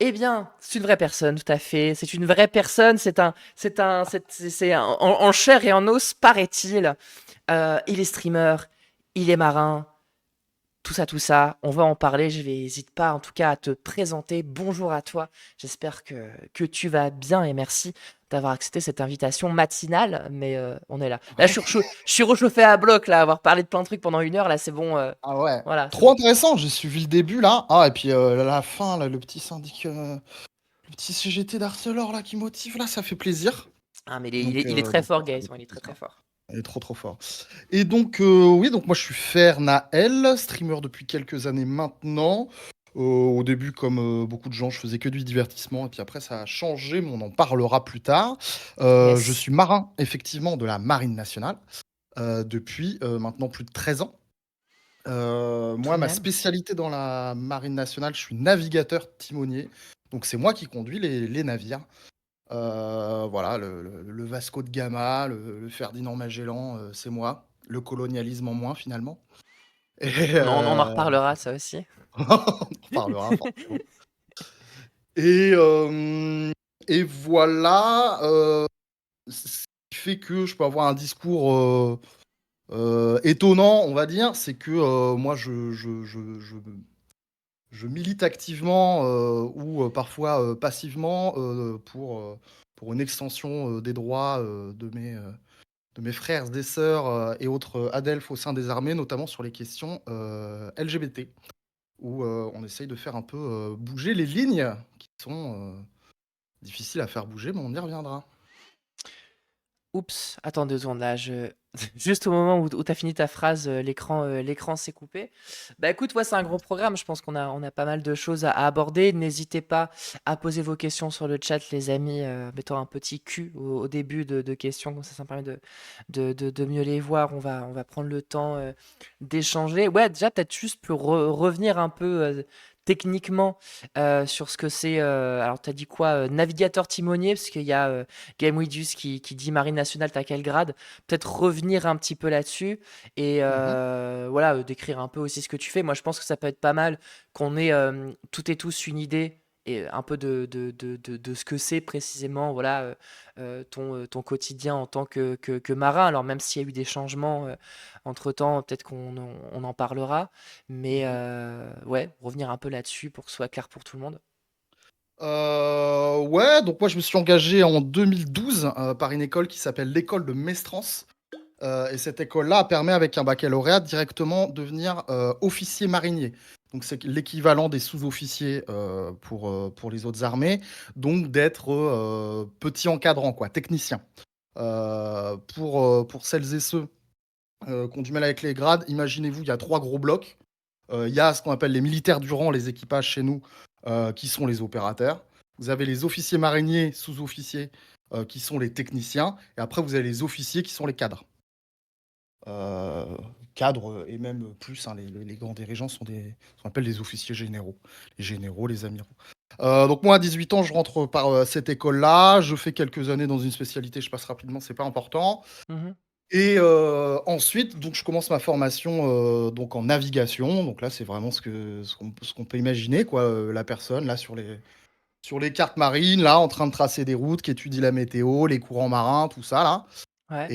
Eh bien, c'est une vraie personne, tout à fait. C'est une vraie personne. En chair et en os, paraît-il. Il est streamer, il est marin, tout ça, tout ça. On va en parler. Je vais hésite pas, en tout cas, à te présenter. Bonjour à toi. J'espère que tu vas bien et merci d'avoir accepté cette invitation matinale. Mais on est là. Là, Ouais. je suis réchauffé à bloc là, avoir parlé de plein de trucs pendant 1 heure. Là, c'est bon. Ah ouais. Voilà, c'est Trop bon. intéressant, j'ai suivi le début là. Ah, et puis la fin, là, le petit syndic, le petit CGT d'Arcelor là qui motive, là, ça fait plaisir. Ah, mais Donc, il est très fort, ça Gaëtan. fait Il est très très plaisir. fort. Il est trop trop fort. Et donc, oui, donc moi je suis Fernael, streamer depuis quelques années maintenant. Au début, comme beaucoup de gens, je faisais que du divertissement, et puis après ça a changé, mais on en parlera plus tard. Je Yes. suis marin, effectivement, de la Marine nationale, depuis maintenant plus de 13 ans. Tout Moi, de ma même. spécialité dans la Marine nationale, je suis navigateur timonier. Donc c'est moi qui conduis les navires. Voilà, le Vasco de Gama, le Ferdinand Magellan, c'est moi. Le colonialisme en moins, finalement. Et On en reparlera, ça aussi. on en reparlera forcément. Et, euh, et voilà, ce qui fait que je peux avoir un discours étonnant, on va dire, c'est que moi, je milite activement ou parfois passivement pour une extension des droits de mes frères et sœurs et autres adelphes au sein des armées, notamment sur les questions LGBT, où on essaye de faire un peu bouger les lignes qui sont difficiles à faire bouger, mais on y reviendra. Oups, attends 2 secondes là, juste au moment où tu as fini ta phrase, l'écran s'est coupé. Bah écoute, ouais, c'est un gros programme, je pense qu'on a pas mal de choses à aborder. N'hésitez pas à poser vos questions sur le chat, les amis, mettons un petit Q au début de questions, comme ça me permet de mieux les voir. On va prendre le temps d'échanger. Ouais, déjà, peut-être juste pour revenir un peu techniquement sur ce que c'est. Alors, tu as dit quoi navigateur timonier, parce qu'il y a GameWidus qui dit Marine nationale, t'as quel grade? Peut-être revenir un petit peu là-dessus et Mhm. voilà, décrire un peu aussi ce que tu fais. Moi, je pense que ça peut être pas mal qu'on ait toutes et tous une idée et un peu de ce que c'est précisément voilà, ton quotidien en tant que marin. Alors, même s'il y a eu des changements entre-temps, peut-être on en parlera. Mais Mhm. ouais, revenir un peu là-dessus pour que ce soit clair pour tout le monde. Ouais, donc moi je me suis engagé en 2012 par une école qui s'appelle l'école de Mestrance. Et cette école-là permet, avec un baccalauréat, directement devenir officier marinier. Donc c'est l'équivalent des sous-officiers pour les autres armées, donc d'être petit encadrant, quoi, technicien. Pour celles et ceux qui ont du mal avec les grades, imaginez-vous, il y a trois gros blocs. Il y a ce qu'on appelle les militaires du rang, les équipages chez nous, qui sont les opérateurs. Vous avez les officiers mariniers, sous-officiers, qui sont les techniciens. Et après, vous avez les officiers qui sont les cadres. Euh, Cadres et même plus, hein, les grands dirigeants sont ce qu'on appelle des officiers généraux. Les généraux, les amiraux. Donc moi, à 18 ans, je rentre par cette école-là. Je fais quelques années dans une spécialité, je passe rapidement, c'est pas important. Mhm. Et ensuite, donc, je commence ma formation donc en navigation. Donc là, c'est vraiment ce qu'on peut imaginer, quoi. La personne, là, sur les cartes marines, là, en train de tracer des routes, qui étudie la météo, les courants marins, tout ça, là. Ouais.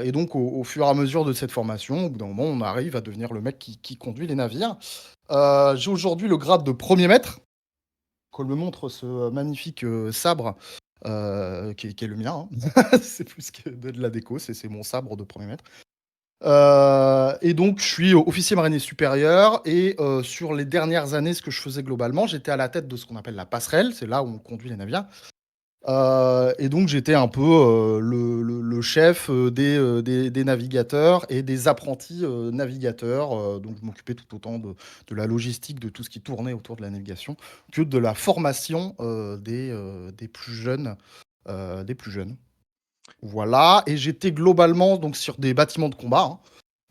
Et donc, au fur et à mesure de cette formation, au bout d'un moment, on arrive à devenir le mec qui conduit les navires. J'ai aujourd'hui le grade de premier maître, qu'on me montre ce magnifique sabre qui est le mien, hein. C'est plus que de la déco, c'est mon sabre de premier maître. Et donc, je suis officier marinier supérieur. Et sur les dernières années, ce que je faisais globalement, j'étais à la tête de ce qu'on appelle la passerelle. C'est là où on conduit les navires. Et donc, j'étais un peu le chef des navigateurs et des apprentis navigateurs. Donc, je m'occupais tout autant de la logistique, de tout ce qui tournait autour de la navigation, que de la formation des plus jeunes. Des plus jeunes. Voilà. Et j'étais globalement donc, sur des bâtiments de combat, hein.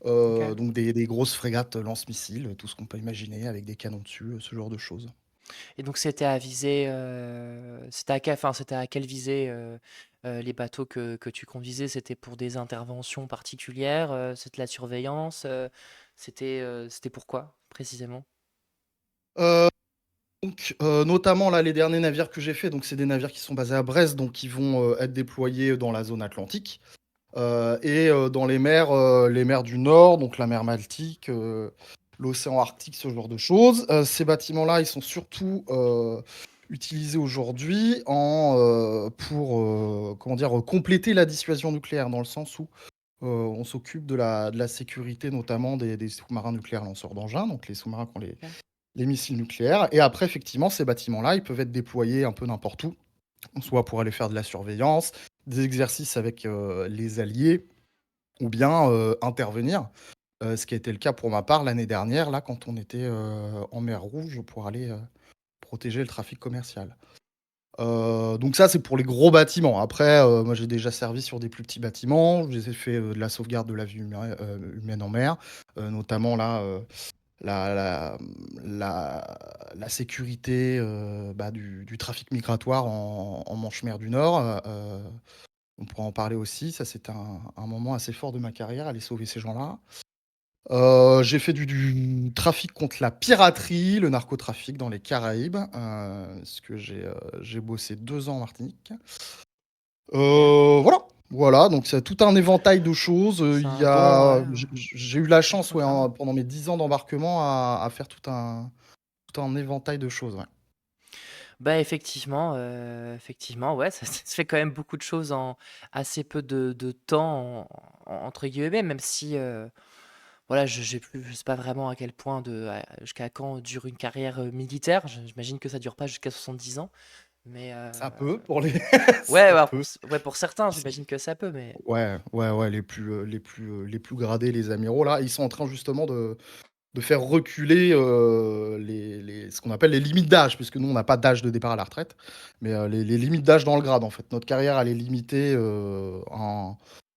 Ok. Donc des grosses frégates lance-missiles, tout ce qu'on peut imaginer avec des canons dessus, ce genre de choses. Et donc c'était à viser, c'était à quelle visée les bateaux que tu conduisais? C'était pour des interventions particulières? C'était de la surveillance? C'était pourquoi précisément? Donc, notamment là, les derniers navires que j'ai faits, donc c'est des navires qui sont basés à Brest, donc qui vont être déployés dans la zone atlantique et dans les mers du Nord, donc la mer Baltique, l'océan Arctique, ce genre de choses. Ces bâtiments-là, ils sont surtout utilisés aujourd'hui pour comment dire, compléter la dissuasion nucléaire, dans le sens où on s'occupe de la sécurité, notamment des sous-marins nucléaires lanceurs d'engins, donc les sous-marins qui ont Ok. les missiles nucléaires. Et après, effectivement, ces bâtiments-là, ils peuvent être déployés un peu n'importe où, soit pour aller faire de la surveillance, des exercices avec les alliés, ou bien intervenir. Ce qui a été le cas pour ma part l'année dernière, là, quand on était en mer Rouge pour aller protéger le trafic commercial. Donc ça, c'est pour les gros bâtiments. Après, moi, j'ai déjà servi sur des plus petits bâtiments. J'ai fait de la sauvegarde de la vie humaine en mer, notamment là, la, la, la, la sécurité bah, du trafic migratoire en Manche-Mer du Nord. On pourra en parler aussi. Ça, c'était un moment assez fort de ma carrière, aller sauver ces gens-là. J'ai fait du trafic contre la piraterie, le narcotrafic dans les Caraïbes, parce que j'ai bossé 2 ans en Martinique. Ok. Voilà, voilà, donc c'est tout un éventail de choses. C'est Il un y bon, ouais, a, j'ai eu la bon chance, ouais, programme. pendant mes 10 ans d'embarquement, à faire tout un éventail de choses. Ouais. Bah effectivement, ouais, ça se fait quand même beaucoup de choses en assez peu de temps, entre guillemets, même si, voilà, je sais pas vraiment à quel point, jusqu'à quand dure une carrière militaire. J'imagine que ça dure pas jusqu'à 70 ans, mais Ça peut pour les, ouais, ça ouais, peut. ouais, pour certains, j'imagine que ça peut, mais Ouais, ouais, ouais, les plus gradés, les amiraux là, ils sont en train justement de faire reculer ce qu'on appelle les limites d'âge, puisque nous, on n'a pas d'âge de départ à la retraite, mais les limites d'âge dans le grade, en fait. Notre carrière, elle est limitée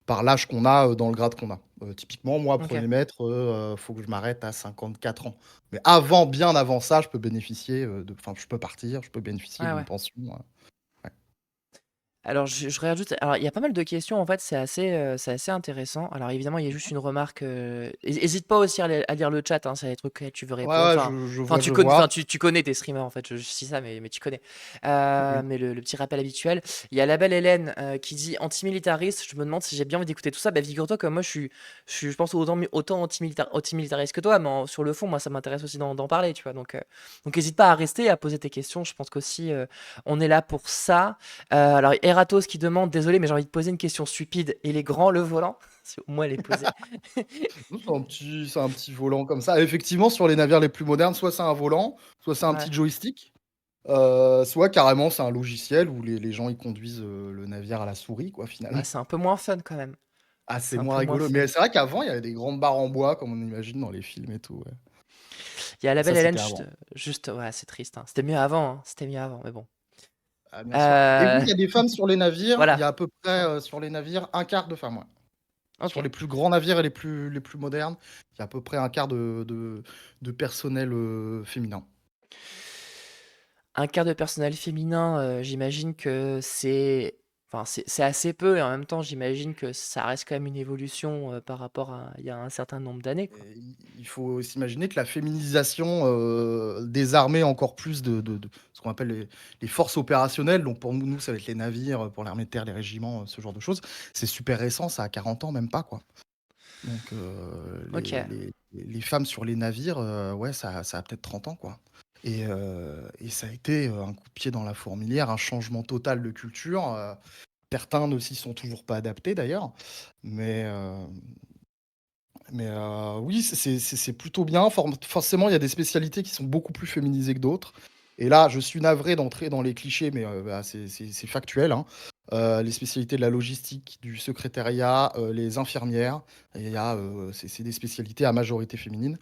par l'âge qu'on a dans le grade qu'on a. Typiquement, moi, ok. premier maître, faut que je m'arrête à 54 ans. Mais avant, bien avant ça, je peux bénéficier enfin, je peux partir, je peux bénéficier Ouais, d'une ouais. pension. Ouais. Alors je réajoute, alors il y a pas mal de questions en fait, c'est assez intéressant. Alors évidemment, il y a juste une remarque, hésite pas aussi à lire le chat, hein, s'il y a des trucs auxquels tu veux Ouais, répondre. ouais, Enfin, je vois. tu connais tes streamers en fait, je dis ça, mais tu connais. Oui. Mais le petit rappel habituel, il y a la belle Hélène qui dit antimilitariste. Je me demande si j'ai bien envie d'écouter tout ça. Bah figure-toi que moi je pense autant antimilitariste que toi, mais sur le fond, moi ça m'intéresse aussi d'en parler, tu vois. Donc n'hésite pas à rester, à poser tes questions. Je pense qu'aussi on est là pour ça. Alors, Eratos qui demande, désolé, mais j'ai envie de poser une question stupide. Il est grand le volant? Au moins, elle est posée. Non, c'est un petit volant comme ça. Effectivement, sur les navires les plus modernes, soit c'est un volant, soit c'est un Ouais. petit joystick, soit carrément c'est un logiciel où les gens ils conduisent le navire à la souris, quoi, finalement. Bah, c'est un peu moins fun quand même. Ah, c'est C'est un moins peu moins rigolo. Mais fun. c'est vrai qu'avant, il y avait des grandes barres en bois, comme on imagine dans les films et tout. Ouais. Il y a la Mais ça, belle Hélène, c'était avant. ouais, c'est triste, hein. C'était mieux avant, hein. C'était mieux avant, mais bon. Ah, bien sûr. Et oui, Euh, il y a des femmes sur les navires. Il y voilà. a à peu près sur les navires un quart de femmes. Ouais. Sur Ok. les plus grands navires et les plus modernes, il y a à peu près un quart de personnel féminin. Un quart de personnel féminin, j'imagine que enfin, c'est assez peu, et en même temps, j'imagine que ça reste quand même une évolution par rapport à il y a un certain nombre d'années, quoi. Et il faut s'imaginer que la féminisation des armées, encore plus de ce qu'on appelle les forces opérationnelles, donc pour nous, ça va être les navires, pour l'armée de terre, les régiments, ce genre de choses, c'est super récent, ça a 40 ans, même pas, quoi. Donc Ok. les femmes sur les navires, ouais, ça a peut-être 30 ans, quoi. Et ça a été un coup de pied dans la fourmilière, un changement total de culture. Certains ne s'y sont toujours pas adaptés, d'ailleurs. Mais, oui, c'est plutôt bien. Forcément, il y a des spécialités qui sont beaucoup plus féminisées que d'autres. Et là, je suis navré d'entrer dans les clichés, mais bah, c'est factuel, hein. Les spécialités de la logistique, du secrétariat, les infirmières, c'est des spécialités à majorité féminine.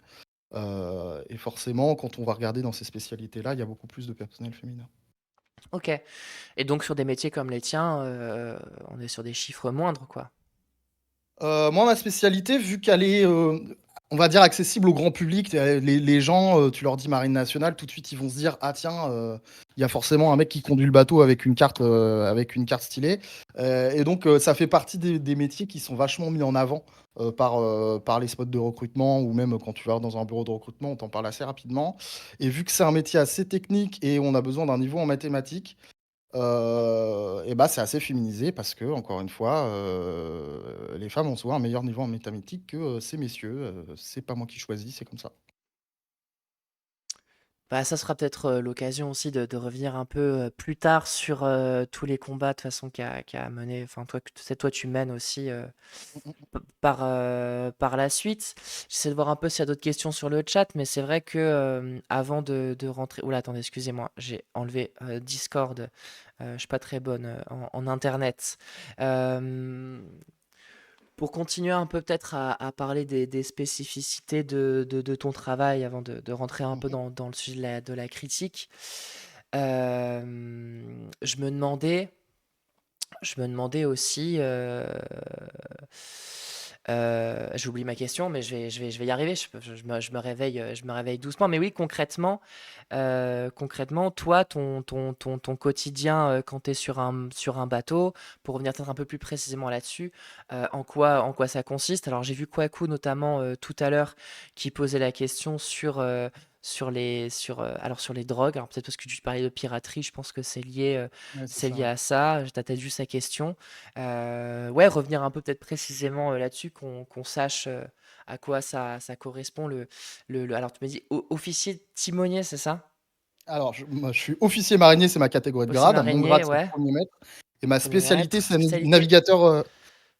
Et forcément, quand on va regarder dans ces spécialités-là, il y a beaucoup plus de personnel féminin. Ok. Et donc sur des métiers comme les tiens, on est sur des chiffres moindres, quoi. Moi, ma spécialité, vu qu'elle est, on va dire accessible au grand public, les gens, tu leur dis marine nationale, tout de suite, ils vont se dire: «Ah tiens, il y a forcément un mec qui conduit le bateau avec une carte stylée», et donc ça fait partie des métiers qui sont vachement mis en avant, par les spots de recrutement ou même quand tu vas dans un bureau de recrutement, on t'en parle assez rapidement et vu que c'est un métier assez technique et on a besoin d'un niveau en mathématiques, et bah, c'est assez féminisé parce que encore une fois, les femmes ont souvent un meilleur niveau en mathématiques que, ces messieurs, c'est pas moi qui choisis, c'est comme ça. Bah, ça sera peut-être l'occasion aussi de revenir un peu plus tard sur tous les combats de toute façon qu'a mené, enfin toi, c'est toi tu mènes aussi Mmh mh. par la suite. J'essaie de voir un peu s'il y a d'autres questions sur le chat, mais c'est vrai que avant de rentrer. Oula, attendez, excusez-moi, j'ai enlevé Discord. Je suis pas très bonne en internet. Euh, pour continuer un peu peut-être à parler des spécificités de ton travail avant de rentrer un peu Mmh. dans le sujet de la critique, je me demandais, aussi, j'ai oublié ma question, mais je vais y arriver. Je me réveille doucement. Mais oui, concrètement, toi, ton quotidien quand tu es sur un bateau, pour revenir peut-être un peu plus précisément là-dessus, en quoi ça consiste? Alors, j'ai vu Kwaku notamment tout à l'heure qui posait la question sur les drogues. Alors, peut-être parce que tu parlais de piraterie, je pense que c'est lié, Ouais, c'est c'est ça, lié ouais. à ça. T'as peut-être vu sa question. Ouais, revenir un peu peut-être précisément là-dessus, qu'on sache à quoi ça correspond. Alors, tu me dis officier timonier, c'est ça? Alors moi, je suis officier marinier, c'est ma catégorie de Officier grade. Mon grade, marinier, c'est ouais. 1er maître et ma Premier spécialité, maître, c'est spécialité.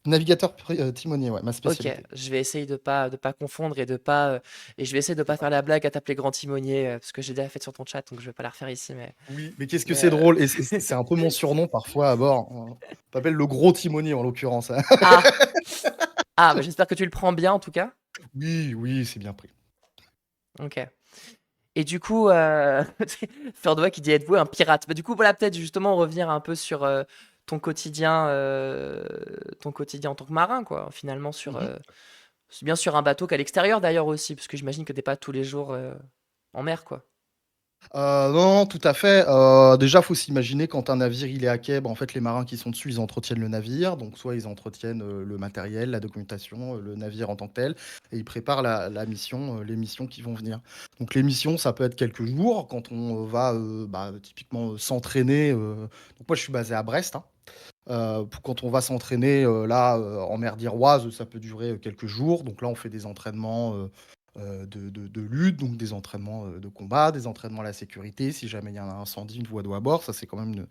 navigateur timonier, ouais, ma Ok, spécialité. je vais essayer de pas confondre et je vais essayer de pas faire la blague à t'appeler grand timonier parce que j'ai déjà fait sur ton chat, donc je vais pas la refaire ici, mais Oui, mais qu'est-ce que mais c'est drôle et c'est un peu mon surnom parfois à bord. On m'appelle le gros timonier en l'occurrence. ah bah j'espère que tu le prends bien en tout cas. Oui, oui, c'est bien pris. Ok. Et du coup, Ferdoway qui dit êtes-vous un pirate? Bah, du coup, voilà, peut-être justement revenir un peu sur ton quotidien, en tant que marin, quoi. Finalement, Mmh. c'est bien sur un bateau qu'à l'extérieur d'ailleurs aussi, parce que j'imagine que t'es pas tous les jours en mer, quoi. Non, non, tout à fait. Déjà, faut s'imaginer quand un navire, il est à quai, bah, en fait, les marins qui sont dessus, ils entretiennent le navire. Donc soit ils entretiennent, le matériel, la documentation, le navire en tant que tel et ils préparent la mission, les missions qui vont venir. Donc les missions, ça peut être quelques jours quand on, va, bah, typiquement, s'entraîner, donc moi, je suis basé à Brest, hein. Pour quand on va s'entraîner, là, en mer d'Iroise, ça peut durer, quelques jours. Donc là, on fait des entraînements, de lutte, donc des entraînements, de combat, des entraînements à la sécurité. Si jamais il y a un incendie, une voie d'eau à bord, ça, c'est quand même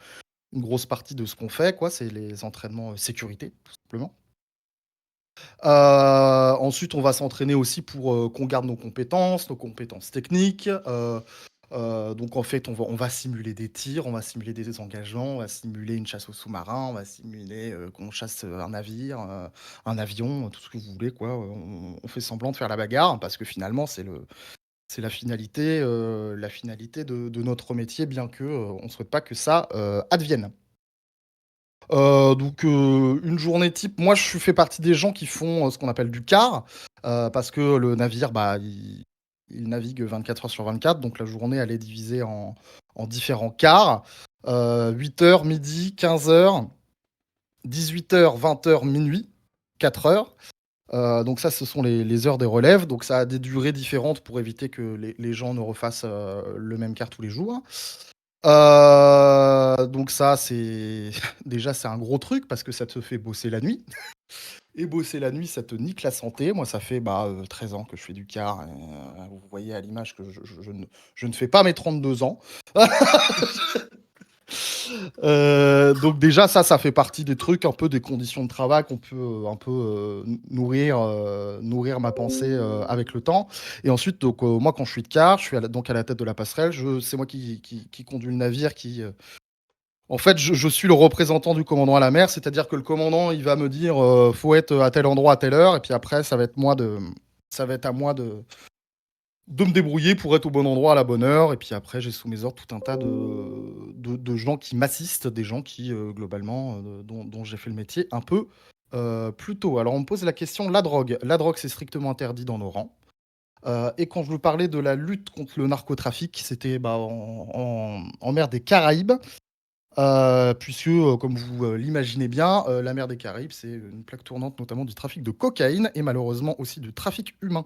une grosse partie de ce qu'on fait, quoi. C'est les entraînements, sécurité, tout simplement. Ensuite, on va s'entraîner aussi pour, qu'on garde nos compétences techniques. Donc en fait, on va simuler des tirs, on va simuler des engagements, on va simuler une chasse aux sous-marins, on va simuler, qu'on chasse, un navire, un avion, tout ce que vous voulez, quoi. On fait semblant de faire la bagarre parce que finalement, c'est la finalité de notre métier, bien que, on ne souhaite pas que ça, advienne. Donc une journée type, moi je fais partie des gens qui font, ce qu'on appelle du quart, parce que le navire, bah, il navigue 24 heures sur 24, donc la journée elle est divisée en différents quarts, 8 heures, midi, 15 heures, 18 heures, 20 heures, minuit, 4 heures. Donc ça, ce sont les heures des relèves, donc ça a des durées différentes pour éviter que les gens ne refassent, le même quart tous les jours. Donc ça, c'est déjà, c'est un gros truc parce que ça te fait bosser la nuit et bosser la nuit, ça te nique la santé. Moi, ça fait, bah, 13 ans que je fais du car et vous voyez à l'image que je ne fais pas mes 32 ans. Donc déjà ça fait partie des trucs, un peu des conditions de travail qu'on peut, un peu, nourrir ma pensée, avec le temps et ensuite donc moi quand je suis de quart, je suis à la tête de la passerelle, c'est moi qui conduis le navire en fait, je suis le représentant du commandant à la mer, c'est-à-dire que le commandant, il va me dire, «Faut être à tel endroit à telle heure» et puis après ça va être à moi de me débrouiller pour être au bon endroit à la bonne heure et puis après j'ai sous mes ordres tout un tas de gens qui m'assistent, des gens qui, globalement, dont j'ai fait le métier un peu Plutôt. Alors on me pose la question, la drogue. La drogue, c'est strictement interdit dans nos rangs. Et quand je vous parlais de la lutte contre le narcotrafic, c'était en mer des Caraïbes, puisque, comme vous l'imaginez bien, la mer des Caraïbes, c'est une plaque tournante notamment du trafic de cocaïne et malheureusement aussi du trafic humain.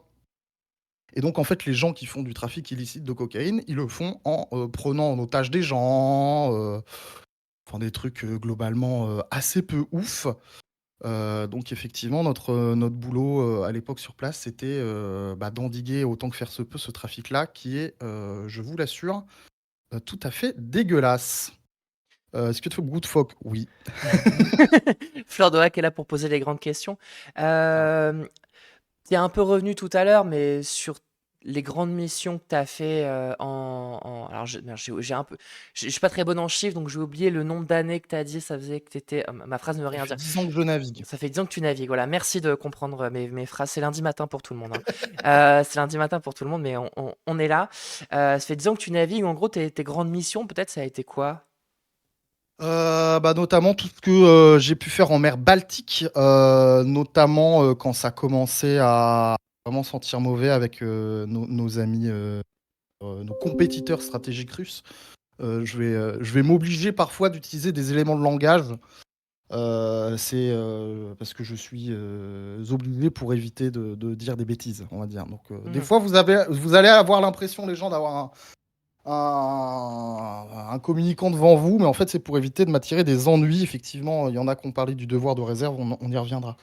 Et donc en fait, les gens qui font du trafic illicite de cocaïne, ils le font en prenant en otage des gens, enfin des trucs globalement assez peu ouf. Donc effectivement, notre boulot, à l'époque sur place, c'était, d'endiguer autant que faire se peut ce trafic-là qui est, je vous l'assure, tout à fait dégueulasse. Est-ce que tu fais beaucoup de phoques? Oui. Fleur de Hack est là pour poser les grandes questions. Euh, Tu es un peu revenu tout à l'heure, mais sur les grandes missions que tu as fait alors, merde, j'ai un peu, je suis pas très bonne en chiffres, donc j'ai oublié le nombre d'années que tu as dit. Ça faisait que tu étais. Ma phrase ne veut Ça rien fait dire. 10 ans que je navigue. Ça fait 10 ans que tu navigues. Voilà, merci de comprendre mes phrases. C'est lundi matin pour tout le monde, hein. C'est lundi matin pour tout le monde, mais on est là. Ça fait 10 ans que tu navigues. En gros, tes grandes missions, peut-être, ça a été quoi? Notamment tout ce que, j'ai pu faire en mer Baltique, notamment, quand ça commençait à vraiment sentir mauvais avec, nos amis, nos compétiteurs stratégiques russes. Je vais m'obliger parfois d'utiliser des éléments de langage, c'est, parce que je suis, obligé pour éviter de dire des bêtises, on va dire. Donc, des Hmm. fois vous allez avoir l'impression les gens d'avoir un communicant devant vous, mais en fait, c'est pour éviter de m'attirer des ennuis. Effectivement, il y en a qui ont parlé du devoir de réserve, on y reviendra.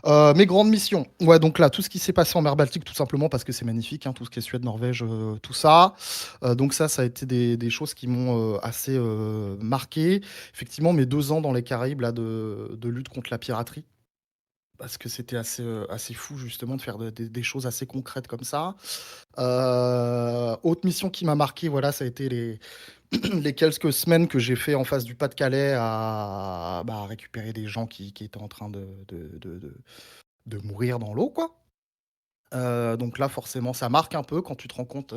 Mes grandes missions. Ouais, donc là, tout ce qui s'est passé en mer Baltique, tout simplement parce que c'est magnifique, hein, tout ce qui est Suède, Norvège, tout ça. Donc ça a été des choses qui m'ont assez marqué. Effectivement, mes 2 ans dans les Caraïbes là, de lutte contre la piraterie. Parce que c'était assez fou justement de faire des choses assez concrètes comme ça. Autre mission qui m'a marqué, voilà, ça a été les quelques semaines que j'ai fait en face du Pas-de-Calais à récupérer des gens qui étaient en train de mourir dans l'eau, quoi. Donc là, forcément, ça marque un peu quand tu te rends compte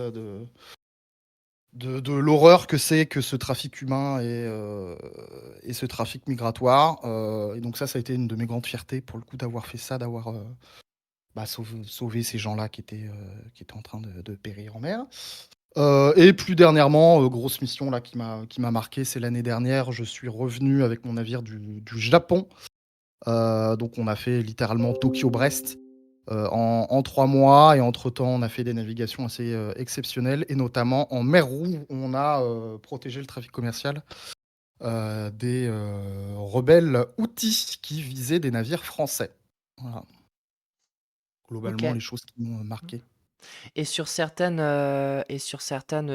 de l'horreur que c'est que ce trafic humain et ce trafic migratoire. Et donc ça a été une de mes grandes fiertés pour le coup d'avoir fait ça, d'avoir sauvé ces gens-là qui étaient en train de périr en mer. Et plus dernièrement, grosse mission là qui m'a marqué, c'est l'année dernière, je suis revenu avec mon navire du Japon. Donc on a fait littéralement Tokyo-Brest, en 3 mois et entre-temps, on a fait des navigations assez, exceptionnelles et notamment en mer Rouge, où on a, protégé le trafic commercial, des, rebelles Houthis qui visaient des navires français. Voilà, Ok. globalement les choses qui m'ont marqué. Et sur certaines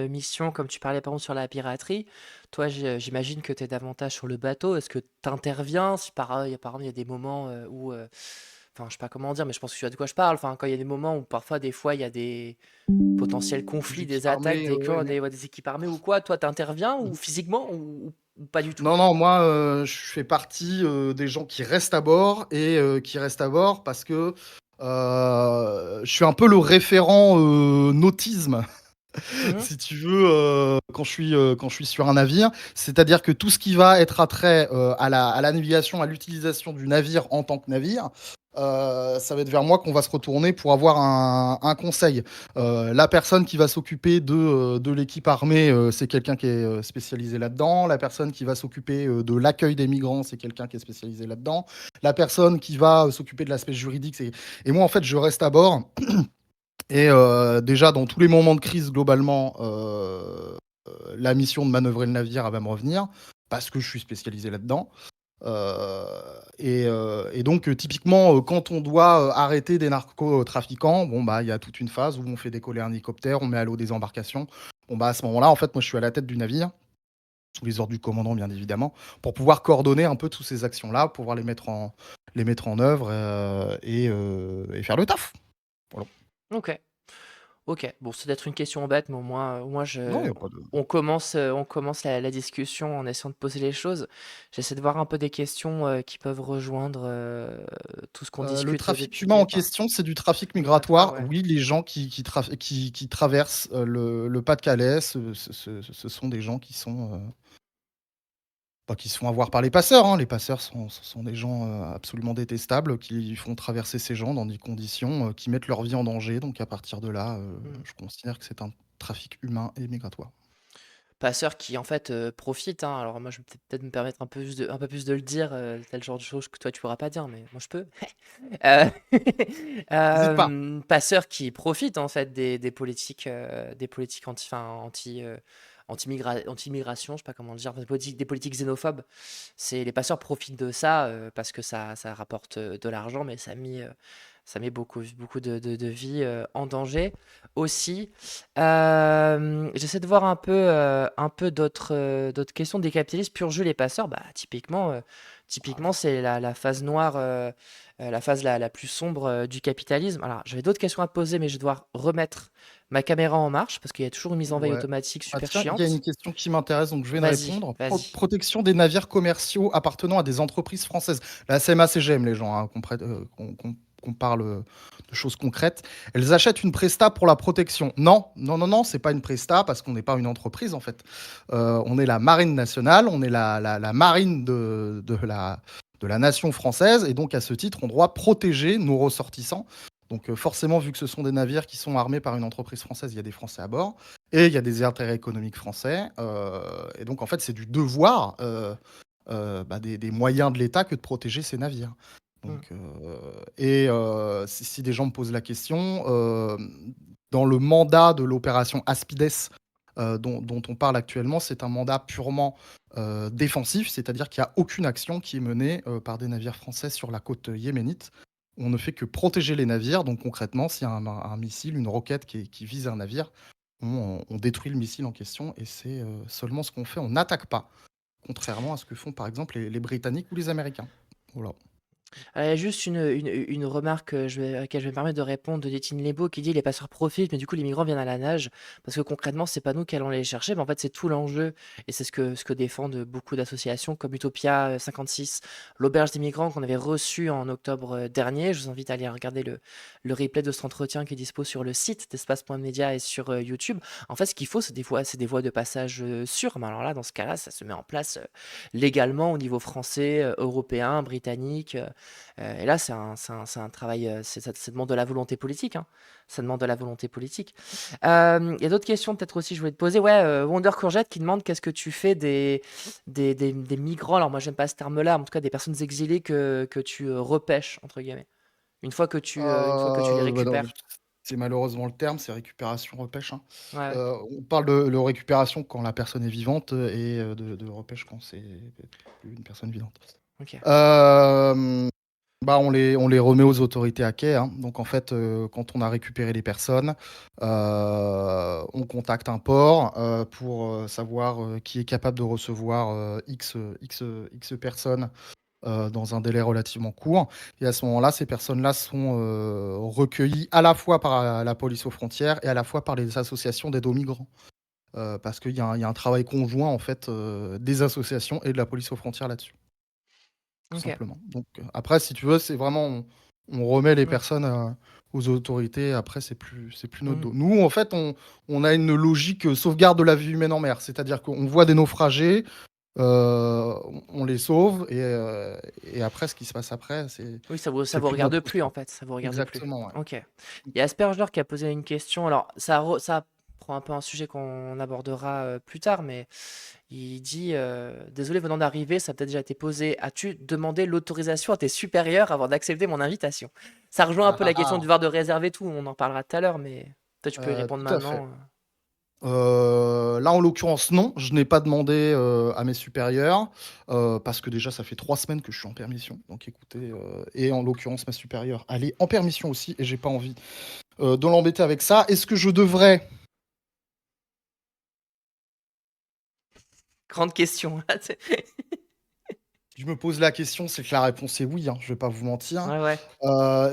missions, comme tu parlais par exemple sur la piraterie, toi, j'imagine que tu es davantage sur le bateau. Est-ce que tu interviens si par exemple il y a des moments où, enfin, je sais pas comment dire, mais je pense que tu vois de quoi je parle. Enfin, quand il y a des moments où parfois, des fois, il y a des potentiels Des conflits, équipes des attaques, armées, ouais, non. ouais, des équipes armées ou quoi, toi, tu interviens ou Mmh. physiquement ou pas du tout? Non, non, moi, je fais partie, des gens qui restent à bord et qui restent à bord parce que, je suis un peu le référent, nautisme. Mhm. Si tu veux, quand je suis sur un navire. C'est-à-dire que tout ce qui va être attrait, à la navigation, à l'utilisation du navire en tant que navire, ça va être vers moi qu'on va se retourner pour avoir un conseil. La personne qui va s'occuper de l'équipe armée, c'est quelqu'un qui est, spécialisé là-dedans. La personne qui va s'occuper, de l'accueil des migrants, c'est quelqu'un qui est spécialisé là-dedans. La personne qui va, s'occuper de l'aspect juridique, c'est et moi, en fait, je reste à bord et déjà, dans tous les moments de crise, globalement, la mission de manœuvrer le navire, elle va me revenir parce que je suis spécialisé là-dedans. Heu et donc typiquement, quand on doit, arrêter des narcotrafiquants, bon, il y a toute une phase où on fait décoller un hélicoptère, on met à l'eau des embarcations. Bon, à ce moment-là, en fait, moi, je suis à la tête du navire, sous les ordres du commandant, bien évidemment, pour pouvoir coordonner un peu toutes ces actions-là, pouvoir les mettre en œuvre, et faire le taf. Voilà. Ok. Ok, bon, c'est d'être une question bête, mais au moins Non, il y a pas de on commence la discussion en essayant de poser les choses. J'essaie de voir un peu des questions qui peuvent rejoindre tout ce qu'on Le discute trafic depuis humain le en départ. question, c'est du trafic Migratoire, migratoire. ouais. Oui, les gens qui traversent, le Pas-de-Calais, ce sont des gens qui sont, Bah, qui se font avoir par les passeurs, hein. Les passeurs sont des gens, absolument détestables qui font traverser ces gens dans des conditions, qui mettent leur vie en danger. Donc à partir de là, Mmh. je considère que c'est un trafic humain et migratoire. Passeurs qui, en fait, profitent, hein. Alors moi, je vais peut-être me permettre un peu plus de le dire, tu le genre de choses que toi tu pourras pas dire, mais moi je peux. Heu, Hésite pas. Passeurs qui profitent, en fait, des politiques anti-immigration, je sais pas comment le dire, des politiques xénophobes. C'est les passeurs profitent de ça, parce que ça rapporte, de l'argent, mais ça met beaucoup de vies, en danger aussi. J'essaie de voir un peu d'autres questions des capitalistes pur jus les passeurs. Bah, typiquement c'est la phase noire, la phase la plus sombre, du capitalisme. Alors, j'avais d'autres questions à te poser, mais je vais devoir remettre ma caméra en marche parce qu'il y a toujours une mise en veille Ouais. automatique Ah super tiens, il y a une chiante. question qui m'intéresse, donc je vais y Vas-y, répondre. vas-y. Protection des navires commerciaux appartenant à des entreprises françaises. La CMA-CGM, les gens, hein, qu'on parle, de choses concrètes. Elles achètent une presta pour la protection. Non, non, non, non, c'est pas une presta parce qu'on n'est pas une entreprise, en fait. On est la marine nationale, on est la marine de la nation française et donc à ce titre, on doit protéger nos ressortissants. Donc forcément, vu que ce sont des navires qui sont armés par une entreprise française, il y a des Français à bord et il y a des intérêts économiques français. Et donc, en fait, c'est du devoir bah, des moyens de l'État que de protéger ces navires. Mmh. Donc, si des gens me posent la question, dans le mandat de l'opération Aspides, dont on parle actuellement, c'est un mandat purement défensif, c'est-à-dire qu'il n'y a aucune action qui est menée par des navires français sur la côte yéménite. On ne fait que protéger les navires. Donc concrètement, s'il y a un missile, une roquette qui vise un navire, on détruit le missile en question et c'est seulement ce qu'on fait. On n'attaque pas, contrairement à ce que font par exemple les Britanniques ou les Américains. Voilà. Juste une remarque, à laquelle je vais me permettre de répondre de Détine Lebo qui dit: «Les passeurs profitent, mais du coup les migrants viennent à la nage». Parce que concrètement, c'est pas nous qui allons les chercher, mais en fait, c'est tout l'enjeu et c'est ce que défendent beaucoup d'associations comme Utopia, 56, l'auberge des migrants qu'on avait reçu en octobre, dernier. Je vous invite à aller regarder le replay de cet entretien qui est dispo sur le site d'Espace.media et sur, YouTube. En fait, ce qu'il faut, c'est des voies de passage, sûres. Mais alors là, dans ce cas-là, ça se met en place, légalement au niveau français, européen, britannique, et là, c'est un travail, ça demande de la volonté politique, hein. Ça demande de la volonté politique. Il y a d'autres questions peut-être aussi je voulais te poser. Ouais, Wonder Courgette qui demande qu'est-ce que tu fais des migrants. Alors moi j'aime pas ce terme-là, en tout cas des personnes exilées que tu repêches entre guillemets. Une fois que tu les Bah, non, récupères. c'est malheureusement le terme, c'est récupération repêche, hein. Ouais, ouais. On parle de récupération quand la personne est vivante et de repêche quand c'est plus une personne vivante. Ok. Euh, Bah, on les remet aux autorités à quai, hein. Donc en fait, quand on a récupéré les personnes, on contacte un port, pour, savoir, qui est capable de recevoir, X personnes, dans un délai relativement court et à ce moment-là, ces personnes-là sont, recueillies à la fois par, la police aux frontières et à la fois par les associations d'aide aux migrants. Parce qu'il y a un travail conjoint en fait, des associations et de la police aux frontières là-dessus. Tout Ok. simplement. Donc, après, si tu veux, c'est vraiment on remet les Mm, personnes, aux autorités. Après, c'est plus notre mm. dos. Nous, en fait, on a une logique, sauvegarde de la vie humaine en mer. C'est-à-dire qu'on voit des naufragés, on les sauve et après, ce qui se passe après, Oui, ça c'est vous plus de regarde notre plus ressort. en fait. Ça vous regarde plus. Exactement, ouais. Ok. Il y a Asperger qui a posé une question. Alors, ça prend un peu un sujet qu'on abordera plus tard, mais il dit désolé venant d'arriver, ça a peut-être déjà été posé. As-tu demandé l'autorisation à tes supérieurs avant d'accepter mon invitation? Ça rejoint un Ah, peu ah, la question du ah! devoir de réserve et tout. On en parlera tout à l'heure, mais toi, tu peux y répondre Tout à fait. maintenant. Là, en l'occurrence, non, je n'ai pas demandé, à mes supérieurs, parce que déjà ça fait 3 semaines que je suis en permission. Donc écoutez, et en l'occurrence ma supérieure, elle est en permission aussi et j'ai pas envie, de l'embêter avec ça. Est-ce que je devrais? Grande question. Je me pose la question, c'est que la réponse est oui, hein, je vais pas vous mentir. Ouais, ouais.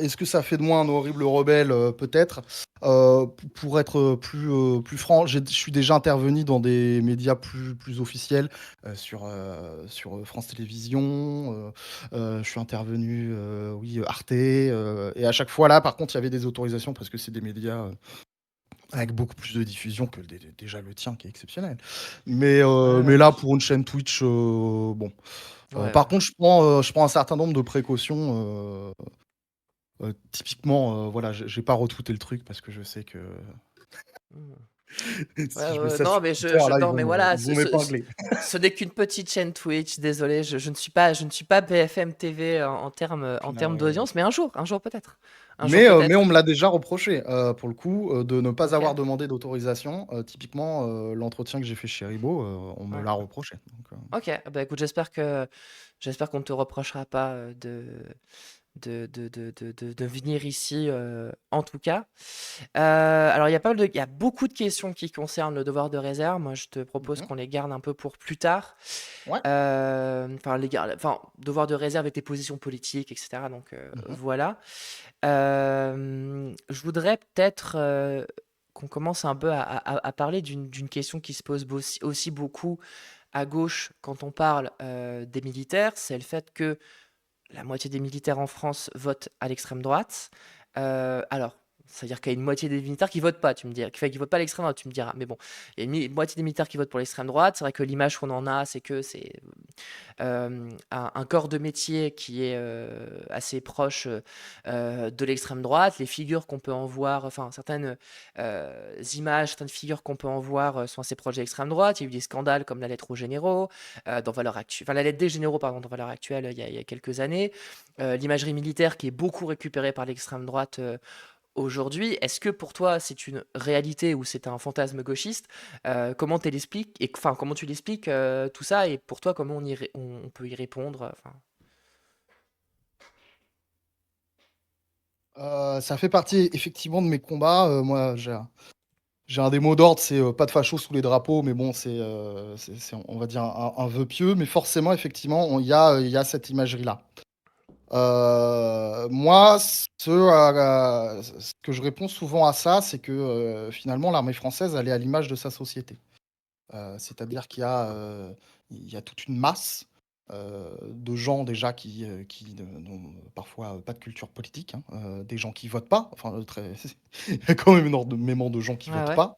Est-ce que ça fait de moi un horrible rebelle? Peut-être. Pour être, plus franc, je suis déjà intervenu dans des médias plus officiels, sur, France Télévisions, je suis intervenu, oui, Arte, et à chaque fois là, par contre, il y avait des autorisations parce que c'est des médias, avec beaucoup plus de diffusion que déjà le tien qui est exceptionnel. Ouais, Mais ouais. là, pour une chaîne Twitch, bon. Ouais, Par ouais. contre, je prends un certain nombre de précautions. Typiquement, voilà, j'ai pas retweeté le truc parce que je sais que Mmh. Ouais, si je mets ouais, ça non, sur mais Twitter, là, non, mais voilà, ils vont m'épingler. ce n'est qu'une petite chaîne Twitch. Désolé, je ne suis pas BFM TV en termes Ouais. d'audience, mais un jour peut-être, un jour peut-être. Mais on me l'a déjà reproché, pour le coup, de ne pas Ok, avoir demandé d'autorisation. Typiquement, l'entretien que j'ai fait chez Ribot, on me ouais. l'a reproché. Donc, Ok, bah écoute, j'espère qu'on ne te reprochera pas de venir ici, en tout cas. Alors, il y a beaucoup de questions qui concernent le devoir de réserve. Moi, je te propose mmh qu'on les garde un peu pour plus tard. Ouais. Enfin, devoir de réserve et tes positions politiques, etc. Donc, Mmh voilà. Je voudrais peut-être qu'on commence un peu à parler d'une question qui se pose aussi beaucoup à gauche quand on parle des militaires, c'est le fait que la moitié des militaires en France votent à l'extrême droite. Alors, c'est-à-dire qu'il y a une moitié des militaires qui votent pas, tu me diras, qui votent pas à l'extrême droite, tu me diras. Mais bon, il y a une moitié des militaires qui votent pour l'extrême droite. C'est vrai que l'image qu'on en a, c'est que c'est un corps de métier qui est assez proche de l'extrême droite. Les figures qu'on peut en voir, enfin certaines images, certaines figures qu'on peut en voir sont assez proches de l'extrême droite. Il y a eu des scandales comme la lettre aux généraux, dans Valeurs Actuelles, enfin la lettre des généraux, pardon, dans Valeurs Actuelles il y a quelques années. L'imagerie militaire qui est beaucoup récupérée par l'extrême droite aujourd'hui. Est-ce que pour toi c'est une réalité ou c'est un fantasme gauchiste? Comment tu l'expliques et enfin comment tu l'expliques tout ça et pour toi comment on peut y répondre? Enfin, Ça fait partie effectivement de mes combats. Moi, j'ai un des mots d'ordre, c'est, pas de fachos sous les drapeaux, mais bon, c'est on va dire un vœu pieux, mais forcément, effectivement, il y a cette imagerie-là. Moi, ce que je réponds souvent à ça, c'est que, finalement, l'armée française, elle est à l'image de sa société. C'est-à-dire il y a toute une masse, de gens déjà qui n'ont parfois pas de culture politique, hein, des gens qui votent pas, enfin, très il y a quand même énormément de gens qui ouais, votent ouais. pas.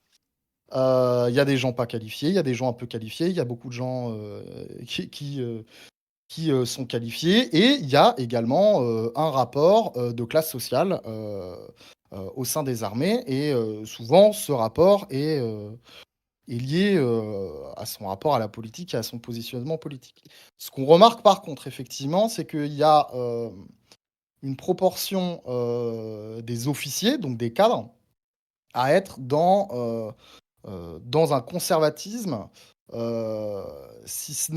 Il y a des gens pas qualifiés, il y a des gens un peu qualifiés, il y a beaucoup de gens, qui sont qualifiés et il y a également, un rapport, de classe sociale, au sein des armées et souvent ce rapport est lié, à son rapport à la politique et à son positionnement politique. Ce qu'on remarque par contre effectivement, c'est qu'il y a, une proportion, des officiers, donc des cadres, à être dans un conservatisme, si ce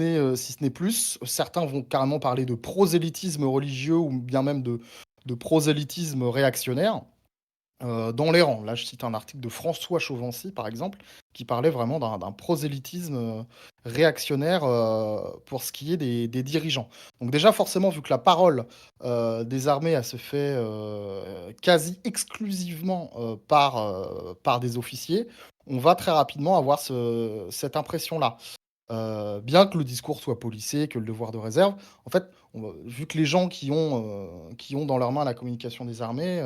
n'est plus. Certains vont carrément parler de prosélytisme religieux ou bien même de prosélytisme réactionnaire. Dans les rangs. Là, je cite un article de François Chauvency, par exemple, qui parlait vraiment d'un prosélytisme, réactionnaire, pour ce qui est des dirigeants. Donc déjà, forcément, vu que la parole, des armées, elle se fait, quasi exclusivement, par des officiers, on va très rapidement avoir cette impression-là. Bien que le discours soit policé, que le devoir de réserve, en fait, vu que les gens qui ont dans leurs mains la communication des armées,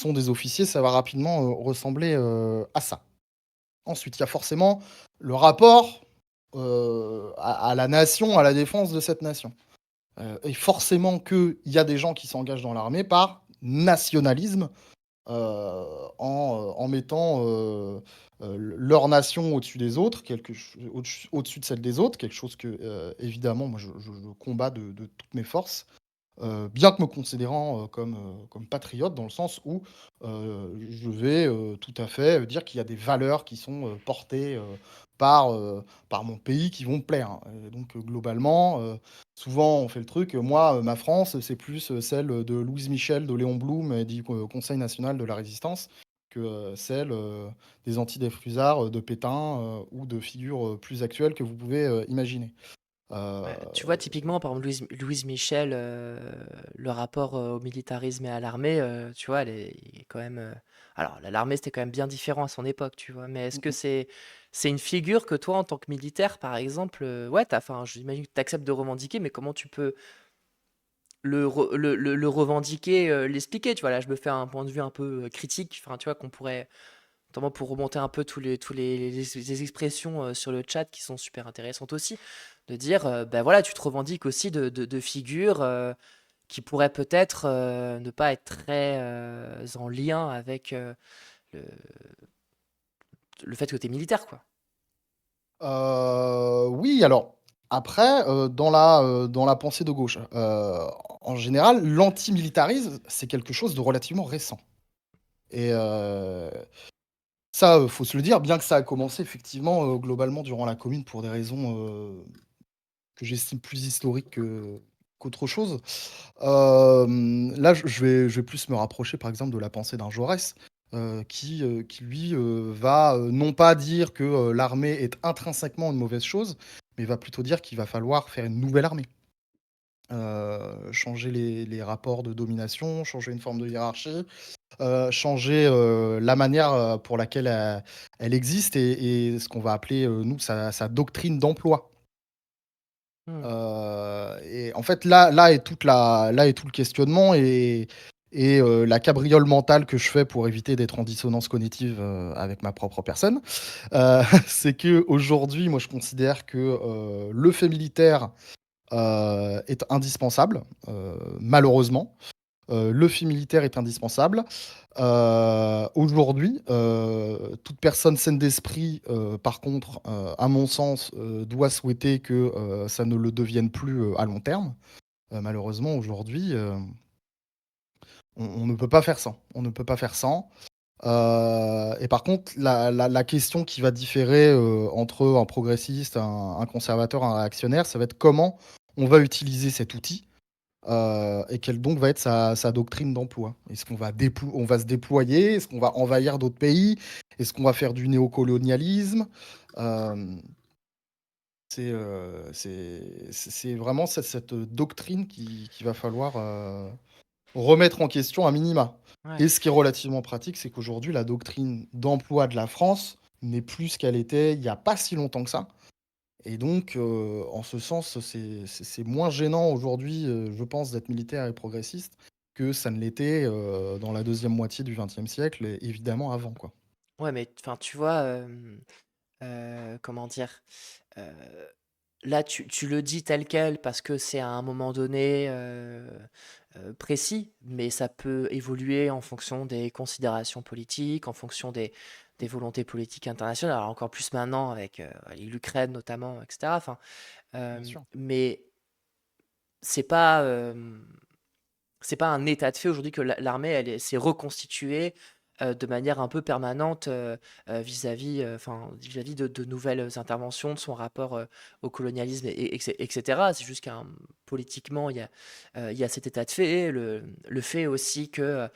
sont des officiers, ça va rapidement, ressembler, à ça. Ensuite, il y a forcément le rapport, à la nation, à la défense de cette nation. Et forcément qu'il y a des gens qui s'engagent dans l'armée par nationalisme, en mettant, leur nation au-dessus des autres, au-dessus de celle des autres, quelque chose que, évidemment, moi je combats de toutes mes forces. Bien que me considérant, comme patriote dans le sens où, je vais, tout à fait, dire qu'il y a des valeurs qui sont, portées, par mon pays qui vont me plaire, hein. Donc, globalement, souvent on fait le truc, moi, ma France, c'est plus, celle, de Louise Michel, de Léon Blum et du Conseil national de la Résistance que, celle, des anti-défrusards, de Pétain, ou de figures, plus actuelles que vous pouvez, imaginer. Ouais, Heu tu vois, typiquement, par exemple, Louise Michel, le rapport au militarisme et à l'armée, tu vois, il est quand même. Alors, l'armée, c'était quand même bien différent à son époque, tu vois. Mais est-ce que c'est une figure que toi, en tant que militaire, par exemple, ouais, enfin, j'imagine que tu acceptes de revendiquer, mais comment tu peux le revendiquer, l'expliquer, tu vois? Là, je me fais un point de vue un peu critique, enfin, tu vois, qu'on pourrait. notamment pour remonter un peu les expressions sur le chat qui sont super intéressantes aussi, de dire, ben voilà, tu te revendiques aussi de figures qui pourraient peut-être ne pas être très en lien avec le, le fait que tu es militaire, quoi. Oui, alors après, dans la pensée de gauche, en général, l'antimilitarisme, c'est quelque chose de relativement récent et ça, faut se le dire, bien que ça a commencé effectivement, globalement durant la Commune pour des raisons, que j'estime plus historiques qu'autre chose. Là, je vais plus me rapprocher, par exemple, de la pensée d'un Jaurès, qui lui, va, non pas dire que, l'armée est intrinsèquement une mauvaise chose, mais va plutôt dire qu'il va falloir faire une nouvelle armée. Changer les rapports de domination, changer une forme de hiérarchie, changer, la manière, pour laquelle elle existe et ce qu'on va appeler, nous, sa doctrine d'emploi. Hmm. Et en fait, là est tout le questionnement et la cabriole mentale que je fais pour éviter d'être en dissonance cognitive, avec ma propre personne, c'est qu'aujourd'hui, moi, je considère que, le fait militaire, est indispensable, malheureusement. Le fait militaire est indispensable. Aujourd'hui, toute personne saine d'esprit, par contre, à mon sens, doit souhaiter que, ça ne le devienne plus, à long terme. Malheureusement aujourd'hui, on ne peut pas faire sans. On ne peut pas faire sans. Et par contre, la question qui va différer, entre un progressiste, un conservateur, un réactionnaire, ça va être comment on va utiliser cet outil. Et quelle donc va être sa doctrine d'emploi? Est-ce qu'on va on va se déployer? Est-ce qu'on va envahir d'autres pays? Est-ce qu'on va faire du néocolonialisme? Hem, c'est vraiment cette doctrine qu'il va falloir, remettre en question à minima. Ouais. Et ce qui est relativement pratique, c'est qu'aujourd'hui, la doctrine d'emploi de la France n'est plus ce qu'elle était il y a pas si longtemps que ça. Et donc, en ce sens, c'est moins gênant aujourd'hui, je pense, d'être militaire et progressiste que ça ne l'était, dans la deuxième moitié du XXe siècle et évidemment avant, quoi. Ouais, mais enfin, tu vois, comment dire? Heu, Là, tu le dis tel quel parce que c'est à un moment donné, précis, mais ça peut évoluer en fonction des considérations politiques, en fonction des volontés politiques internationales. Alors encore plus maintenant avec, l'Ukraine notamment, et cetera. Enfin, Bien sûr. mais c'est pas, c'est pas un état de fait aujourd'hui que l'armée s'est reconstituée de manière un peu permanente vis-à-vis, enfin, vis-à-vis de nouvelles interventions, de son rapport au colonialisme, etc. C'est juste qu'un politiquement, il y a cet état de fait. Le fait aussi que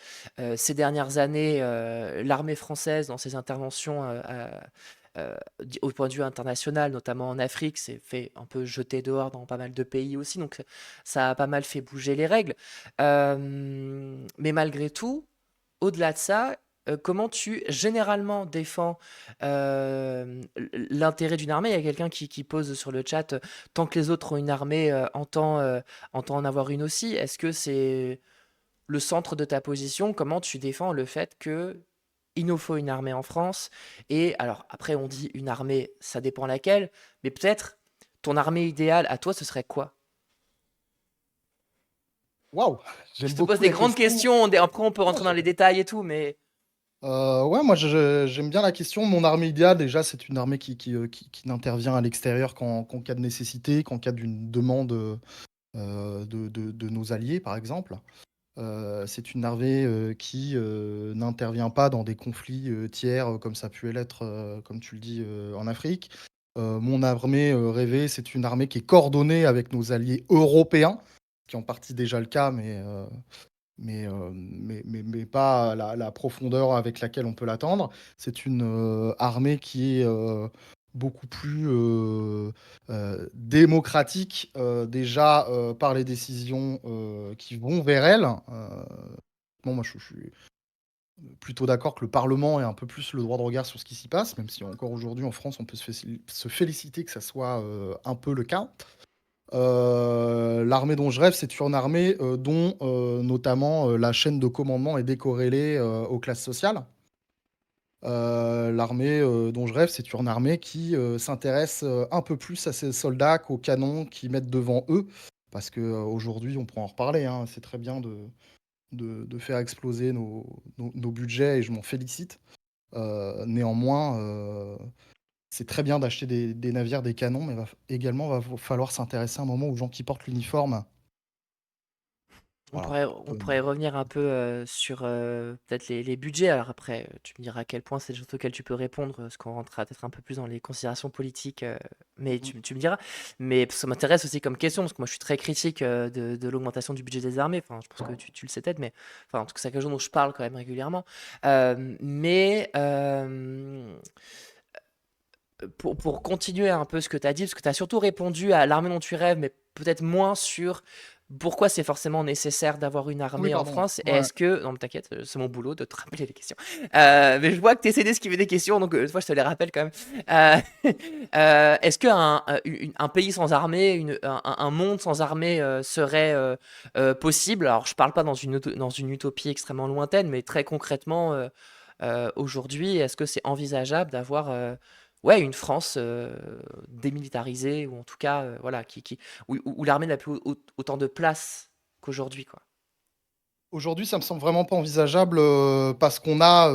ces dernières années, l'armée française, dans ses interventions au point de vue international, notamment en Afrique, s'est fait un peu jeter dehors dans pas mal de pays aussi. Donc ça a pas mal fait bouger les règles. Mais malgré tout, au-delà de ça, comment tu généralement défends l'intérêt d'une armée? Il y a quelqu'un qui pose sur le chat, tant que les autres ont une armée, entend en avoir une aussi. Est-ce que c'est le centre de ta position? Comment tu défends le fait que il nous faut une armée en France? Et alors après on dit une armée, ça dépend laquelle, mais peut-être ton armée idéale à toi, ce serait quoi? Waouh! Je J'aime te pose beaucoup des la grandes question. questions, après on peut Ouais, rentrer dans les détails et tout, mais ouais, moi, j'aime bien la question. Mon armée idéale, déjà, c'est une armée qui n'intervient à l'extérieur qu'en cas de nécessité, qu'en cas d'une demande, de nos alliés, par exemple. C'est une armée, qui, n'intervient pas dans des conflits, tiers, comme ça a pu l'être, comme tu le dis, en Afrique. Mon armée, rêvée, c'est une armée qui est coordonnée avec nos alliés européens, ce qui est en partie déjà le cas, mais pas à la profondeur avec laquelle on peut l'attendre. C'est une, armée qui est, beaucoup plus, démocratique, déjà, par les décisions, qui vont vers elle. Bon, moi, je suis plutôt d'accord que le parlement ait un peu plus le droit de regard sur ce qui s'y passe, même si encore aujourd'hui en France, on peut se féliciter que ça soit, un peu le cas. L'armée dont je rêve, c'est une armée, dont, notamment, la chaîne de commandement est décorrélée, aux classes sociales. L'armée, dont je rêve, c'est une armée qui, s'intéresse, un peu plus à ses soldats qu'aux canons qu'ils mettent devant eux. Parce que, aujourd'hui, on pourra en reparler, hein, c'est très bien de faire exploser nos budgets et je m'en félicite. Néanmoins, c'est très bien d'acheter des navires, des canons, mais va falloir s'intéresser à un moment aux gens qui portent l'uniforme. Voilà, On pourrait revenir un peu sur peut-être les budgets. Alors après, tu me diras à quel point c'est des choses auxquelles tu peux répondre, parce qu'on rentrera peut-être un peu plus dans les considérations politiques, mais mmh, tu me diras. Mais ça m'intéresse aussi comme question, parce que moi je suis très critique de l'augmentation du budget des armées. Enfin, je pense que tu le sais peut-être, mais enfin, en tout cas, c'est quelque chose dont je parle quand même régulièrement. Mais pour continuer un peu ce que tu as dit, parce que tu as surtout répondu à l'armée dont tu rêves, mais peut-être moins sur pourquoi c'est forcément nécessaire d'avoir une oui, armée en pardon, France. Et ouais. est-ce que... Non, mais t'inquiète, c'est mon boulot de te rappeler les questions. Mais je vois que tu essaies d'esquiver des questions, donc une fois, je te les rappelle quand même. Est-ce qu'un un pays sans armée, un monde sans armée serait possible? Alors, je parle pas dans une utopie extrêmement lointaine, mais très concrètement, aujourd'hui, est-ce que c'est envisageable d'avoir ouais, une France démilitarisée, ou en tout cas, voilà, où l'armée n'a plus autant de place qu'aujourd'hui, quoi. Aujourd'hui, ça me semble vraiment pas envisageable, parce qu'on a,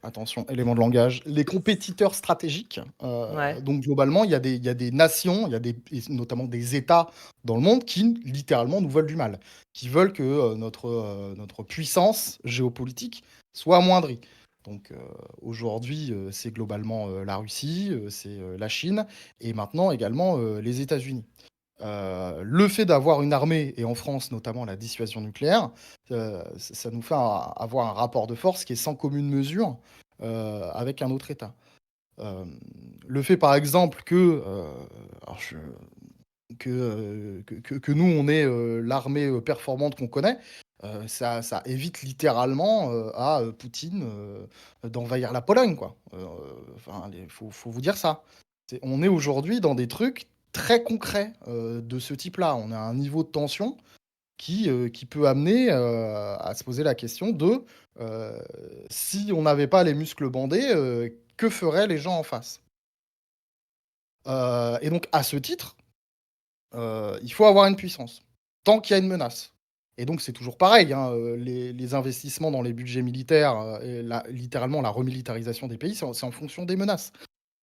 attention, élément de langage, les compétiteurs stratégiques. Ouais. Donc globalement, il y a des nations, il y a des et notamment des États dans le monde qui, littéralement, nous veulent du mal. Qui veulent que, notre puissance géopolitique soit amoindrie. Donc, aujourd'hui, c'est globalement, la Russie, c'est, la Chine et maintenant également, les États-Unis. Le fait d'avoir une armée et en France notamment la dissuasion nucléaire, ça nous fait avoir un rapport de force qui est sans commune mesure, avec un autre État. Le fait par exemple alors je que nous on ait, l'armée, performante qu'on connaît, ça évite littéralement, à, Poutine, d'envahir la Pologne quoi. Enfin les faut vous dire ça. On est aujourd'hui dans des trucs très concrets, de ce type-là. On a un niveau de tension qui peut amener, à se poser la question de, heu, si on n'avait pas les muscles bandés, que feraient les gens en face? Et donc à ce titre, il faut avoir une puissance, tant qu'il y a une menace. Et donc c'est toujours pareil, hein, les investissements dans les budgets militaires, et littéralement la remilitarisation des pays, c'est en fonction des menaces.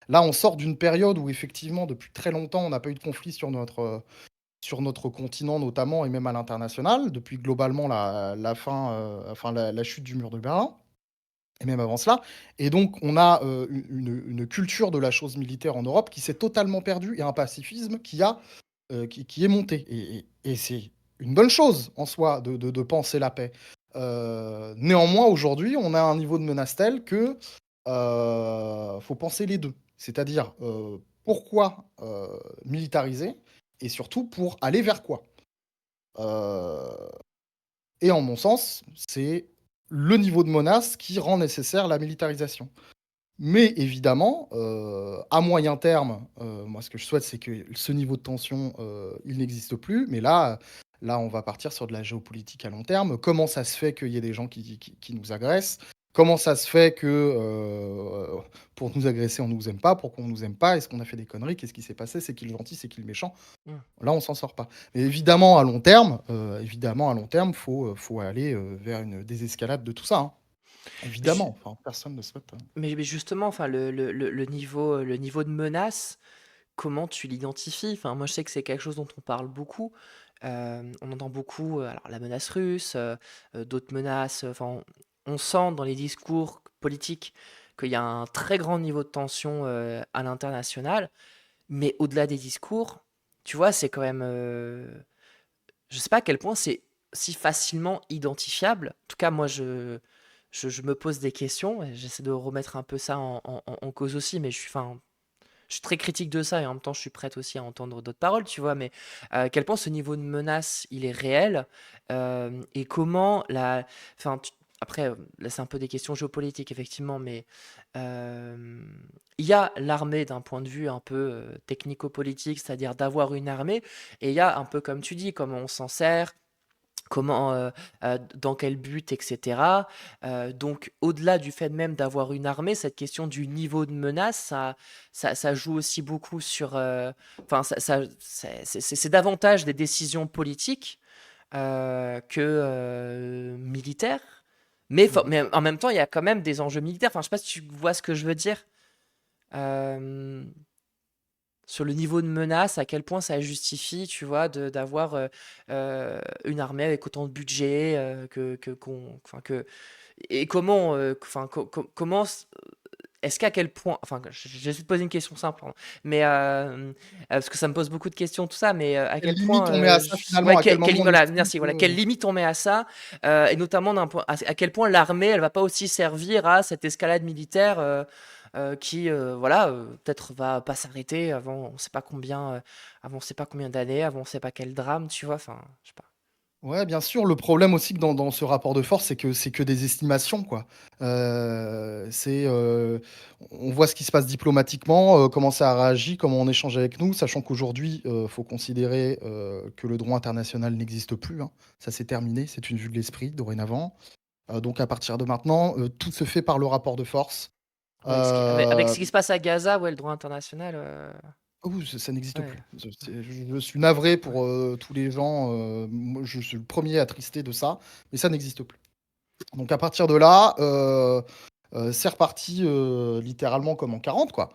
Là, on sort d'une période où effectivement, depuis très longtemps, on n'a pas eu de conflit sur notre continent notamment et même à l'international, depuis globalement la fin, enfin la chute du mur de Berlin et même avant cela. Et donc on a, une culture de la chose militaire en Europe qui s'est totalement perdue et un pacifisme qui est monté et c'est une bonne chose en soi de penser la paix. Néanmoins aujourd'hui, on a un niveau de menace tel que, faut penser les 2. C'est-à-dire, pourquoi, militariser et surtout pour aller vers quoi? Heu et en mon sens, c'est le niveau de menace qui rend nécessaire la militarisation. Mais évidemment, à moyen terme, moi ce que je souhaite, c'est que ce niveau de tension, il n'existe plus. Mais là, on va partir sur de la géopolitique à long terme. Comment ça se fait qu'il y ait des gens qui nous agressent? Comment ça se fait que, pour nous agresser, on nous aime pas? Pourquoi on nous aime pas? Est-ce qu'on a fait des conneries? Qu'est-ce qui s'est passé? C'est qui le gentil? C'est qui le méchant? Mm. Là, on s'en sort pas. Mais évidemment à long terme, faut aller, vers une désescalade de tout ça, hein. Ju- Évidemment, enfin personne ne souhaite, mais justement, enfin, le niveau de menace, comment tu l'identifies? Enfin, moi, je sais que c'est quelque chose dont on parle beaucoup. On entend beaucoup, alors la menace russe, d'autres menaces. Enfin, on sent dans les discours politiques qu'il y a un très grand niveau de tension à l'international. Mais au-delà des discours, tu vois, c'est quand même, je sais pas à quel point c'est si facilement identifiable. En tout cas, moi, je me pose des questions et j'essaie de remettre un peu ça en cause aussi, mais je suis très critique de ça et en même temps, je suis prête aussi à entendre d'autres paroles, tu vois. Mais à quel point ce niveau de menace, il est réel et comment la. Enfin, après, là, c'est un peu des questions géopolitiques, effectivement, mais euh, il y a l'armée d'un point de vue un peu technico-politique, c'est-à-dire d'avoir une armée, et il y a un peu, comme tu dis, comment on s'en sert, comment, dans quel but, etc. Donc, au-delà du fait même d'avoir une armée, cette question du niveau de menace, ça joue aussi beaucoup sur. Enfin, c'est davantage des décisions politiques que militaires. Mhm. Mais en même temps, il y a quand même des enjeux militaires. Enfin, je sais pas si tu vois ce que je veux dire. Euh, Sur le niveau de menace, à quel point ça justifie, tu vois, d'avoir une armée avec autant de budget enfin, et comment, comment, est-ce qu'à quel point, enfin, j'essaie de poser une question simple, hein, mais parce que ça me pose beaucoup de questions tout ça, mais à Quelle quel limite point, on met à ça ouais, finalement? À quel moment on voilà, estime merci, voilà, quelle que limite on met à ça, et notamment à quel point l'armée, elle va pas aussi servir à cette escalade militaire. Qui voilà peut-être va pas s'arrêter avant on sait pas combien avant on sait pas combien d'années avant on sait pas quel drame tu vois enfin je sais pas. Ouais, bien sûr. Le problème aussi que dans ce rapport de force, c'est que des estimations, quoi. On voit ce qui se passe diplomatiquement, comment ça a réagi, comment on échange avec nous, sachant qu'aujourd'hui, faut considérer, que le droit international n'existe plus, hein. Ça, c'est terminé, c'est une vue de l'esprit dorénavant. Donc à partir de maintenant, tout se fait par le rapport de force. Avec Heu ce qui se passe à Gaza ouais le droit international Oh oui, ça n'existe ouais plus. Je suis navré ouais pour, tous les gens, moi je suis le premier attristé de ça, mais ça n'existe plus. Donc à partir de là, c'est reparti, littéralement comme en 40 quoi.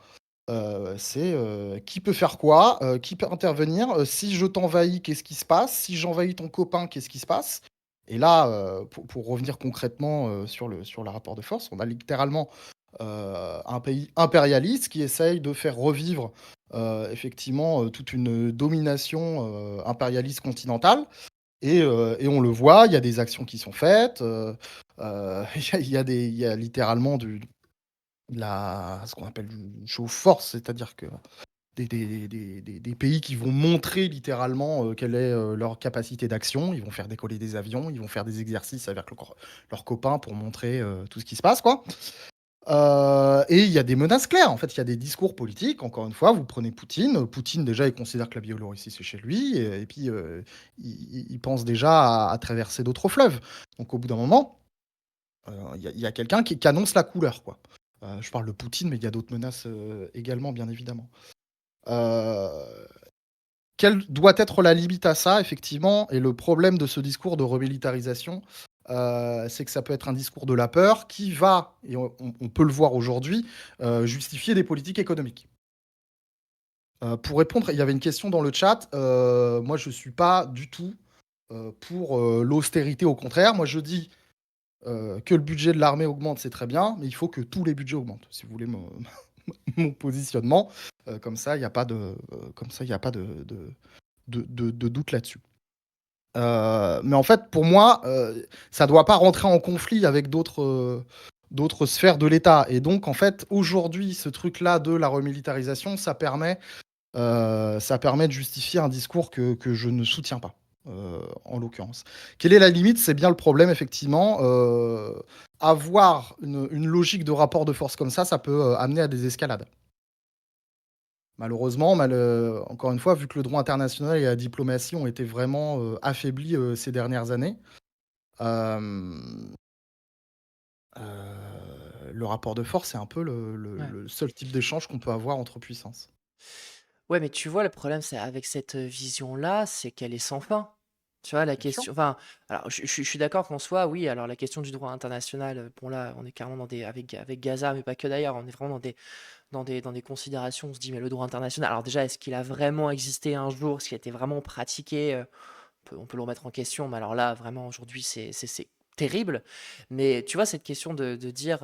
Qui peut faire quoi? Qui peut intervenir? Si je t'envahis, qu'est-ce qui se passe? Si j'envahis ton copain, qu'est-ce qui se passe? Et là, pour revenir concrètement, sur le rapport de force, on a littéralement, un pays impérialiste qui essaye de faire revivre, effectivement, toute une domination, impérialiste continentale et on le voit, il y a des actions qui sont faites, il y a littéralement ce qu'on appelle du show force, c'est-à-dire que des pays qui vont montrer littéralement, quelle est, leur capacité d'action. Ils vont faire décoller des avions, ils vont faire des exercices avec leurs copains pour montrer, tout ce qui se passe, quoi. Et il y a des menaces claires. En fait, il y a des discours politiques. Encore une fois, vous prenez Poutine. Poutine, déjà, il considère que la Biélorussie, c'est chez lui. Et puis, il pense déjà à traverser d'autres fleuves. Donc, au bout d'un moment, il y a quelqu'un qui annonce la couleur, quoi. Je parle de Poutine, mais il y a d'autres menaces également, bien évidemment. Euh, Quelle doit être la limite à ça, effectivement? Et le problème de ce discours de remilitarisation, c'est que ça peut être un discours de la peur qui va, et on peut le voir aujourd'hui, justifier des politiques économiques. Pour répondre, il y avait une question dans le chat. Moi, je ne suis pas du tout pour l'austérité. Au contraire, moi, je dis que le budget de l'armée augmente, c'est très bien, mais il faut que tous les budgets augmentent, si vous voulez mon positionnement. Comme ça, il n'y a pas comme ça, il y a pas de doute là-dessus. Mais en fait, pour moi, ça doit pas rentrer en conflit avec d'autres sphères de l'État. Et donc, en fait, aujourd'hui, ce truc-là de la remilitarisation, ça permet de justifier un discours que je ne soutiens pas, en l'occurrence. Quelle est la limite? C'est bien le problème, effectivement. Avoir une logique de rapport de force comme ça peut amener à des escalades. Malheureusement, encore une fois, vu que le droit international et la diplomatie ont été vraiment affaiblis ces dernières années, Hem, le rapport de force, c'est un peu ouais le seul type d'échange qu'on peut avoir entre puissances. ouais mais tu vois le problème c'est avec cette vision là c'est qu'elle est sans fin tu vois la Bien sûr. question enfin alors je suis d'accord qu'en soi oui alors la question du droit international bon là on est carrément dans des avec Gaza mais pas que d'ailleurs on est vraiment dans des considérations, on se dit, mais le droit international, alors déjà, est-ce qu'il a vraiment existé un jour? Est-ce qu'il a été vraiment pratiqué? On peut le remettre en question, mais alors là, vraiment, aujourd'hui, c'est terrible. Mais tu vois, cette question de dire,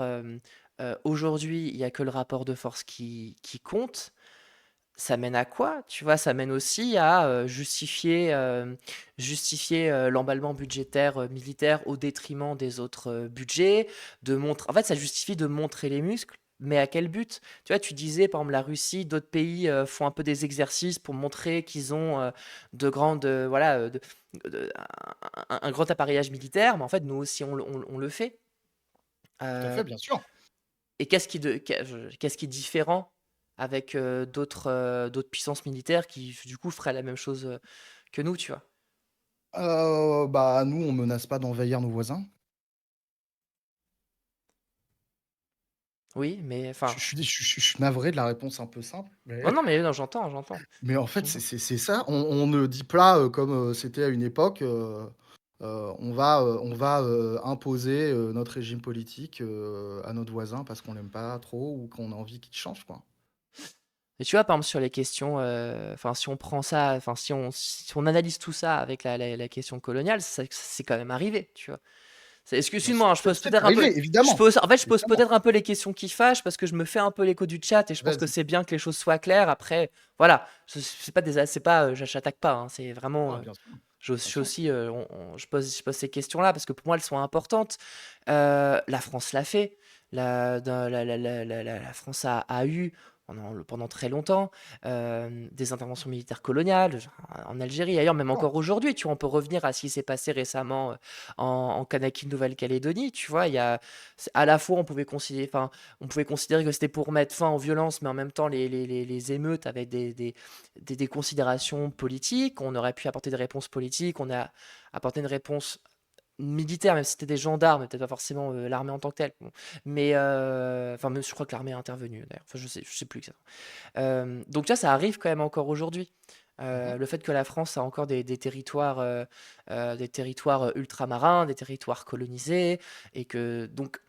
aujourd'hui, il n'y a que le rapport de force qui compte, ça mène à quoi? Tu vois, ça mène aussi à justifier l'emballement budgétaire militaire au détriment des autres budgets, en fait, ça justifie de montrer les muscles, mais à quel but? Tu vois, tu disais, par exemple, la Russie, d'autres pays font un peu des exercices pour montrer qu'ils ont de grandes, voilà, un grand appareillage militaire, mais en fait, nous aussi, on le fait. Tout à Euh, fait, bien sûr. et qu'est-ce qui est différent avec d'autres puissances militaires qui, du coup, feraient la même chose que nous, tu vois? Bah, nous, on menace pas d'envahir nos voisins. Oui, mais Je enfin, suis dé je suis navré de la réponse un peu simple, non, mais non, mais non, j'entends, j'entends. mais en fait, c'est J'entends. c'est c'est ça. On ne dit pas, comme, c'était à une époque, on va imposer, notre régime politique, à notre voisin parce qu'on l'aime pas trop ou qu'on a envie qu'il change, quoi. Et tu vois, par exemple, sur les questions, enfin, si on prend ça, enfin, si on analyse tout ça avec la question coloniale, c'est quand même arrivé, tu vois. Bien Excuse-moi, sûr, hein, je pose c'est peut-être un peu. arrivé, évidemment, En fait, je pose évidemment. peut-être un peu les questions qui fâchent parce que je me fais un peu l'écho du chat et je pense que Vas-y. c'est bien que les choses soient claires. Après, voilà, c'est pas c'est pas, j'attaque pas, hein, c'est vraiment, Ah, bien sûr, je bien suis sûr. aussi, je pose ces questions-là parce que pour moi, elles sont importantes. La France l'a fait. La France a eu pendant très longtemps des interventions militaires coloniales en Algérie, ailleurs, même D'accord. encore aujourd'hui. Tu vois, on peut revenir à ce qui s'est passé récemment en Kanaky, Nouvelle-Calédonie. Tu vois, à la fois, on pouvait considérer que c'était pour mettre fin aux violences, mais en même temps, les émeutes avaient des considérations politiques. On aurait pu apporter des réponses politiques. On a apporté une réponse militaire, même si c'était des gendarmes, peut-être pas forcément l'armée en tant que telle. Bon. Mais, enfin, même, je crois que l'armée a intervenu, d'ailleurs. Enfin, je sais plus exactement. Donc, ça arrive quand même encore aujourd'hui. Mmh. Le fait que la France a encore des territoires ultramarins, des territoires colonisés, et que donc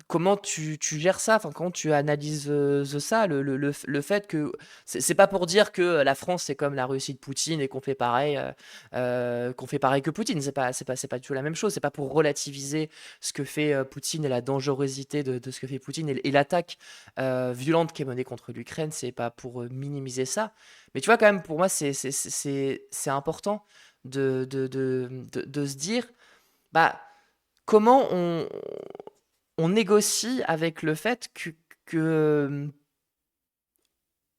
comment tu gères ça? Enfin, comment tu analyses ça? Le fait que c'est pas pour dire que la France c'est comme la Russie de Poutine et qu'on fait pareil que Poutine. C'est pas du tout la même chose. C'est pas pour relativiser ce que fait Poutine et la dangerosité de ce que fait Poutine et l'attaque violente qui est menée contre l'Ukraine. C'est pas pour minimiser ça. Mais tu vois, quand même, pour moi, c'est important de se dire, bah, comment on négocie avec le fait que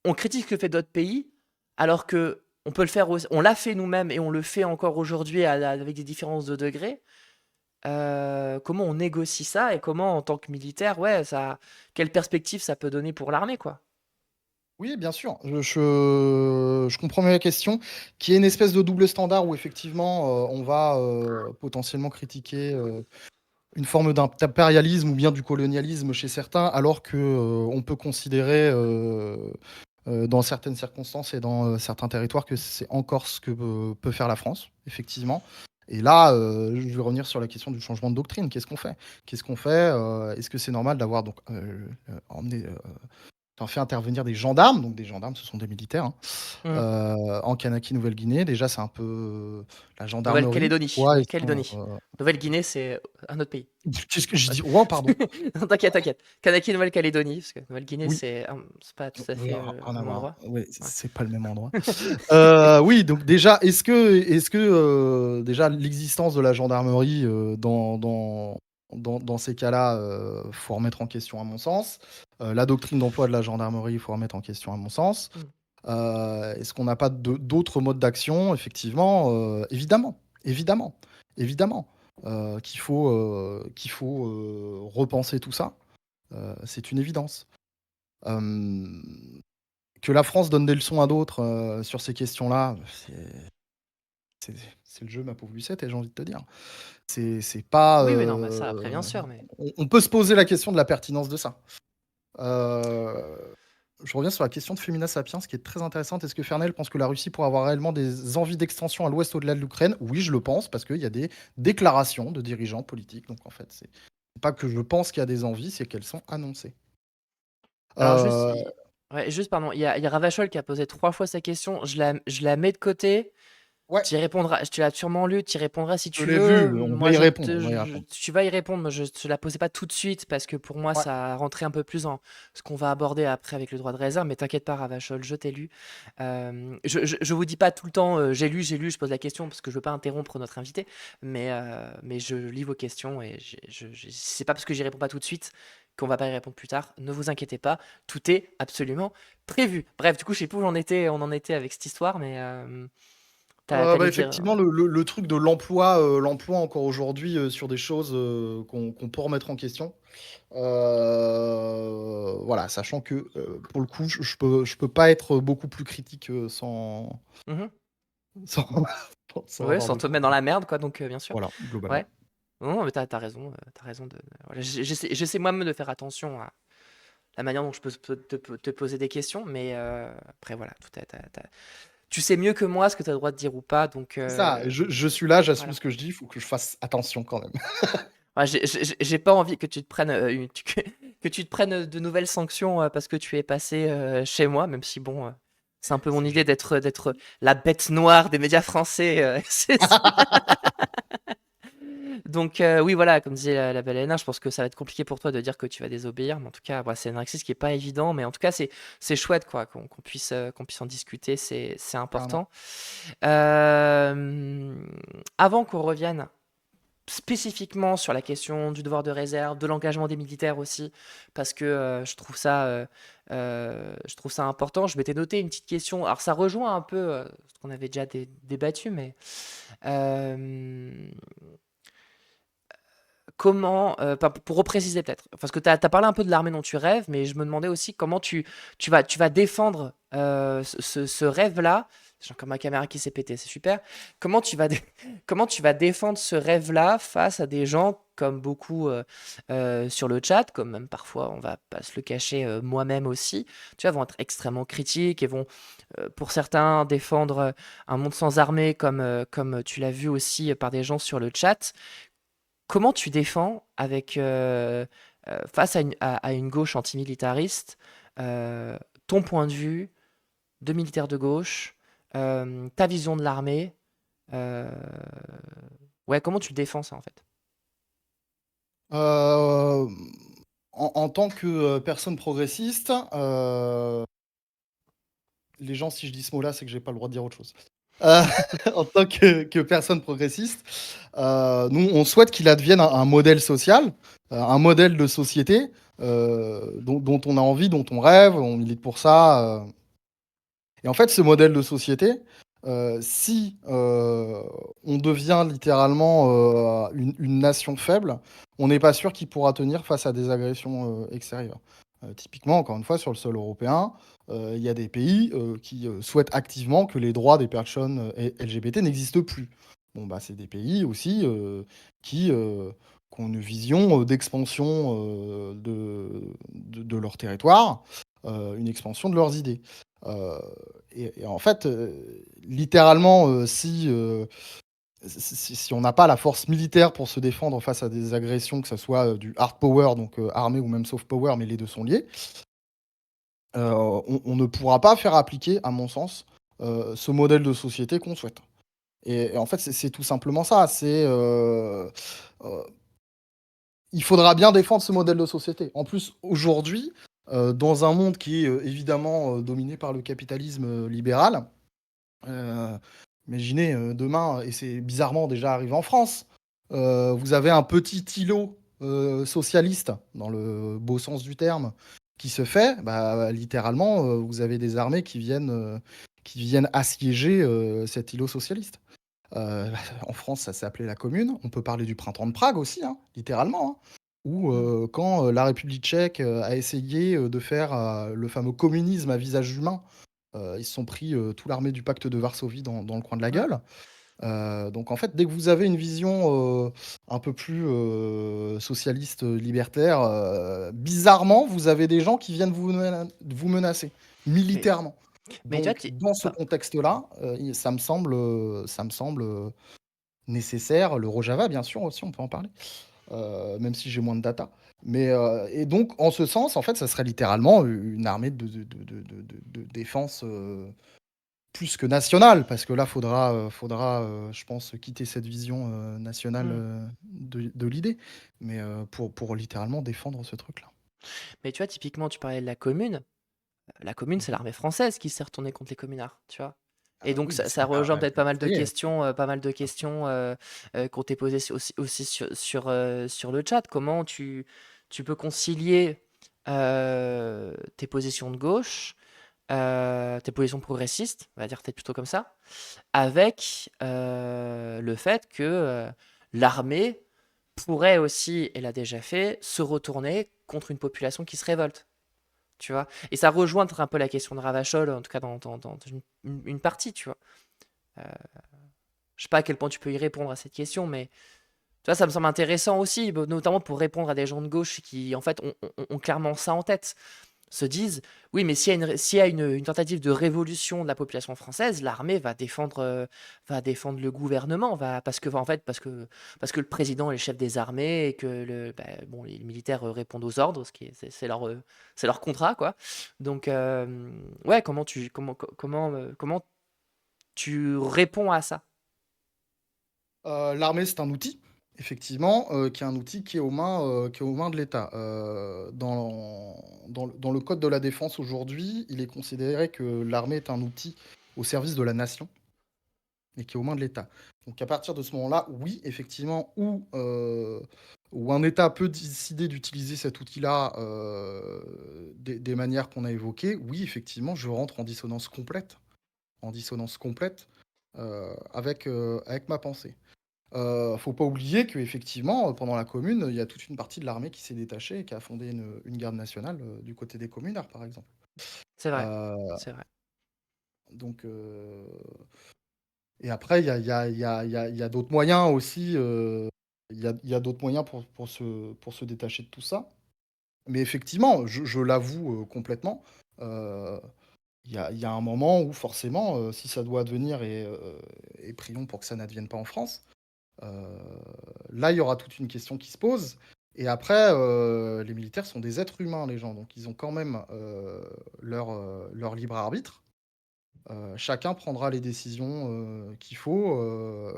on critique ce que fait d'autres pays, alors que on peut le faire on l'a fait nous-mêmes et on le fait encore aujourd'hui avec des différences de degrés. Comment on négocie ça et comment, en tant que militaire, ouais, quelle perspective ça peut donner pour l'armée, quoi. Oui, bien sûr, je comprends mieux la question, qui est une espèce de double standard où effectivement, on va, potentiellement critiquer, une forme d'impérialisme ou bien du colonialisme chez certains, alors que, on peut considérer, dans certaines circonstances et dans, certains territoires que c'est encore ce que peut faire la France, effectivement. Et là, je vais revenir sur la question du changement de doctrine. Qu'est-ce qu'on fait? Qu'est-ce qu'on fait? Est-ce que c'est normal d'avoir donc, emmené, fait intervenir des gendarmes, donc des gendarmes, ce sont des militaires, hein, Mmh. en Kanaky, Nouvelle-Guinée. Déjà, c'est un peu, la gendarmerie. Nouvelle-Calédonie, Pourquoi ils sont, Nouvelle-Calédonie. Nouvelle-Guinée, c'est un autre pays. qu'est-ce que j'ai dit? Oh pardon. Non, t'inquiète, t'inquiète. Kanaki, Nouvelle-Calédonie, parce que Nouvelle-Guinée, Oui, c'est pas tout à oui, fait rien le à même voir. endroit. Oui, Ouais. c'est pas le même endroit. Oui, donc déjà, est-ce que, déjà l'existence de la gendarmerie, dans ces cas-là, faut remettre en question à mon sens. La doctrine d'emploi de la gendarmerie, il faut remettre en question à mon sens. Mm. Est-ce qu'on n'a pas d'autres modes d'action? Effectivement, évidemment, évidemment, évidemment, qu'il faut, repenser tout ça, c'est une évidence. Hem, que la France donne des leçons à d'autres, sur ces questions-là, c'est le jeu, ma pauvre Lucette et j'ai envie de te dire. C'est pas, Oui, oui, non, bah ça, après, bien sûr, mais. on peut se poser la question de la pertinence de ça. Heu, je reviens sur la question de Femina Sapiens, qui est très intéressante. Est-ce que Fernel pense que la Russie pourrait avoir réellement des envies d'extension à l'ouest au-delà de l'Ukraine? Oui, je le pense, parce qu'il y a des déclarations de dirigeants politiques. Donc en fait, c'est pas que je pense qu'il y a des envies, c'est qu'elles sont annoncées. Alors, juste, Heu, ouais, juste, pardon, il y a Ravachol qui a posé 3 fois sa question. Je la mets de côté. ouais, Tu l'as sûrement lu, tu y répondras si je tu l'ai veux. vu, on va Moi, y répondre, on va y répondre. tu vas y répondre. Moi, je te la posais pas tout de suite parce que pour moi, Ouais. ça rentrait un peu plus dans ce qu'on va aborder après avec le droit de réserve. Mais t'inquiète pas, Ravachol, je t'ai lu. Je vous dis pas tout le temps, j'ai lu, je pose la question parce que je veux pas interrompre notre invité. Mais je lis vos questions et c'est pas parce que j'y réponds pas tout de suite qu'on va pas y répondre plus tard. Ne vous inquiétez pas, tout est absolument prévu. Bref, du coup, je sais plus où on en était avec cette histoire, mais Bah, t'allais dire. effectivement, le truc de l'emploi encore aujourd'hui, sur des choses, qu'on peut remettre en question. Voilà, sachant que, pour le coup, je peux pas être beaucoup plus critique, sans Mhm. sans, sans Ouais, avoir sans de te mettre dans problème. la merde, quoi, donc bien sûr. Voilà, globalement. Ouais. Non, non, mais t'as raison, raison de voilà, j'essaie moi-même de faire attention à la manière dont je peux te poser des questions, mais après voilà, tout tu sais mieux que moi ce que tu as le droit de dire ou pas, donc C'est ça, je suis là, j'assume voilà. ce que je dis, il faut que je fasse attention quand même. Ouais, j'ai pas envie que tu te prennes, que tu te prennes de nouvelles sanctions parce que tu es passé chez moi, même si bon, c'est un peu mon C'est idée gentil. d'être la bête noire des médias français. Donc oui, voilà, comme disait la belle Léna, je pense que ça va être compliqué pour toi de dire que tu vas désobéir, mais en tout cas, voilà, c'est un exercice qui est pas évident, mais en tout cas, c'est chouette quoi, qu'on puisse en discuter, c'est Carrément. important. Euh, Avant qu'on revienne spécifiquement sur la question du devoir de réserve, de l'engagement des militaires aussi, parce que je trouve ça important. Je m'étais noté une petite question. Alors ça rejoint un peu ce qu'on avait déjà débattu, mais euh, comment, pour repréciser peut-être, parce que tu as parlé un peu de l'armée dont tu rêves, mais je me demandais aussi comment tu vas défendre ce rêve-là. J'ai encore ma caméra qui s'est pétée, c'est super. Comment tu vas, comment tu vas défendre ce rêve-là face à des gens comme beaucoup sur le chat, comme même parfois, on va pas se le cacher, moi-même aussi, tu vois, vont être extrêmement critiques et vont, pour certains, défendre un monde sans armée, comme tu l'as vu aussi par des gens sur le chat. Comment tu défends avec, face à une gauche antimilitariste, euh, ton point de vue de militaire de gauche, ta vision de l'armée, euh, ouais, comment tu le défends ça en fait? Euh, en tant que personne progressiste, les gens, si je dis ce mot-là, c'est que j'ai pas le droit de dire autre chose. Euh, en tant que personne progressiste, nous, on souhaite qu'il advienne un modèle social, un modèle de société dont on a envie, dont on rêve, on milite pour ça. Et en fait, ce modèle de société, si on devient littéralement une nation faible, on n'est pas sûr qu'il pourra tenir face à des agressions extérieures. Typiquement, encore une fois, sur le sol européen, il y a des pays qui souhaitent activement que les droits des personnes LGBT n'existent plus. Bon, bah, c'est des pays aussi qui ont une vision d'expansion de leur territoire, une expansion de leurs idées. Euh, et en fait, littéralement, si on n'a pas la force militaire pour se défendre face à des agressions, que ce soit du hard power, donc armée ou même soft power, mais les deux sont liés, on ne pourra pas faire appliquer, à mon sens, ce modèle de société qu'on souhaite. Et en fait, c'est tout simplement ça. Euh, il faudra bien défendre ce modèle de société. En plus, aujourd'hui, dans un monde qui est évidemment dominé par le capitalisme libéral, euh, imaginez demain, et c'est bizarrement déjà arrivé en France, vous avez un petit îlot socialiste, dans le beau sens du terme, qui se fait, bah, littéralement, vous avez des armées qui viennent assiéger cet îlot socialiste. Euh, En France, ça s'est appelé la Commune. On peut parler du printemps de Prague aussi, hein, littéralement. Hein, où Hmm. quand la République tchèque a essayé de faire le fameux communisme à visage humain, ils se sont pris toute l'armée du pacte de Varsovie dans le coin de la Ouais. gueule. Donc en fait, dès que vous avez une vision un peu plus socialiste, libertaire, bizarrement, vous avez des gens qui viennent vous menacer Mais, militairement. mais tu vois, Donc dans ce enfin, contexte-là, ça me semble nécessaire. Le Rojava, bien sûr, aussi, on peut en parler, même si j'ai moins de data. Mais, et donc, en ce sens, en fait, ça serait littéralement une armée de défense plus que nationale, parce que là, faudra je pense, quitter cette vision nationale hmm. de l'idée, mais pour littéralement défendre ce truc-là. Mais tu vois, typiquement, tu parlais de la commune. La commune, c'est Mhm. l'armée française qui s'est retournée contre les communards, tu vois. Et donc Oui, bah, ça rejoint peut-être ça y est. pas mal de questions qu'on t'ait posées aussi sur le chat. Comment tu peux concilier tes positions de gauche, tes positions progressistes, on va dire peut-être plutôt comme ça, avec le fait que l'armée pourrait aussi, et l'a déjà fait, se retourner contre une population qui se révolte. Tu vois? Et ça rejoint un peu la question de Ravachol, en tout cas dans une partie, tu vois? Euh, je sais pas à quel point tu peux y répondre à cette question, mais tu vois, ça me semble intéressant aussi, notamment pour répondre à des gens de gauche qui, en fait, ont clairement ça en tête. Se disent, oui, mais s'il y a une tentative de révolution de la population française, l'armée va défendre le gouvernement, parce que, en fait, parce que le président est le chef des armées et que bon, les militaires répondent aux ordres, ce qui est, c'est leur contrat, quoi. Donc, ouais, comment tu réponds à ça? L'armée, c'est un outil, effectivement, qui est un outil qui est aux mains de l'État. Dans le code de la défense aujourd'hui, il est considéré que l'armée est un outil au service de la nation et qui est aux mains de l'État. Donc à partir de ce moment-là, oui, effectivement, où un État peut décider d'utiliser cet outil-là des manières qu'on a évoquées, oui, effectivement, je rentre en dissonance complète avec ma pensée. Faut pas oublier qu'effectivement, pendant la Commune, il y a toute une partie de l'armée qui s'est détachée et qui a fondé une garde nationale du côté des communards, par exemple. C'est vrai, Euh, c'est vrai. donc, et après, il y a d'autres moyens aussi. Il y a d'autres moyens pour se détacher de tout ça. Mais effectivement, je l'avoue complètement. euh, il y a un moment où forcément, si ça doit advenir, et prions pour que ça n'advienne pas en France, euh, là, il y aura toute une question qui se pose. Et après, les militaires sont des êtres humains, les gens. Donc, ils ont quand même leur libre arbitre. Chacun prendra les décisions qu'il faut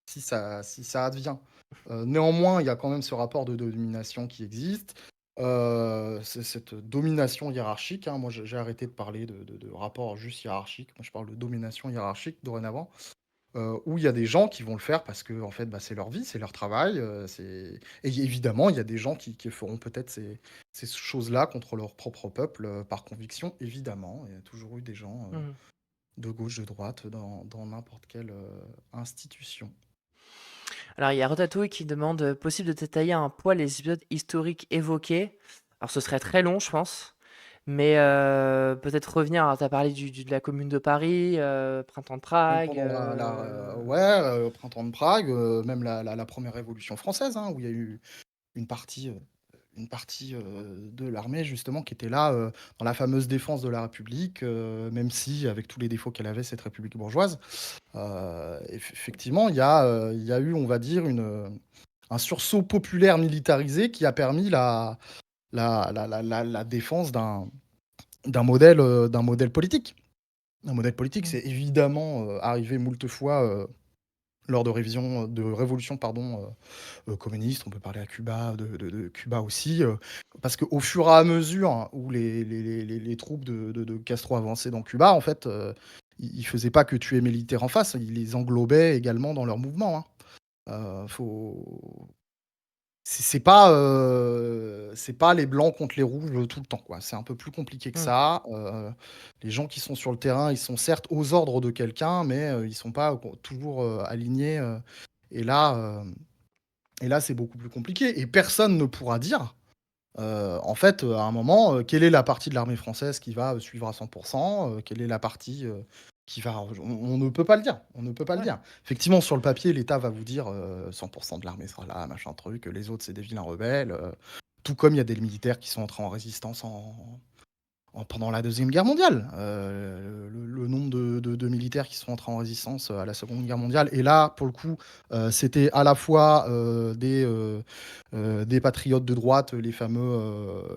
si ça advient. Néanmoins, il y a quand même ce rapport de domination qui existe. C'est cette domination hiérarchique, hein. Moi, j'ai arrêté de parler de rapport juste hiérarchique. Moi, je parle de domination hiérarchique dorénavant, où il y a des gens qui vont le faire parce que en fait, bah, c'est leur vie, c'est leur travail. Et évidemment, il y a des gens qui feront peut-être ces choses-là contre leur propre peuple par conviction, évidemment. Il y a toujours eu des gens Mhm. de gauche, de droite, dans n'importe quelle institution. Alors, il y a Ratatouille qui demande possible de détailler un poil les épisodes historiques évoqués. Alors, ce serait très long, je pense. Mais peut-être revenir. Alors, tu as parlé de la Commune de Paris, Printemps de Même Prague. pendant ouais, printemps de Prague, même la première Révolution française, hein, où il y a eu une partie, euh, une partie de l'armée justement qui était là dans la fameuse défense de la République, même si avec tous les défauts qu'elle avait, cette République bourgeoise. Effectivement, il y a eu, on va dire, un sursaut populaire militarisé qui a permis la défense d'un modèle politique. Un modèle politique, Mm. c'est évidemment arrivé moult fois lors de révolutions pardon, communistes. On peut parler à Cuba, de Cuba aussi, parce qu'au fur et à mesure hein, où les troupes de Castro avançaient dans Cuba, en fait, ils faisaient pas que tuer les militaires en face, ils les englobaient également dans leur mouvement, hein. Faut c'est pas les blancs contre les rouges tout le temps, quoi. C'est un peu plus compliqué que Mm. ça. Les gens qui sont sur le terrain, ils sont certes aux ordres de quelqu'un, mais ils sont pas toujours alignés. Et là, euh, et là, c'est beaucoup plus compliqué. Et personne ne pourra dire, en fait, à un moment, quelle est la partie de l'armée française qui va suivre à 100%, quelle est la partie qui va... On ne peut pas le dire. On ne peut pas le Ouais. dire. Effectivement, sur le papier, l'État va vous dire 100% de l'armée sera là, machin truc, les autres, c'est des vilains rebelles. Tout comme il y a des militaires qui sont entrés en résistance pendant la Deuxième Guerre mondiale. Le nombre de militaires qui sont entrés en résistance à la Seconde Guerre mondiale. Et là, pour le coup, c'était à la fois des patriotes de droite, les fameux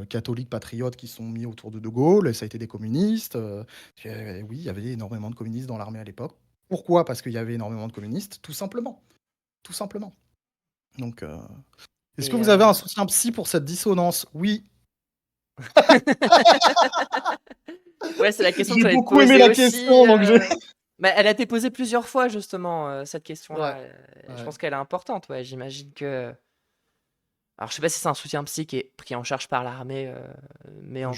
catholiques patriotes qui sont mis autour de De Gaulle. Ça a été des communistes. Oui, il y avait énormément de communistes dans l'armée à l'époque. Pourquoi? Parce qu'il y avait énormément de communistes, tout simplement. Tout simplement. Donc, est-ce que Et vous avez un soutien psy pour cette dissonance? Oui. ouais, c'est la question que J'ai j'allais te beaucoup aimé poser la aussi. question, donc j'ai. Bah, elle a été posée plusieurs fois, justement, cette Ouais, question-là. Je ouais. pense qu'elle est importante, ouais. J'imagine que. Alors, je sais pas si c'est un soutien psy qui est pris en charge par l'armée, mais enfin.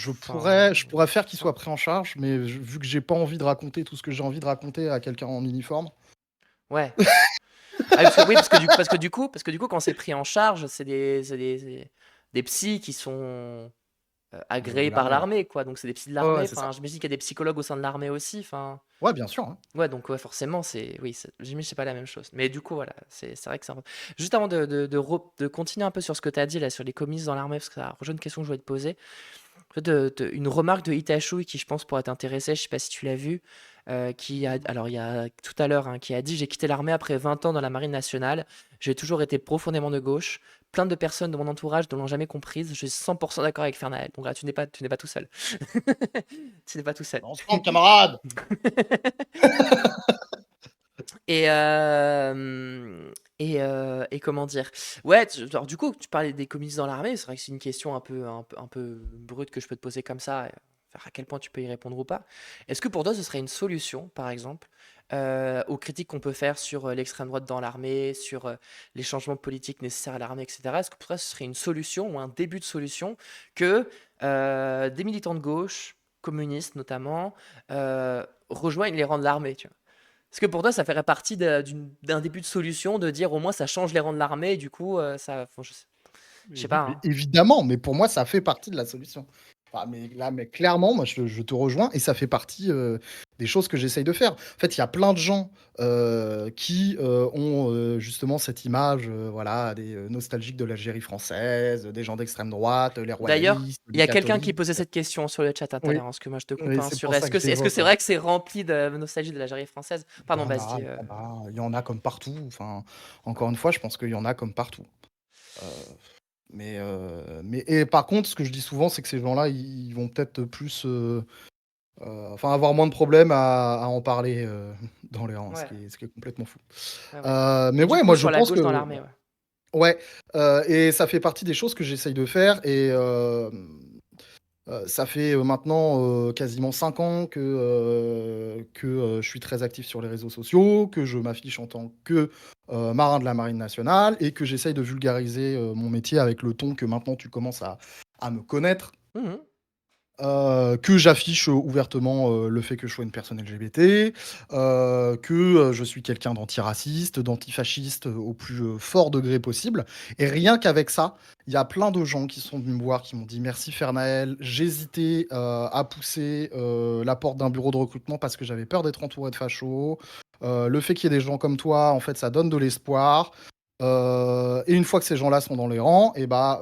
Je pourrais faire qu'il Ouais. soit pris en charge, mais vu que j'ai pas envie de raconter tout ce que j'ai envie de raconter à quelqu'un en uniforme. Ouais. Ah, oui, parce que du coup, quand c'est pris en charge, c'est des psys qui sont. de agréés par l'armée, ouais. l'armée, quoi. Donc c'est des psys de Ouais, ouais, l'armée. c'est ça. Enfin, j'imagine qu'il y a des psychologues au sein de l'armée aussi. Enfin, Ouais, bien sûr, hein. ouais, donc ouais, forcément, oui, j'imagine que c'est pas la même chose. Mais du coup, voilà, c'est vrai que c'est juste avant de continuer un peu sur ce que tu as dit là, sur les communistes dans l'armée, parce que ça rejoint une question que je voulais te poser. En fait, une remarque de Itachi qui, je pense, pourrait t'intéresser, je sais pas si tu l'as vu, alors il y a tout à l'heure, hein, qui a dit: «J'ai quitté l'armée après 20 ans dans la marine nationale. J'ai toujours été profondément de gauche. Plein de personnes de mon entourage ne l'ont jamais comprise. Je suis 100% d'accord avec Fernael.» Donc là, tu n'es pas tout seul. Tu n'es pas tout seul. Ensemble, camarades! Et, et comment dire? Ouais, alors du coup, tu parlais des communistes dans l'armée, c'est vrai que c'est une question un peu brute que je peux te poser comme ça, et voir à quel point tu peux y répondre ou pas. Est-ce que pour toi, ce serait une solution, par exemple, aux critiques qu'on peut faire sur l'extrême droite dans l'armée, sur les changements politiques nécessaires à l'armée, etc. Est-ce que pour toi, ce serait une solution ou un début de solution que des militants de gauche, communistes notamment, rejoignent les rangs de l'armée, tu vois? Est-ce que pour toi, ça ferait partie d'un début de solution de dire au moins ça change les rangs de l'armée et du coup, ça. Enfin, je sais pas, hein. Évidemment, mais pour moi, ça fait partie de la solution. Enfin, mais là, mais clairement, moi, je te rejoins et ça fait partie des choses que j'essaye de faire. En fait, il y a plein de gens qui ont justement cette image, voilà, des nostalgiques de l'Algérie française, des gens d'extrême droite, les D'ailleurs, royalistes, il les y a quelqu'un qui catholiques. posait cette question sur le chat, hein, tout à Oui, l'heure, hein, parce que moi je te coupe, oui, hein, c'est sur pour ça que je est-ce que c'est l'évoque, ouais. vrai que c'est rempli de nostalgie de la l'Algérie française? Pardon, vas-y. Il y en a comme partout. Enfin, encore une fois, je pense qu'il y en a comme partout. Euh, mais et par contre, ce que je dis souvent, c'est que ces gens-là, ils vont peut-être plus, enfin, avoir moins de problèmes à en parler dans les rangs, Ouais, ce qui est complètement fou. ouais, ouais. Mais Et du ouais, coup, moi, je sur la pense gauche que dans l'armée, ouais. ouais, et ça fait partie des choses que j'essaye de faire et ça fait, maintenant, quasiment 5 ans que je suis très actif sur les réseaux sociaux, que je m'affiche en tant que, marin de la marine nationale et que j'essaye de vulgariser, mon métier avec le ton que maintenant tu commences à me connaître. Mhm. Que j'affiche, ouvertement, le fait que je sois une personne LGBT, que, je suis quelqu'un d'antiraciste, d'antifasciste, au plus, fort degré possible et rien qu'avec ça, il y a plein de gens qui sont venus me voir, qui m'ont dit: «Merci Fernaël, j'hésitais, à pousser, la porte d'un bureau de recrutement parce que j'avais peur d'être entouré de fachos. Le fait qu'il y ait des gens comme toi, en fait, ça donne de l'espoir». Et une fois que ces gens-là sont dans les rangs et bah,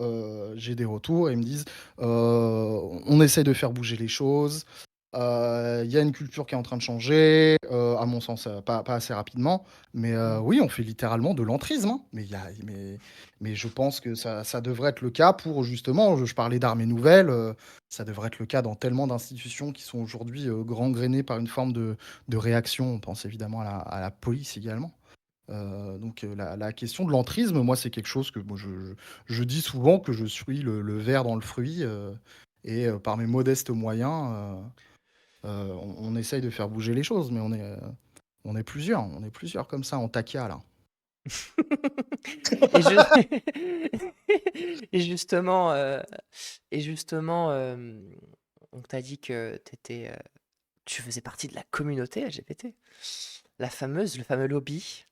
j'ai des retours et ils me disent: On essaye de faire bouger les choses. Il y a une culture qui est en train de changer, à mon sens, pas assez rapidement. Mais Mhm. oui, on fait littéralement de l'entrisme, hein. Mais je pense que ça devrait être le cas pour justement, je parlais d'armées nouvelles, ça devrait être le cas dans tellement d'institutions qui sont aujourd'hui gangrénées par une forme de réaction. On pense évidemment à la police également. Donc la question de l'entrisme, moi, c'est quelque chose que moi, je dis souvent que je suis le ver dans le fruit, et par mes modestes moyens, on essaye de faire bouger les choses, mais on est plusieurs comme ça en taquia là. Et, et justement, on t'a dit que tu faisais partie de la communauté LGBT, le fameux lobby,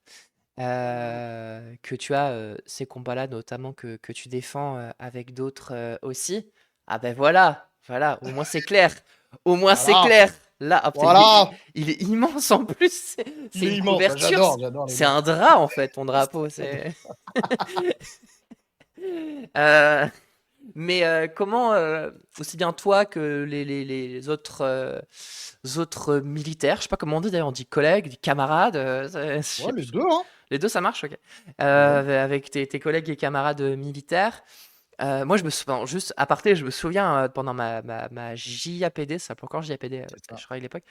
que tu as ces combats-là, notamment que tu défends avec d'autres aussi. Ah ben voilà, voilà, au moins c'est clair. Au moins c'est Voilà, clair. Là, ah, putain, voilà! il est immense en plus. C'est Il est une immense, bah, couverture. j'adore les C'est mecs. un drap en fait, ton drapeau. Euh, mais comment, aussi bien toi que les autres militaires, je sais pas comment on dit d'ailleurs, on dit collègues, camarades, Ouais, les 2 hein? les deux ça marche, ok. Ouais. Avec tes collègues et camarades militaires. Moi, je me souviens, juste à aparté, je me souviens pendant ma JAPD, ça s'appelait encore JAPD, C'est je ça. crois à l'époque,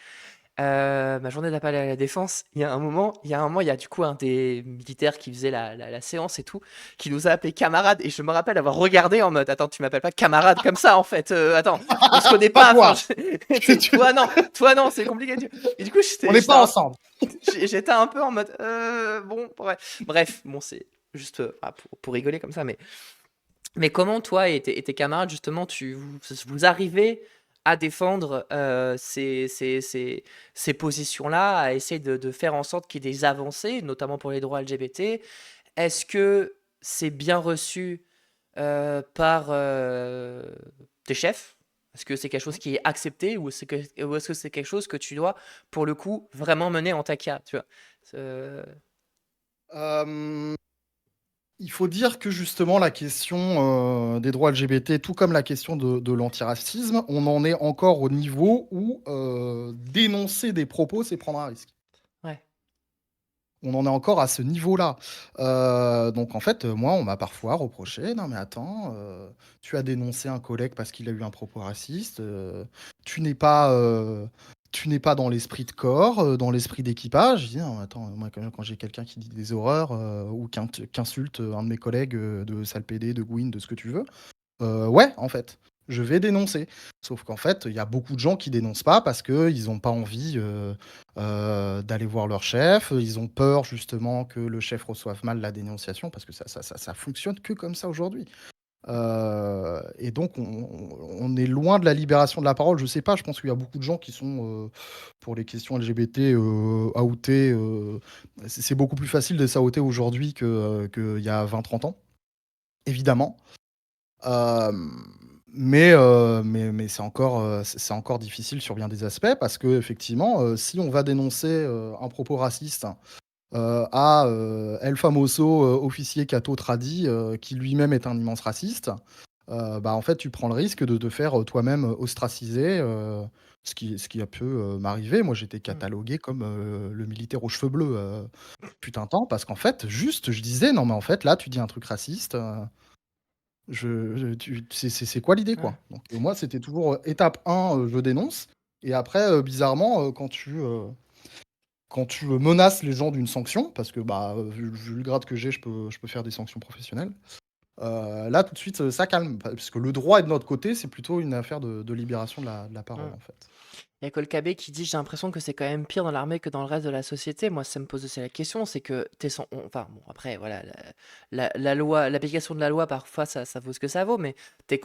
ma journée d'appel à la défense, il y a du coup un des militaires qui faisait la séance et tout, qui nous a appelé camarades, et je me rappelle avoir regardé en mode, attends, tu m'appelles pas camarade comme ça en fait, attends, on se connaît Pas pas, enfin, toi! Tu toi non, c'est compliqué. Et du coup, on n'est pas ensemble. j'étais un peu en mode, bon, bref, bon, c'est juste pour rigoler comme ça, mais comment toi et tes camarades, justement, vous arrivez à défendre ces positions-là, à essayer de faire en sorte qu'il y ait des avancées, notamment pour les droits LGBT? Est-ce que c'est bien reçu par tes chefs? Est-ce que c'est quelque chose qui est accepté ou est-ce que c'est quelque chose que tu dois, pour le coup, vraiment mener en taka, tu vois? Ce Hem, il faut dire que justement la question, des droits LGBT, tout comme la question de l'antiracisme, on en est encore au niveau où, dénoncer des propos, c'est prendre un risque. Ouais. On en est encore à ce niveau-là. Donc en fait, moi, on m'a parfois reproché: «Non mais attends, tu as dénoncé un collègue parce qu'il a eu un propos raciste, tu n'es pas, heu, tu n'es pas dans l'esprit de corps, dans l'esprit d'équipage». Je dis: «Non, attends, moi quand j'ai quelqu'un qui dit des horreurs, ou qu'insulte, un de mes collègues, de sale pédé, de gouine, de ce que tu veux, ouais, en fait, je vais dénoncer. Sauf qu'en fait, il y a beaucoup de gens qui dénoncent pas parce qu'ils ont pas envie, d'aller voir leur chef. Ils ont peur justement que le chef reçoive mal la dénonciation parce que ça fonctionne que comme ça aujourd'hui. Et donc on est loin de la libération de la parole. Je sais pas, je pense qu'il y a beaucoup de gens qui sont, pour les questions LGBT, outés, c'est beaucoup plus facile de s'outer aujourd'hui qu'il y a 20-30 ans, évidemment. Mais c'est encore difficile sur bien des aspects parce qu'effectivement, si on va dénoncer, un propos raciste, à, El Famoso, officier catho tradi, qui lui-même est un immense raciste, bah, en fait, tu prends le risque de te faire, toi-même, ostraciser, ce qui a pu, m'arriver. Moi, j'étais Mmh. catalogué comme, le militaire aux cheveux bleus, fut un temps parce qu'en fait, juste, je disais: «Non mais en fait, là, tu dis un truc raciste, je tu c'est quoi l'idée, Ouais. quoi? Donc moi, c'était toujours, étape 1, je dénonce et après, bizarrement, quand tu, menaces les gens d'une sanction parce que, bah, vu le grade que j'ai, je peux faire des sanctions professionnelles, là, tout de suite, ça calme. Parce que le droit est de notre côté, c'est plutôt une affaire de libération de la parole, Mmh. en fait. Il y a Kolkabé qui dit: «J'ai l'impression que c'est quand même pire dans l'armée que dans le reste de la société». Moi, ça me pose aussi la question, c'est que tu es enfin, bon, après, voilà, la loi, l'application de la loi, parfois, ça vaut ce que ça vaut, mais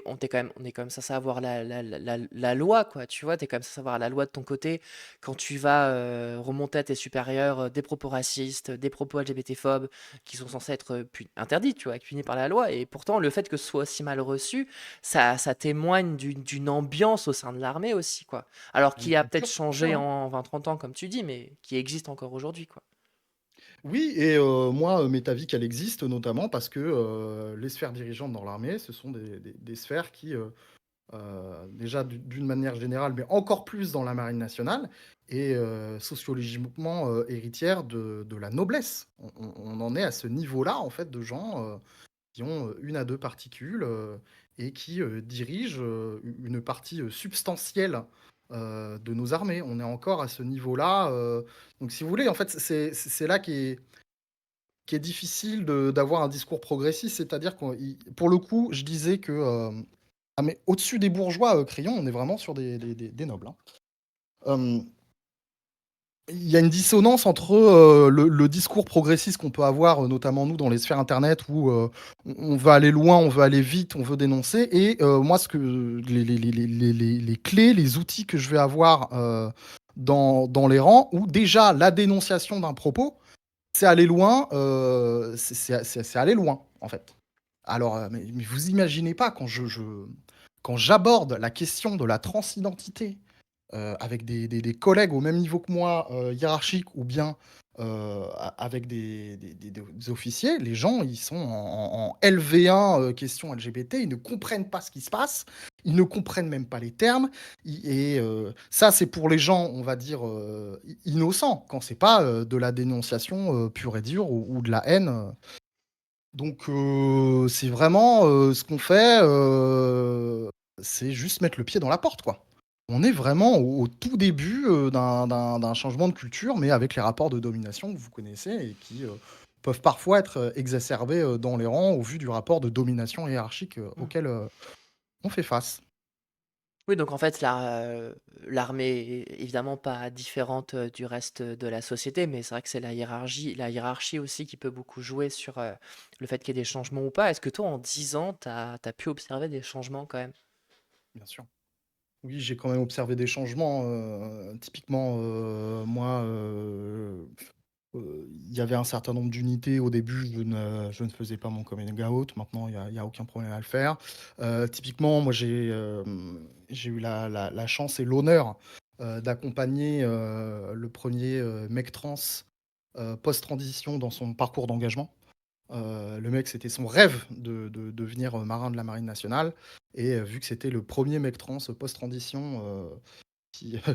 on est quand même censé avoir la loi, quoi, tu vois? Tu es quand même censé avoir la loi de ton côté quand tu vas remonter à tes supérieurs des propos racistes, des propos LGBT-phobes qui sont censés être interdits, tu vois, punis par la loi. Et pourtant, le fait que ce soit aussi mal reçu, ça témoigne d'une ambiance au sein de l'armée aussi, quoi. Alors Une qui a peut-être culture qui changé hein. en 20-30 ans, comme tu dis, mais qui existe encore aujourd'hui, quoi. Oui et moi, Metavic, elle existe notamment parce que, les sphères dirigeantes dans l'armée, ce sont des sphères qui, déjà d'une manière générale, mais encore plus dans la marine nationale et sociologiquement, héritière de la noblesse. On en est à ce niveau-là, en fait, de gens, qui ont, 1 à 2 particules, et qui, dirigent, une partie, substantielle, de nos armées. On est encore à ce niveau-là, donc si vous voulez, en fait, c'est là qui est difficile d'avoir un discours progressiste. C'est-à-dire qu'on pour le coup, je disais que, ah mais au-dessus des bourgeois, crayons, on est vraiment sur des nobles, hein. Hem, il y a une dissonance entre, le discours progressiste qu'on peut avoir, notamment nous dans les sphères internet où, on veut aller loin, on veut aller vite, on veut dénoncer et moi ce que les clés, les outils que je vais avoir, dans les rangs où déjà la dénonciation d'un propos, c'est aller loin, c'est aller loin, en fait. Alors, mais vous imaginez pas quand j'aborde la question de la transidentité, avec des collègues au même niveau que moi, hiérarchiques ou bien, avec des officiers, les gens, ils sont en LV1, question LGBT, ils ne comprennent pas ce qui se passe, ils ne comprennent même pas les termes, ça, c'est pour les gens, on va dire, innocents, quand c'est pas, de la dénonciation, pure et dure ou de la haine, donc c'est vraiment, ce qu'on fait, c'est juste mettre le pied dans la porte, quoi. On est vraiment au tout début, d'un changement de culture, mais avec les rapports de domination que vous connaissez et qui, peuvent parfois être, exacerbés, dans les rangs au vu du rapport de domination hiérarchique, Mmh. auquel, on fait face. Oui, donc en fait, l'armée est évidemment pas différente du reste de la société, mais c'est vrai que c'est la hiérarchie aussi qui peut beaucoup jouer sur le fait qu'il y ait des changements ou pas. Est-ce que toi, en 10 ans, tu as pu observer des changements quand même? Bien sûr. Oui, j'ai quand même observé des changements, typiquement, moi, il y avait un certain nombre d'unités. Au début, je ne faisais pas mon coming out. Maintenant, il y a aucun problème à le faire. Typiquement, moi, j'ai eu la chance et l'honneur, d'accompagner, le premier mec trans, post-transition dans son parcours d'engagement. Le mec, c'était son rêve de devenir, marin de la marine nationale et vu que c'était le premier mec trans post-transition,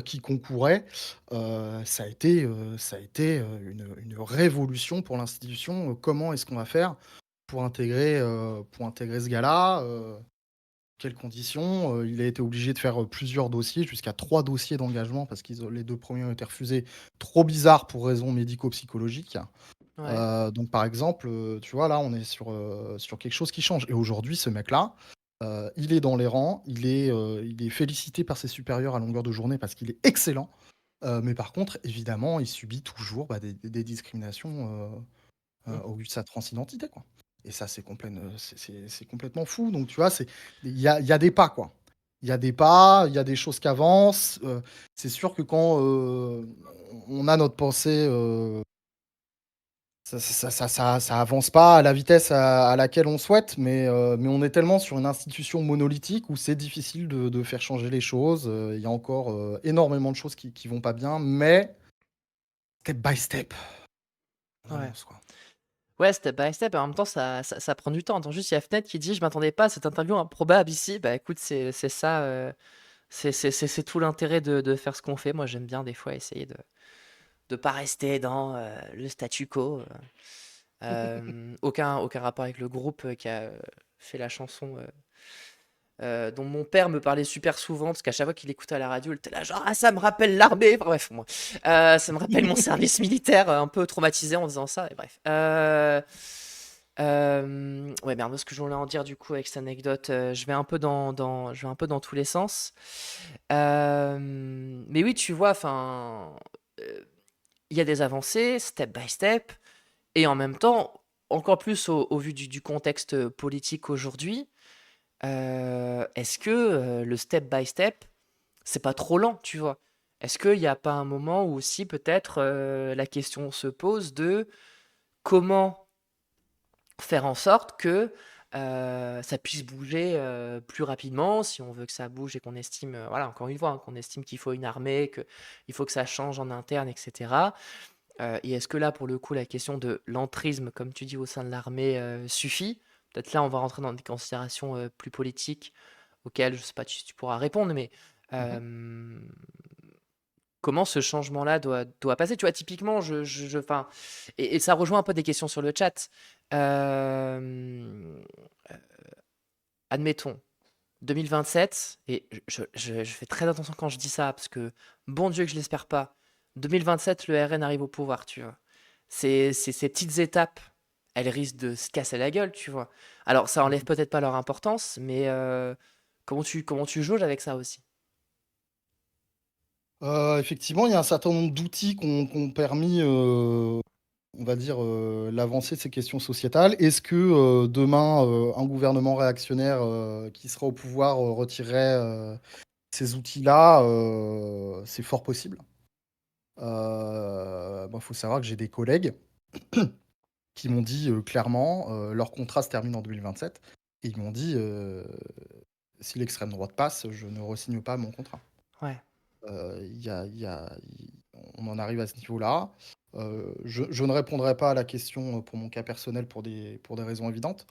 qui concourait, ça a été, une révolution pour l'institution. Comment est-ce qu'on va faire pour intégrer ce gars-là? Quelles conditions? Il a été obligé de faire, plusieurs dossiers, jusqu'à 3 dossiers d'engagement parce les 2 premiers ont été refusés. Trop bizarre pour raisons médico-psychologiques. Ouais. Donc par exemple, tu vois, là, on est sur quelque chose qui change et aujourd'hui, ce mec-là, il est dans les rangs, il est félicité par ses supérieurs à longueur de journée parce qu'il est excellent, mais par contre, évidemment, il subit toujours, bah, des discriminations, Mmh. au vu de sa transidentité, quoi et ça, c'est complètement fou donc tu vois, il y a des pas, quoi. Il y a des pas, il y a des choses qui avancent, c'est sûr que quand, on a notre pensée, ça avance pas à la vitesse à laquelle on souhaite, mais on est tellement sur une institution monolithique où c'est difficile de faire changer les choses, il y a encore, énormément de choses qui vont pas bien, mais step by step, on Ouais. avance, quoi. Ouais, step by step, et en même temps, ça prend du temps. Attends, juste, il y a Fenêtre qui dit: «Je m'attendais pas à cette interview improbable ici». Bah, écoute, c'est ça, c'est tout l'intérêt de faire ce qu'on fait. Moi, j'aime bien des fois essayer de pas rester dans, le statu quo, aucun rapport avec le groupe, qui a, fait la chanson, dont mon père me parlait super souvent parce qu'à chaque fois qu'il écoutait à la radio, il était là genre: «Ah, ça me rappelle l'armée». Enfin bref, moi, ça me rappelle mon service militaire, un peu traumatisé en disant ça et bref. Ouais, merde, ce que je voulais en dire du coup avec cette anecdote, je vais un peu je vais un peu dans tous les sens. Mais oui, tu vois, enfin, heu, il y a des avancées step by step et en même temps, encore plus au vu du contexte politique aujourd'hui, est-ce que, le step by step, c'est pas trop lent, tu vois? Est-ce qu'il y a pas un moment où aussi peut-être, la question se pose de comment faire en sorte que, ça puisse bouger, plus rapidement, si on veut que ça bouge et qu'on estime, voilà, encore une fois, hein, qu'on estime qu'il faut une armée, qu'il faut que ça change en interne et cetera. Et est-ce que là, pour le coup, la question de l'entrisme, comme tu dis, au sein de l'armée, suffit? Peut-être là, on va rentrer dans des considérations, plus politiques auxquelles je sais pas si tu pourras répondre, mais Mmh. hem, comment ce changement-là doit passer? Tu vois, typiquement, enfin et ça rejoint un peu des questions sur le chat. Heu, admettons 2027 et je fais très attention quand je dis ça parce que, bon Dieu que je l'espère pas. 2027, le RN arrive au pouvoir, tu vois? Ces petites étapes, elles risquent de se casser la gueule, tu vois? Alors ça enlève Mmh. peut-être pas leur importance, mais comment tu jauges avec ça aussi? Effectivement, il y a un certain nombre d'outils qui ont permis, on va dire, l'avancée de ces questions sociétales. Est-ce que, demain, un gouvernement réactionnaire, qui sera au pouvoir, retirerait, ces outils-là? C'est fort possible. Moi, il faut savoir que j'ai des collègues qui m'ont dit, clairement, leur contrat se termine en 2027 et ils m'ont dit, «Si l'extrême droite passe, je ne re-signe pas mon contrat». Ouais. Il y a i On en arrive à ce niveau-là. Je ne répondrai pas à la question, pour mon cas personnel pour des raisons évidentes.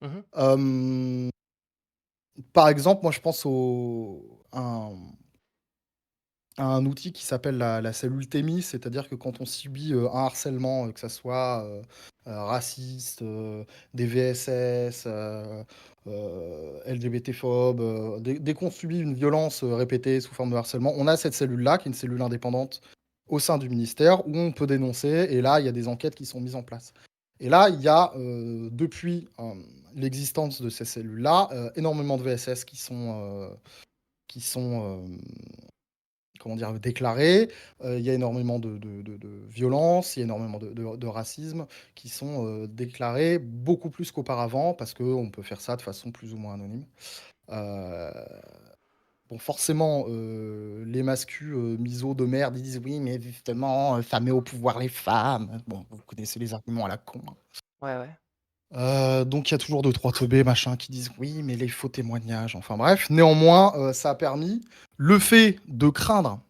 Mmh. Hem, Par exemple, moi je pense à un outil qui s'appelle la cellule Thémis, c'est-à-dire que quand on subit, un harcèlement, que ça soit, raciste, des VSS, LGBT-phobe, dès qu'on subit une violence, répétée sous forme de harcèlement, on a cette cellule-là, qui est une cellule indépendante au sein du ministère où on peut dénoncer et là, il y a des enquêtes qui sont mises en place. Et là, il y a, depuis, l'existence de ces cellules-là, énormément de VSS qui sont, comment dire? Déclarés. Il y a énormément de violences, il y a énormément de racisme qui sont, déclarés beaucoup plus qu'auparavant parce qu'on peut faire ça de façon plus ou moins anonyme. Heu Bon, forcément, les mascus, misos de merde, ils disent: «Oui, mais justement, ça met au pouvoir les femmes». Bon, vous connaissez les arguments à la con, hein. Ouais, ouais. Donc il y a toujours 2-3 teubés, machin, qui disent: «Oui, mais les faux témoignages», enfin bref. Néanmoins, ça a permis le fait de craindre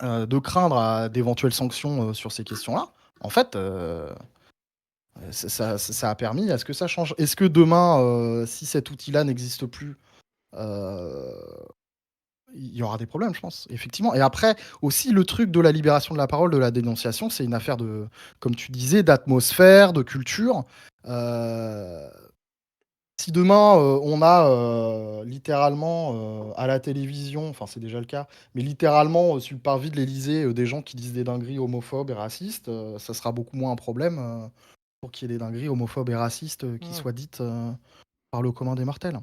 à d'éventuelles sanctions, sur ces questions-là, en fait, ça a permis à ce que ça change. Est-ce que demain, si cet outil-là n'existe plus, heu, il y aura des problèmes, je pense, effectivement. Et après, aussi, le truc de la libération de la parole, de la dénonciation, c'est une affaire de, comme tu disais, d'atmosphère, de culture. Heu, Si demain, on a, littéralement, à la télévision, enfin, c'est déjà le cas, mais littéralement, sur le parvis de l'Élysée, des gens qui disent des dingueries homophobes et racistes, ça sera beaucoup moins un problème, pour qu'il y ait des dingueries homophobes et racistes, qui Mmh. soient dites, par le commun des mortels.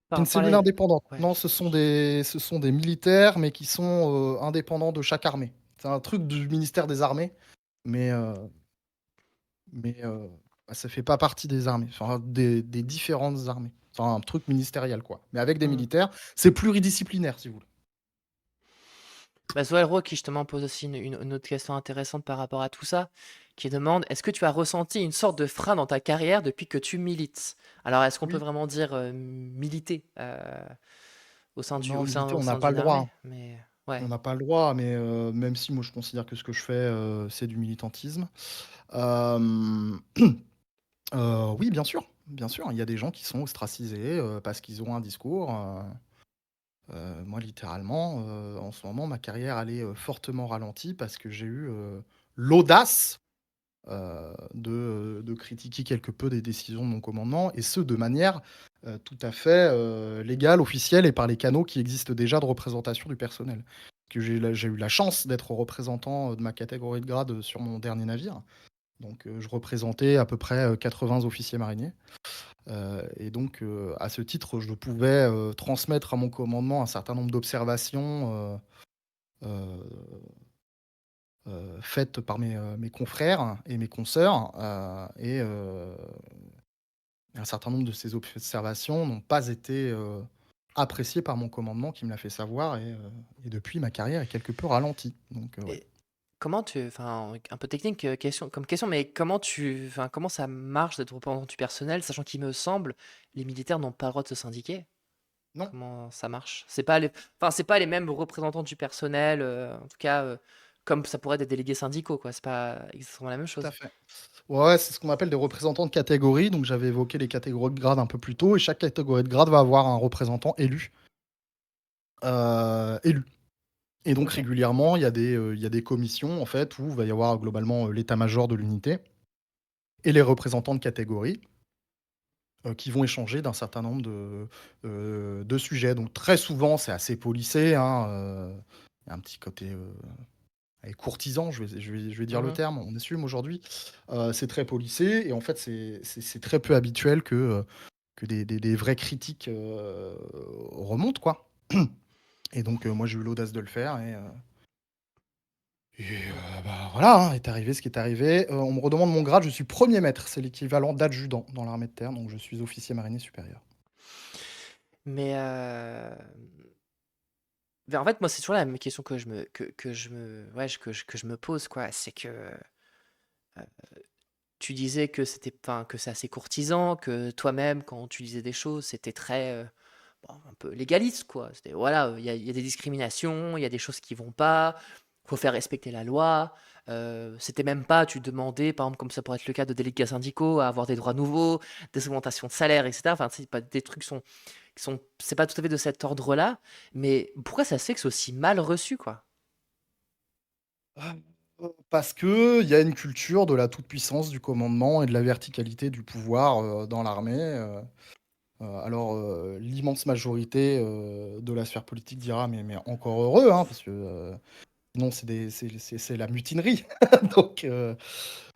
C'est une Par cellule les indépendante. ouais. Non, ce sont des militaires, mais qui sont, indépendants de chaque armée. C'est un truc du ministère des Armées, mais bah, ça fait pas partie des armées, enfin des différentes armées. Enfin, un truc ministériel, quoi, mais avec des Mmh. militaires. C'est pluridisciplinaire, si vous voulez. Bah, Zoé Rowe qui justement pose aussi une autre question intéressante par rapport à tout ça, qui demande: «Est-ce que tu as ressenti une sorte de frein dans ta carrière depuis que tu milites?» Alors est-ce qu'on peut Oui, vraiment dire, militer, au sein du non, au sein militaire, au on n'a sein pas le d'une droit, armée? hein. Mais ouais. On n'a pas le droit, mais même si moi je considère que ce que je fais, c'est du militantisme. Hem, oui, bien sûr, il y a des gens qui sont ostracisés, parce qu'ils ont un discours, moi littéralement, en ce moment, ma carrière, elle est, fortement ralentie parce que j'ai eu, l'audace, de critiquer quelque peu des décisions de mon commandement, et ce, de manière, tout à fait, légale, officielle et par les canaux qui existent déjà de représentation du personnel. Que j'ai eu la chance d'être représentant, de ma catégorie de grade, sur mon dernier navire. Donc, je représentais à peu près, 80 officiers mariniers, et donc, à ce titre, je pouvais, transmettre à mon commandement un certain nombre d'observations, heu faites par mes confrères et mes consoeurs, un certain nombre de ces observations n'ont pas été, appréciées par mon commandement qui me l'a fait savoir, et depuis ma carrière est quelque peu ralentie, donc, ouais. Et comment tu enfin, un peu technique, question, mais comment ça marche d'être représentant du personnel, sachant qu'il me semble, les militaires n'ont pas le droit de se syndiquer? Non, Comment ça marche? C'est pas les mêmes représentants du personnel, en tout cas, comme ça pourrait être des délégués syndicaux, quoi. C'est pas exactement la même tout à chose. fait. Ouais, ouais, c'est ce qu'on appelle des représentants de catégorie, donc j'avais évoqué les catégories de grade un peu plus tôt, et chaque catégorie de grade va avoir un représentant élu. Et donc OK. régulièrement, il y a des commissions, en fait, où il va y avoir globalement, l'état-major de l'unité et les représentants de catégorie, qui vont échanger d'un certain nombre de sujets. Donc très souvent, c'est assez policé, hein, il y a un petit côté, allez, courtisan, je vais dire le Mmh. terme, on assume aujourd'hui. C'est très policé, et en fait, c'est très peu habituel que des vraies critiques, remontent, quoi. Et donc, moi, j'ai eu l'audace de le faire, bah, voilà, hein, est arrivé ce qui est arrivé. On me redemande mon grade, je suis premier maître, c'est l'équivalent d'adjudant dans l'armée de terre, donc je suis officier marinier supérieur. Mais, en fait, moi, c'est toujours la même question que je me pose, quoi. C'est que, tu disais que que c'est assez courtisan, que toi-même, quand tu disais des choses, c'était très, bon, un peu légaliste, quoi. C'était voilà, il y a des discriminations, il y a des choses qui vont pas, faut faire respecter la loi. C'était même pas, tu demandais, par exemple, comme ça pourrait être le cas de délégués syndicaux, à avoir des droits nouveaux, des augmentations de salaire, etc. Enfin, c'est pas des trucs c'est pas tout à fait de cet ordre-là. Mais pourquoi ça se fait que c'est aussi mal reçu, quoi? Ah, parce qu'il y a une culture de la toute-puissance du commandement et de la verticalité du pouvoir, dans l'armée, alors, l'immense majorité, de la sphère politique dira: «Mais encore heureux, hein, parce que, sinon c'est la mutinerie».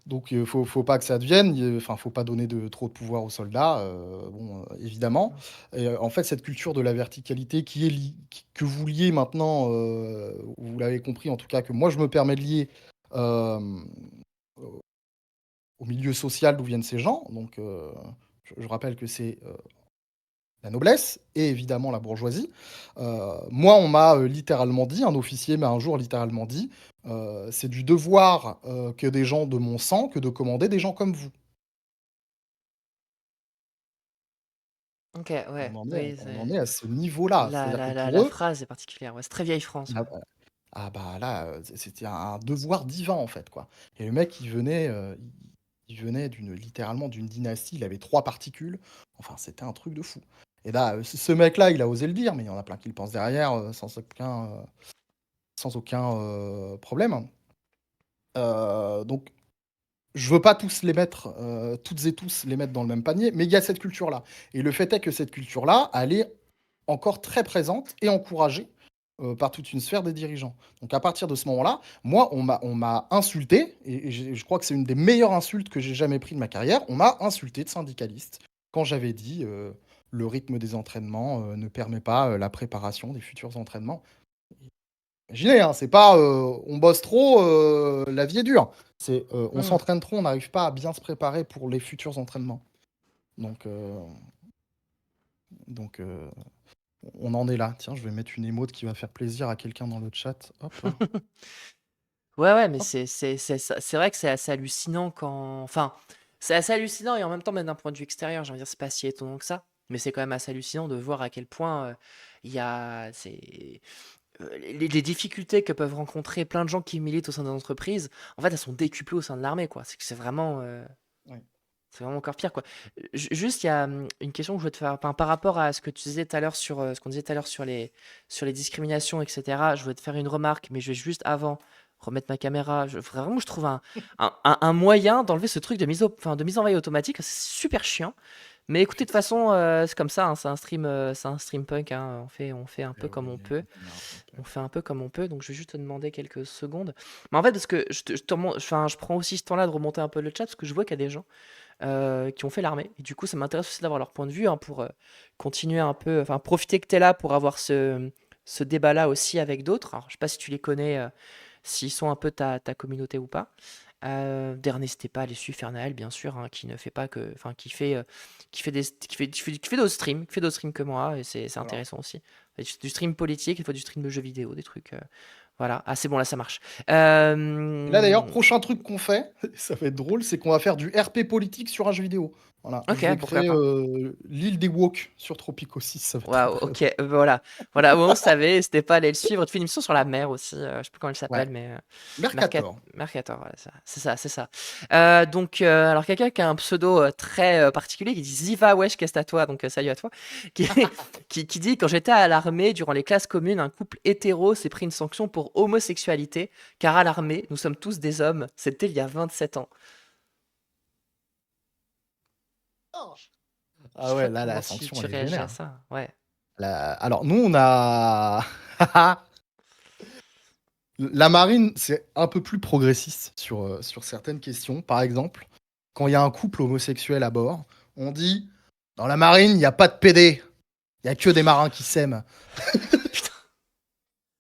Donc, faut pas que ça devienne, enfin, faut pas donner trop de pouvoir aux soldats, bon, évidemment. Mmh. Et en fait, cette culture de la verticalité qui est que vous liez maintenant, vous l'avez compris en tout cas, que moi je me permets de lier, hem, au milieu social d'où viennent ces gens. Donc, je rappelle que c'est, la noblesse et évidemment la bourgeoisie. Moi, on m'a littéralement dit, un officier m'a un jour littéralement dit, c'est du devoir que des gens de mon sang que de commander des gens comme vous. OK, ouais, oui, On en c'est est à ce niveau-là. la C'est-à-dire que la la pour la eux, phrase est particulière, ouais, c'est très vieille France, ah ouais. bah bah là, c'était un devoir divin en fait, quoi. Et le mec, il venait littéralement d'une dynastie, il avait 3 particules. Enfin, c'était un truc de fou. Et là, ce mec-là, il a osé le dire, mais il y en a plein qui le pensent derrière, sans aucun, problème. Donc je veux pas tous les mettre, toutes et tous les mettre dans le même panier, mais il y a cette culture-là. Et le fait est que cette culture-là, elle est encore très présente et encouragée, par toute une sphère des dirigeants. Donc à partir de ce moment-là, moi, on m'a insulté et je crois que c'est une des meilleures insultes que j'ai jamais pris de ma carrière. On m'a insulté de syndicaliste quand j'avais dit, «Le rythme des entraînements, ne permet pas, la préparation des futurs entraînements». Imaginez, hein, c'est pas, on bosse trop, la vie est dure. C'est, on Mmh. s'entraîne trop, on n'arrive pas à bien se préparer pour les futurs entraînements. Donc donc on en est là. Tiens, je vais mettre une émote qui va faire plaisir à quelqu'un dans le chat. Hop, Ouais, ouais, mais hop. c'est vrai que c'est assez hallucinant quand enfin, c'est assez hallucinant et en même temps, même d'un point de vue extérieur, j'ai envie de dire, c'est pas si étonnant que ça, mais c'est quand même assez hallucinant de voir à quel point, il y a les difficultés que peuvent rencontrer plein de gens qui militent au sein des entreprises, en fait, elles sont décuplées au sein de l'armée, quoi. C'est que Ouais. c'est vraiment encore pire, quoi. Juste, il y a une question que je voulais te faire, enfin, par rapport à ce que tu disais tout à l'heure sur ce qu'on disait tout à l'heure sur les discriminations, etc. Je voulais te faire une remarque, mais je vais juste avant remettre ma caméra. Vraiment, je trouve un moyen d'enlever ce truc de mise en veille automatique. C'est super chiant. Mais écoutez, de toute façon, c'est comme ça, hein, c'est un stream punk, hein, on fait un Eh peu comme oui, on peut. non, On t'inquiète. fait un peu comme on peut, donc je vais juste te demander quelques secondes. Mais en fait, parce que enfin, je prends aussi ce temps-là de remonter un peu le chat, parce que je vois qu'il y a des gens qui ont fait l'armée. Et du coup, ça m'intéresse aussi d'avoir leur point de vue hein, pour continuer un peu, enfin, profiter que tu es là pour avoir ce débat-là aussi avec d'autres. Alors, je sais pas si tu les connais, s'ils sont un peu ta communauté ou pas. D'ailleurs, n'hésitez pas à les suivre, Fernael, bien sûr, hein, qui ne fait pas que, enfin, qui fait d'autres streams, qui fait d'autres streams que moi, et c'est Voilà. intéressant aussi. Du stream politique, il faut du stream de jeux vidéo, des trucs, voilà. Ah, c'est bon, là, ça marche. Et là d'ailleurs, prochain truc qu'on fait, ça va être drôle, c'est qu'on va faire du RP politique sur un jeu vidéo. Voilà, je Ok, vais pourquoi créer, pas. l'île des woke sur Tropico 6, ça va être très, Waouh, très ok, drôle. voilà. Voilà, bon, on savait, n'hésitez pas à aller le suivre. Tu fais une émission sur la mer aussi, je sais plus comment elle Ouais, s'appelle, mais Mercator. Mercator, voilà, c'est ça, c'est ça. Donc, alors quelqu'un qui a un pseudo très particulier, qui dit Ziva, wesh, qu'est-ce à toi, donc salut à toi, qui, qui dit, quand j'étais à l'armée, durant les classes communes, un couple hétéro s'est pris une sanction pour homosexualité, car à l'armée, nous sommes tous des hommes. C'était il y a 27 ans. Je Ah sais pas ouais, là, comment la tu sanction, elle est réagis à vénère. ça, ouais. Alors nous, on a la marine, c'est un peu plus progressiste sur certaines questions. Par exemple, quand il y a un couple homosexuel à bord, on dit: «Dans la marine, il y a pas de PD, il y a que des marins qui s'aiment». Putain.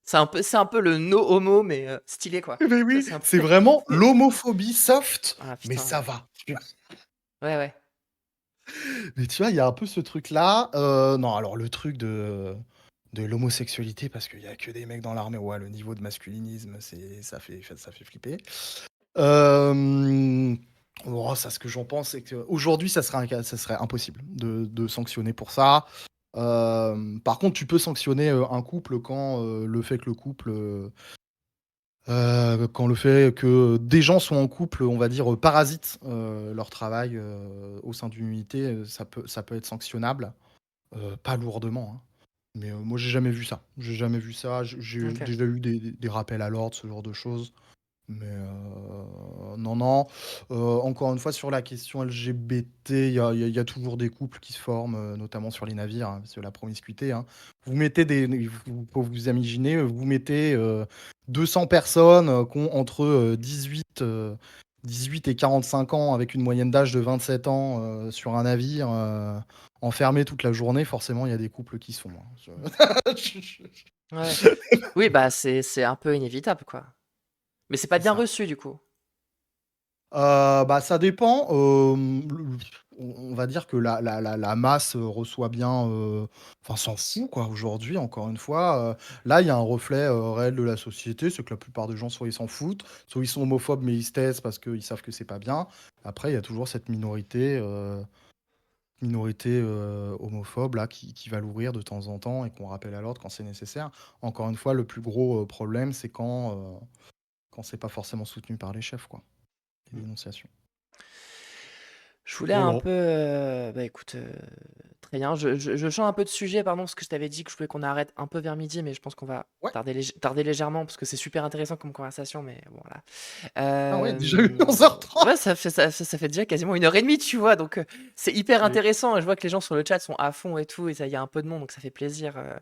C'est un peu le no homo, mais stylé, quoi. Mais Ça, oui, c'est un peu. c'est vraiment l'homophobie soft, Ah mais putain. ça va. Ouais, ouais. Mais tu vois, il y a un peu ce truc-là. Non, alors le truc de l'homosexualité, parce qu'il y a que des mecs dans l'armée, ouais, le niveau de masculinisme, ça fait flipper. Hem, oh, ça, ce que j'en pense, c'est qu'aujourd'hui, ça serait impossible de sanctionner pour ça. Par contre, tu peux sanctionner, un couple quand le fait que des gens sont en couple, on va dire, parasitent, leur travail, au sein d'une unité, ça peut être sanctionnable, pas lourdement, hein. Mais, moi j'ai jamais vu ça. J'ai jamais vu ça. J'ai OK. déjà eu des rappels à l'ordre, ce genre de choses. Mais, non, non. Encore une fois, sur la question LGBT, il y a toujours des couples qui se forment, notamment sur les navires, hein, parce que la promiscuité, hein. Vous mettez des vous Faut vous imaginer, vous mettez, 200 personnes, qui ont entre, 18 et 45 ans avec une moyenne d'âge de 27 ans, sur un navire, enfermés toute la journée, forcément il y a des couples qui se font, hein. Ouais. Oui, bah, c'est un peu inévitable, quoi. Mais c'est pas bien C'est ça. reçu, du coup. Bah, ça dépend, on va dire que la masse, reçoit bien, enfin s'en fout quoi aujourd'hui encore une fois, là il y a un reflet, réel de la société, c'est que la plupart des gens soit ils s'en foutent, soit ils sont homophobes mais ils se taisent parce qu'ils savent que c'est pas bien. Après il y a toujours cette minorité, homophobe là qui va l'ouvrir de temps en temps et qu'on rappelle à l'ordre quand c'est nécessaire. Encore une fois, le plus gros, problème c'est quand c'est pas forcément soutenu par les chefs quoi, les Mmh. dénonciations. Je voulais un Voilà. peu, bah, écoute, très bien. Je change un peu de sujet, pardon, parce que je t'avais dit que je voulais qu'on arrête un peu vers midi, mais je pense qu'on va Ouais. tarder légèrement parce que c'est super intéressant comme conversation, mais bon, voilà. Ah ouais, déjà eu 11h30. Ouais, ça fait déjà quasiment 1 h 30, tu vois, donc c'est hyper Oui. intéressant. Et je vois que les gens sur le chat sont à fond et tout, et ça, il y a un peu de monde, donc ça fait plaisir. Mmh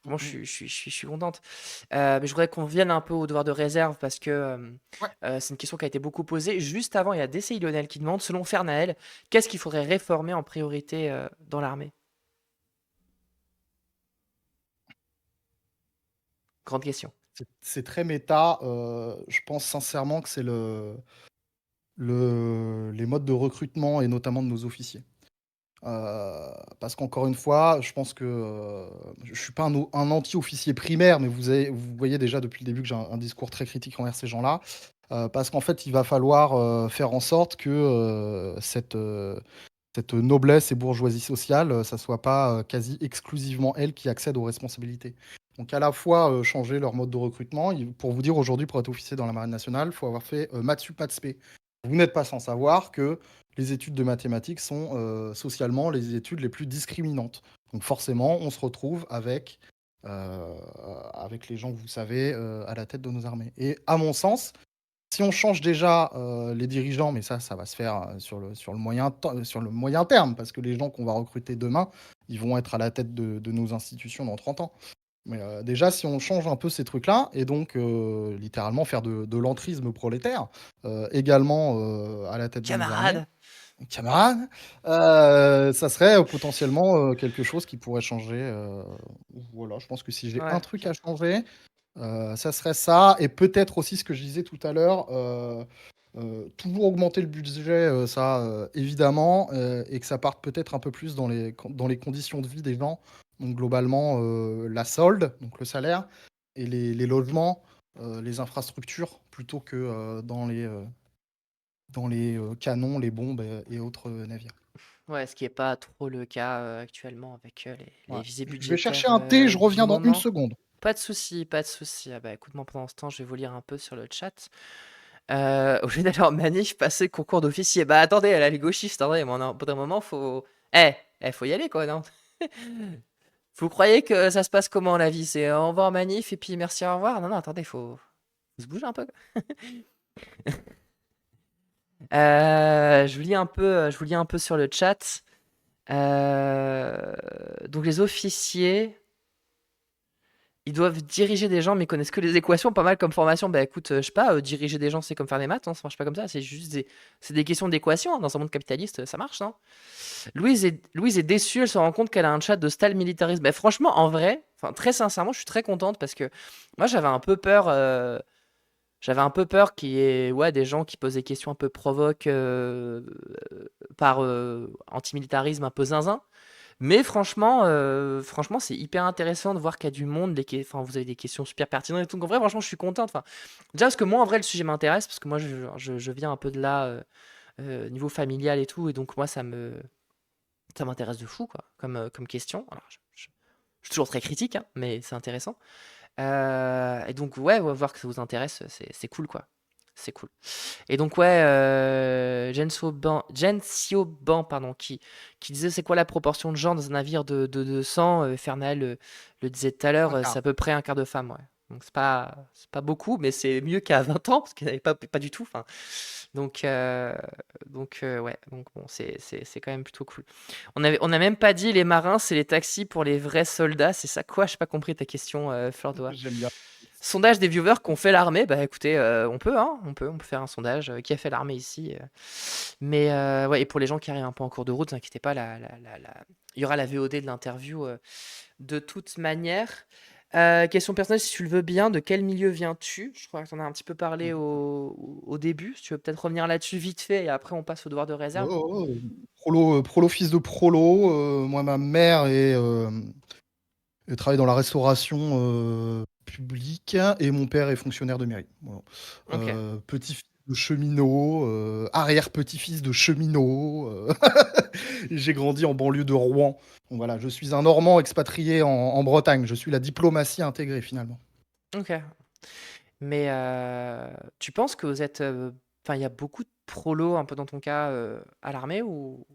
Vraiment, mh. je suis contente. Mais je voudrais qu'on vienne un peu au devoir de réserve parce que Ouais. c'est une question qui a été beaucoup posée. Juste avant, il y a DCI Lionel qui demande, selon Fernael, qu'est-ce qu'il faudrait réformer en priorité dans l'armée? Grande question. C'est très méta, je pense sincèrement que c'est les modes de recrutement et notamment de nos officiers. Parce qu'encore une fois, je pense que, je suis pas un anti-officier primaire, mais vous voyez déjà depuis le début que j'ai un discours très critique envers ces gens-là. Parce qu'en fait, il va falloir, faire en sorte que, cette noblesse et bourgeoisie sociale, ça soit pas, quasi exclusivement elles qui accèdent aux responsabilités. Donc à la fois, changer leur mode de recrutement, pour vous dire aujourd'hui pour être officier dans la marine nationale, il faut avoir fait, maths sup, maths spé. Vous n'êtes pas sans savoir que les études de mathématiques sont, socialement les études les plus discriminantes. Donc forcément, on se retrouve heu, avec les gens que vous savez, à la tête de nos armées et à mon sens, si on change déjà, les dirigeants, mais ça va se faire, sur le moyen terme, parce que les gens qu'on va recruter demain, ils vont être à la tête de nos institutions dans 30 ans. Mais, déjà si on change un peu ces trucs-là et donc, littéralement faire de l'entrisme prolétaire, également, à la tête de nos armées, Camarade! camarades, ça serait, potentiellement, quelque chose qui pourrait changer, voilà, je pense que si j'ai un Ouais. truc à changer, ça serait ça et peut-être aussi ce que je disais tout à l'heure, toujours augmenter le budget, ça, évidemment, et que ça parte peut-être un peu plus dans les conditions de vie des gens. Donc globalement, la solde, donc le salaire et les logements, les infrastructures plutôt que, dans les canons, les bombes, et autres, navires. Ouais, ce qui est pas trop le cas actuellement avec les Ouais. visées Je vais chercher budgétaires un thé, je du reviens dans une moment. seconde. Pas de souci, pas de souci. Ah bah écoute, moi pendant ce temps, je vais vous lire un peu sur le chat. Au lieu d'aller en manif, passer concours d'officier. Bah attendez, elle a les gauchistes, en vrai, mais au bout d'un moment, faut. Faut y aller quoi, non? Vous croyez que ça se passe comment la vie? C'est on va en manif et puis merci, au revoir? Non, non, attendez, faut se bouger un peu. Je vous lis un peu sur le chat. Donc les officiers, ils doivent diriger des gens, mais ils connaissent que les équations, pas mal comme formation. Bah écoute, je sais pas, diriger des gens, c'est comme faire des maths, hein, ça marche pas comme ça. C'est des questions d'équations, hein. Dans un monde capitaliste, ça marche, non? Louise est déçue, elle se rend compte qu'elle a un chat de style militarisme. Bah franchement, en vrai, enfin très sincèrement, je suis très contente parce que moi j'avais un peu peur qu'il y ait ouais, des gens qui posent des questions un peu provoques par antimilitarisme un peu zinzin. Mais franchement, c'est hyper intéressant de voir qu'il y a du monde. Enfin, vous avez des questions super pertinentes et tout. Donc, en vrai, franchement, je suis contente. Enfin, déjà, parce que moi, en vrai, le sujet m'intéresse. Parce que moi, je viens un peu de là, niveau familial et tout. Et donc, moi, ça m'intéresse de fou, quoi, comme question. Alors, je suis toujours très critique, hein, mais c'est intéressant. Et donc, ouais, voir que ça vous intéresse, c'est cool, quoi. C'est cool. Et donc, ouais, Jen Sioban, pardon, qui disait c'est quoi la proportion de gens dans un navire de 200 Fernal le disait tout à l'heure, Un c'est quart. à peu près un quart de femmes, ouais. Donc, c'est pas beaucoup, mais c'est mieux qu'à 20 ans, parce qu'il n'y avait pas du tout. Enfin, donc, ouais, donc bon, c'est quand même plutôt cool. On a même pas dit les marins, c'est les taxis pour les vrais soldats. C'est ça quoi? J'ai pas compris ta question, Fleur d'Oie. J'aime bien. Sondage des viewers qui ont fait l'armée. Bah écoutez, on peut, hein, on peut faire un sondage. Qui a fait l'armée ici? Mais ouais, et pour les gens qui arrivent un peu en cours de route, ne vous inquiétez pas, il y aura la VOD de l'interview de toute manière. Question personnelle, si tu le veux bien, de quel milieu viens-tu? Je crois que tu en as un petit peu parlé au début. Si tu veux peut-être revenir là-dessus vite fait et après on passe au devoir de Ouais, réserve. ouais, ouais, prolo, fils de prolo. Moi, ma mère elle travaille dans la restauration publique et mon père est fonctionnaire de mairie. Voilà. Ok. Petit-fils de cheminot, arrière-petit-fils de cheminot. J'ai grandi en banlieue de Rouen. Donc voilà, je suis un Normand expatrié en Bretagne. Je suis la diplomatie intégrée finalement. Ok. Mais tu penses que vous êtes. Enfin, il y a beaucoup de prolos, un peu dans ton cas, à l'armée ou.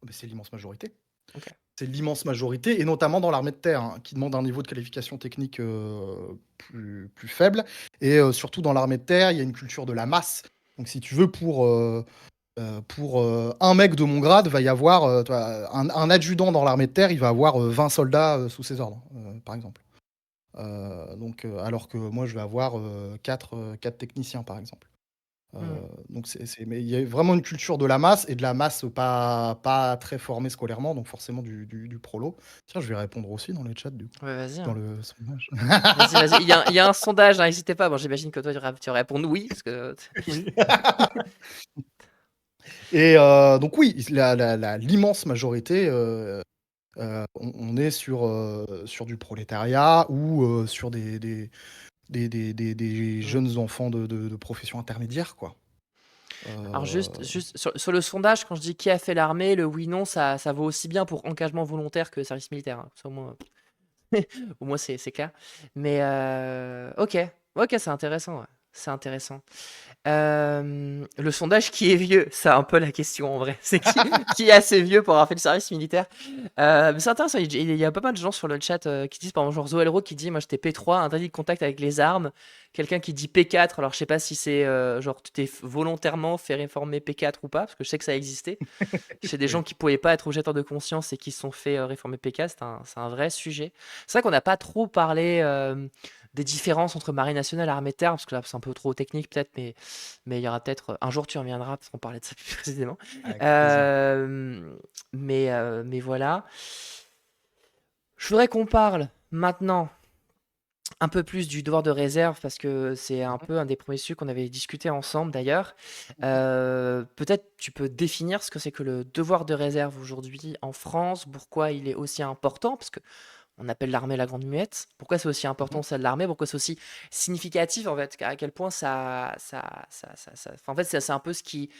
Mais c'est l'immense majorité. Ok. C'est l'immense majorité, et notamment dans l'armée de terre, hein, qui demande un niveau de qualification technique plus faible. Et surtout dans l'armée de terre, il y a une culture de la masse. Donc si tu veux, pour un mec de mon grade, va y avoir un adjudant dans l'armée de terre, il va avoir 20 soldats sous ses ordres, par exemple. Alors que moi, je vais avoir 4 techniciens, par exemple. Hmm. Donc mais il y a vraiment une culture de la masse, et de la masse pas très formée scolairement, donc forcément du prolo. Tiens, je vais répondre aussi dans le chat, du coup, Ouais, vas-y, dans hein. le sondage. Vas-y, vas-y. Il y a un sondage, hein, n'hésitez pas. Bon, j'imagine que toi, tu vas répondre oui, parce que. Oui. Et donc oui, l'immense majorité, on est sur du prolétariat, ou sur des Hmm. jeunes enfants de profession intermédiaire, quoi. Alors, Euh, juste sur le sondage, quand je dis qui a fait l'armée, le oui-non, ça vaut aussi bien pour engagement volontaire que service militaire, hein. Ça, au moins, au moins c'est clair. Mais ok, ok, c'est intéressant, ouais. C'est intéressant. Le sondage qui est vieux, c'est un peu la question en vrai. C'est qui est assez vieux pour avoir fait le service militaire. Mais c'est intéressant, il y a pas mal de gens sur le chat qui disent, par exemple, genre Zoelro qui dit, moi j'étais P3, interdit de contact avec les armes. Quelqu'un qui dit P4, alors je sais pas si c'est genre tu t'es volontairement fait réformer P4 ou pas, parce que je sais que ça existait. Chez des gens oui. qui pouvaient pas être objecteurs de conscience et qui se sont fait réformer PK, c'est un vrai sujet. C'est vrai qu'on n'a pas trop parlé des différences entre Marine nationale et armée de terre, parce que là c'est un peu trop technique peut-être, mais il y aura peut-être un jour tu reviendras parce qu'on parlait de ça plus précisément. Avec plaisir. Euh, mais voilà. Je voudrais qu'on parle maintenant un peu plus du devoir de réserve parce que c'est un Mhm. peu un des premiers sujets qu'on avait discuté ensemble d'ailleurs. Mhm. Peut-être tu peux définir ce que c'est que le devoir de réserve aujourd'hui en France, pourquoi il est aussi important, parce que on appelle l'armée la grande muette. Pourquoi c'est aussi Mhm. important celle de l'armée, pourquoi c'est aussi significatif en fait, à quel point enfin, en fait c'est un peu ce qui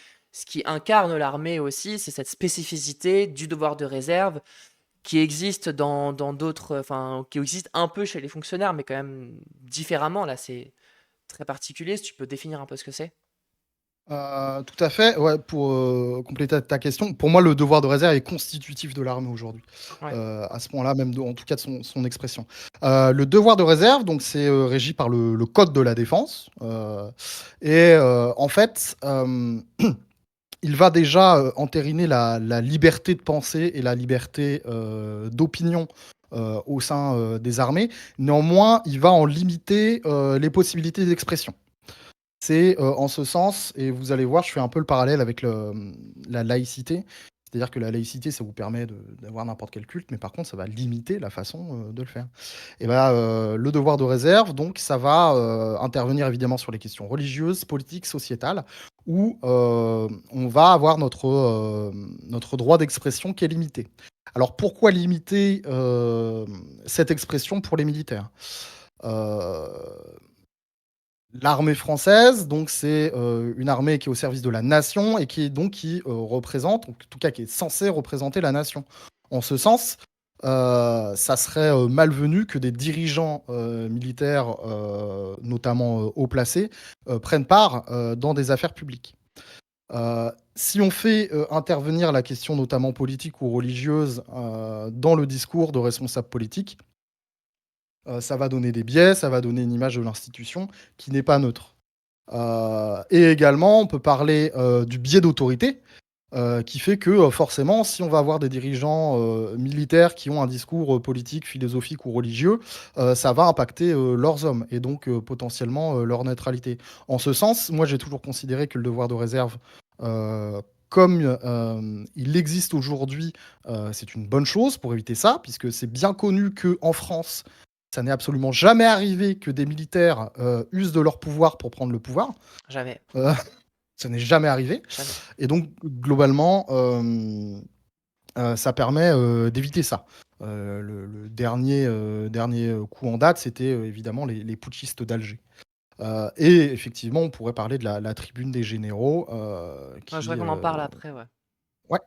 incarne l'armée aussi, c'est cette spécificité du devoir de réserve qui existe dans d'autres, enfin, qui existe un peu chez les fonctionnaires, mais quand même différemment. Là, c'est très particulier. Si tu peux définir un peu ce que c'est. Tout à fait. Ouais, pour compléter ta question, pour moi, le devoir de réserve est constitutif de l'armée aujourd'hui. Ouais. À ce point-là, même en tout cas de son expression. Le devoir de réserve, donc, c'est régi par le Code de la défense. En fait, il va déjà entériner la liberté de penser et la liberté d'opinion au sein des armées. Néanmoins, il va en limiter les possibilités d'expression. C'est en ce sens, et vous allez voir, je fais un peu le parallèle avec la laïcité. C'est-à-dire que la laïcité, ça vous permet d'avoir n'importe quel culte, mais par contre, ça va limiter la façon de le faire. Et ben, le devoir de réserve, donc, ça va intervenir évidemment sur les questions religieuses, politiques, sociétales, où on va avoir notre droit d'expression qui est limité. Alors pourquoi limiter cette expression pour les militaires? Euh, L'armée française, donc c'est une armée qui est au service de la nation, et qui représente, en tout cas qui est censée représenter la nation. En ce sens, ça serait malvenu que des dirigeants militaires, notamment haut placés, prennent part dans des affaires publiques. Si on fait intervenir la question notamment politique ou religieuse dans le discours de responsables politiques, ça va donner des biais, ça va donner une image de l'institution qui n'est pas neutre. Et également, on peut parler du biais d'autorité, qui fait que forcément, si on va avoir des dirigeants militaires qui ont un discours politique, philosophique ou religieux, ça va impacter leurs hommes, et donc potentiellement leur neutralité. En ce sens, moi j'ai toujours considéré que le devoir de réserve, comme il existe aujourd'hui, c'est une bonne chose pour éviter ça, puisque c'est bien connu qu'en France, Ça n'est absolument jamais arrivé que des militaires usent de leur pouvoir pour prendre le pouvoir. Jamais, Euh, Ça n'est jamais arrivé. jamais. Et donc, globalement, ça permet d'éviter ça. Le dernier coup en date, c'était évidemment les putschistes d'Alger. Et effectivement, on pourrait parler de la tribune des généraux Ouais, je voudrais qui. qu'on en parle après, ouais. Ouais.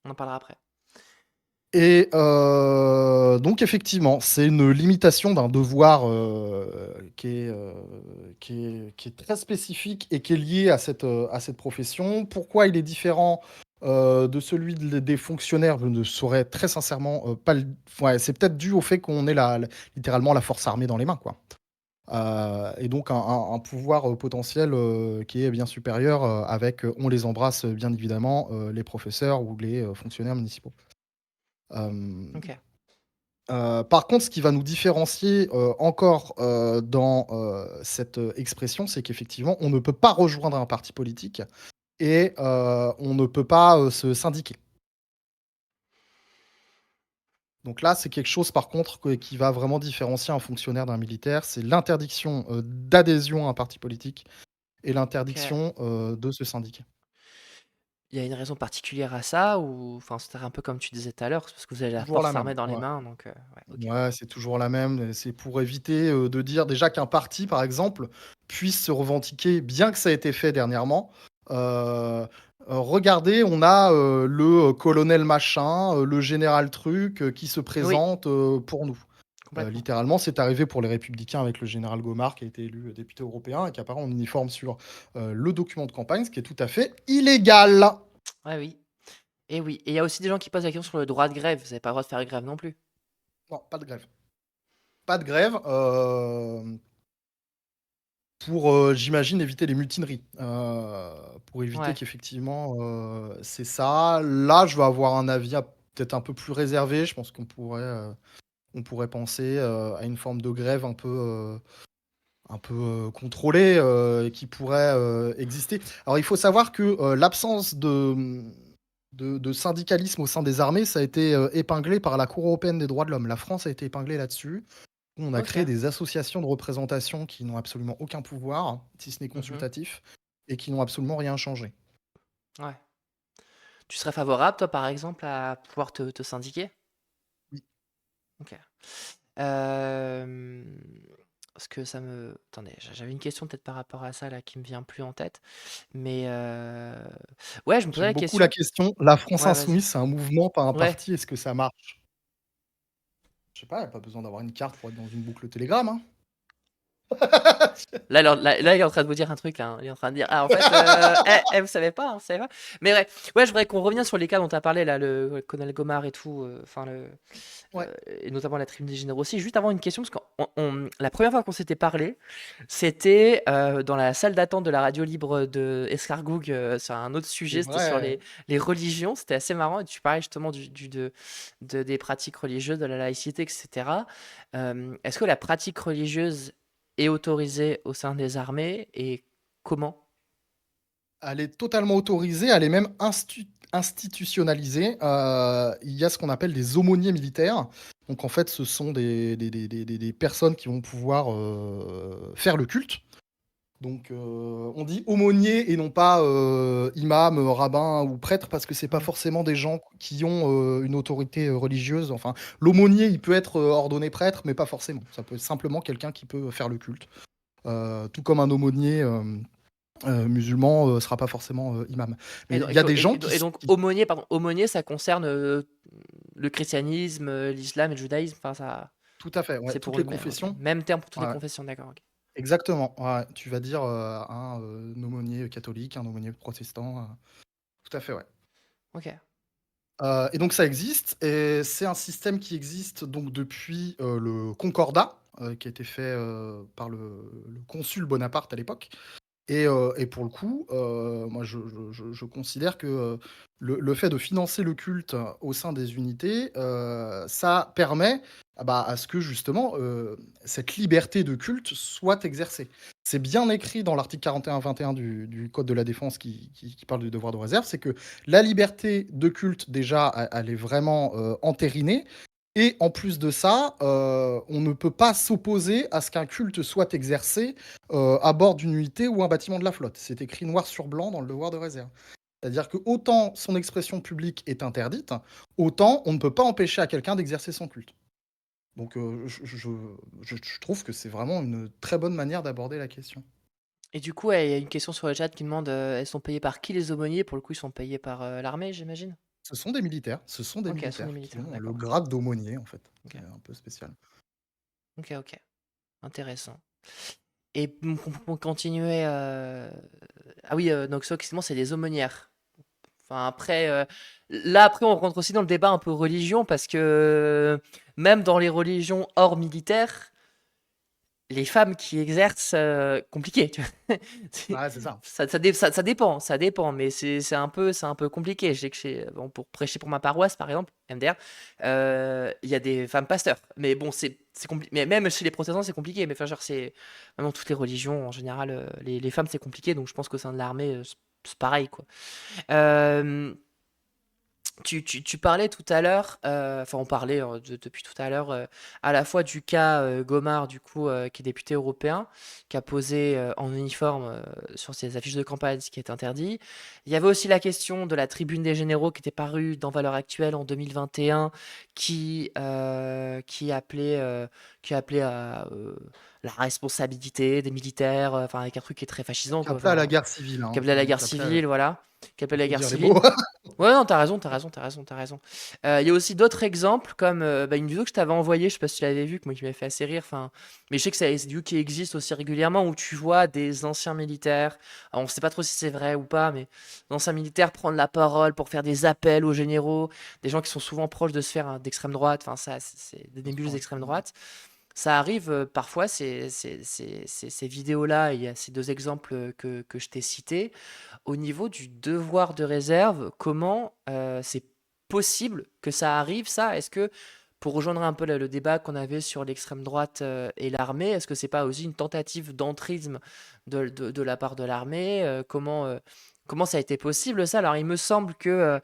On en parlera après. Et donc effectivement, c'est une limitation d'un devoir qui est très spécifique et qui est lié à cette profession. Pourquoi il est différent de celui des fonctionnaires, je ne saurais très sincèrement pas le... Ouais, c'est peut-être dû au fait qu'on ait littéralement la force armée dans les mains, quoi. Et donc un pouvoir potentiel qui est bien supérieur avec, on les embrasse bien évidemment, les professeurs ou les fonctionnaires municipaux. Hem, Ok. Par contre, ce qui va nous différencier, encore, dans, cette, expression, c'est qu'effectivement, on ne peut pas rejoindre un parti politique et on ne peut pas, se syndiquer. Donc là, c'est quelque chose par contre qui va vraiment différencier un fonctionnaire d'un militaire, c'est l'interdiction, d'adhésion à un parti politique et Ok. l'interdiction, de se syndiquer. Il y a une raison particulière à ça ou enfin, c'était un peu comme tu disais tout à l'heure, c'est parce que vous avez la Toujours la force même, armée dans les ouais. mains, donc ouais, OK. Ouais, c'est toujours la même, c'est pour éviter, de dire déjà qu'un parti, par exemple, puisse se revendiquer, bien que ça ait été fait dernièrement. Regardez, on a, le, colonel machin, le général truc, qui se Oui, présente, pour nous. complètement. Littéralement, c'est arrivé pour les Républicains avec le général Gomard qui a été élu, député européen et qui apparaît en uniforme sur, le document de campagne, ce qui est tout à fait illégal! Ouais, oui. Et oui, et il y a aussi des gens qui posent la question sur le droit de grève. Vous avez pas le droit de faire grève non plus. Non, pas de grève. Pas de grève, pour, j'imagine éviter les mutineries, pour éviter Ouais, qu'effectivement, c'est ça. Là, je vais avoir un avis peut-être un peu plus réservé. Je pense on pourrait penser, à une forme de grève un peu, contrôlée, qui pourrait, exister. Alors il faut savoir que, l'absence de syndicalisme au sein des armées, ça a été, épinglé par la Cour européenne des droits de l'homme. La France a été épinglée là-dessus. On a créé OK. des associations de représentation qui n'ont absolument aucun pouvoir, si ce n'est Mmh. consultatif, et qui n'ont absolument rien changé. Ouais. Tu serais favorable, toi, par exemple, à pouvoir te syndiquer? Oui. OK. Hem, Parce que ça me attendez, j'avais une question peut-être par rapport à ça là qui me vient plus en tête, mais ouais, je me posais J'aime la beaucoup la question. question. La France Ouais, vas-y. insoumise, c'est un mouvement, pas un Ouais. parti. Est-ce que ça marche? Je sais pas, il y a pas besoin d'avoir une carte pour être dans une boucle Telegram, hein. Là, il est en train de vous dire un truc, là, hein. Il est en train de dire: «Ah, en fait, vous savez pas, hein, vous savez pas?» Mais ouais, je voudrais qu'on revienne sur les cas dont tu as parlé, là, le colonel Gomard et tout, enfin, Ouais. et notamment la tribune des généraux aussi. Juste avant, une question, parce qu'on la première fois qu'on s'était parlé, c'était dans la salle d'attente de la radio libre de Escargoug, sur un autre C'est sujet, c'était sur vrai. les religions. C'était assez marrant et tu parlais justement des pratiques religieuses, de la laïcité, etc. Est-ce que la pratique religieuse est autorisée au sein des armées et comment? Elle est totalement autorisée, elle est même institutionnalisée. Il y a ce qu'on appelle des aumôniers militaires. Donc en fait, ce sont des personnes qui vont pouvoir, faire le culte. Donc, on dit aumônier et non pas, imam, rabbin ou prêtre parce que c'est pas Mmh. forcément des gens qui ont, une autorité, religieuse. Enfin, l'aumônier, il peut être, ordonné prêtre, mais pas forcément. Ça peut être simplement quelqu'un qui peut faire le culte. Tout comme un aumônier, musulman, sera pas forcément, imam. Mais il y a des gens Et donc qui aumônier, pardon, aumônier, ça concerne le christianisme, l'islam et le judaïsme, enfin ça, tout à fait, ouais, c'est toutes pour les le même, ok. confessions. Même terme pour toutes les Ouais, confessions, d'accord, ok. exactement, ouais. Tu vas dire, un aumônier catholique, un aumônier protestant, tout à fait, ouais. Ok, Et donc ça existe et c'est un système qui existe donc depuis, le Concordat, qui a été fait, par le consul Bonaparte à l'époque et pour le coup, moi je considère que, le fait de financer le culte au sein des unités, ça permet, à ce que justement, cette liberté de culte soit exercée. C'est bien écrit dans l'article 41-21 du code de la défense qui parle du devoir de réserve, c'est que la liberté de culte déjà, elle est vraiment, entérinée Et en plus de ça, on ne peut pas s'opposer à ce qu'un culte soit exercé, à bord d'une unité ou un bâtiment de la flotte. C'est écrit noir sur blanc dans le devoir de réserve. C'est-à-dire que autant son expression publique est interdite, autant on ne peut pas empêcher à quelqu'un d'exercer son culte. Donc, je trouve que c'est vraiment une très bonne manière d'aborder la question. Et du coup, ouais, il y a une question sur le chat qui demande, elles sont payées par qui les aumôniers? Pour le coup, ils sont payés par, l'armée, j'imagine? Ce sont des OK, ce sont des militaires qui militaires, ont le d'accord. grade d'aumônier, en fait. C'est OK. un peu spécial. OK, OK. Intéressant. Et pour continuer, ah oui, donc ça, effectivement, c'est des aumônières. Enfin, après, là, après, on rentre aussi dans le débat un peu religion, parce que même dans les religions hors militaires, les femmes qui exercent, compliqué, tu vois? C'est Ouais, c'est ça. ça dépend, mais c'est un peu compliqué. Je sais que bon, pour prêcher pour ma paroisse, par exemple, MDR, il y a des femmes pasteurs. Mais bon, c'est compliqué. Mais même chez les protestants, c'est compliqué. Mais enfin, genre, c'est vraiment toutes les religions, en général, les femmes, c'est compliqué. Donc, je pense qu'au sein de l'armée, c'est pareil, quoi. Euh, tu parlais tout à l'heure, enfin on parlait depuis tout à l'heure, à la fois du cas Gomard, du coup, qui est député européen, qui a posé en uniforme sur ses affiches de campagne, ce qui est interdit. Il y avait aussi la question de la tribune des généraux qui était parue dans Valeurs Actuelles en 2021, qui, euh, qui appelait, euh, qui appelait à la responsabilité des militaires, enfin avec un truc qui est très fascisant, Qui quoi, appelait à la enfin, guerre civile, qui hein. appelait à la guerre Qui appelait à civile, voilà, qui appelait il à la faut guerre dire les mots. civile. Ouais, non, t'as raison, t'as raison, t'as raison, t'as raison. Il y a aussi d'autres exemples, comme bah, une vidéo que je t'avais envoyée, je sais pas si tu l'avais vue, que moi qui m'avait fait assez rire, enfin, mais je sais que c'est des vidéos qui existent aussi régulièrement où tu vois des anciens militaires, alors, on sait pas trop si c'est vrai ou pas, mais des anciens militaires prendre la parole pour faire des appels aux généraux, des gens qui sont souvent proches de sphères d'extrême droite, enfin, ça, c'est des Bien sûr, nébuleuses ouais. d'extrême droite. Ça arrive parfois, ces vidéos-là, il y a ces deux exemples que je t'ai cités. Au niveau du devoir de réserve, comment c'est possible que ça arrive, ça? Est-ce que, pour rejoindre un peu le débat qu'on avait sur l'extrême droite et l'armée, est-ce que c'est pas aussi une tentative d'entrisme de la part de l'armée? Comment ça a été possible, ça? Alors, il me semble que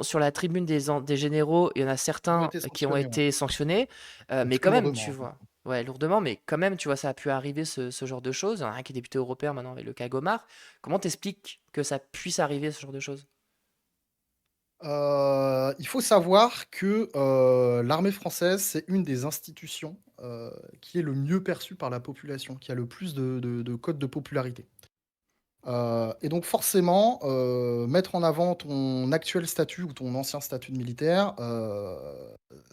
sur la tribune des généraux, il y en a Ils ont certains été qui ont sanctionnés, ouais. été sanctionnés, Et mais très quand même, tu lourdement, hein. vois. Ouais, lourdement, mais quand même, tu vois, ça a pu arriver ce genre de choses. Il y en a un qui est député européen maintenant avec le cas Gomard. Comment t'expliques que ça puisse arriver, ce genre de choses? Il faut savoir que, l'armée française, c'est une des institutions, qui est le mieux perçue par la population, qui a le plus de cote de popularité. Et donc forcément, mettre en avant ton actuel statut ou ton ancien statut de militaire,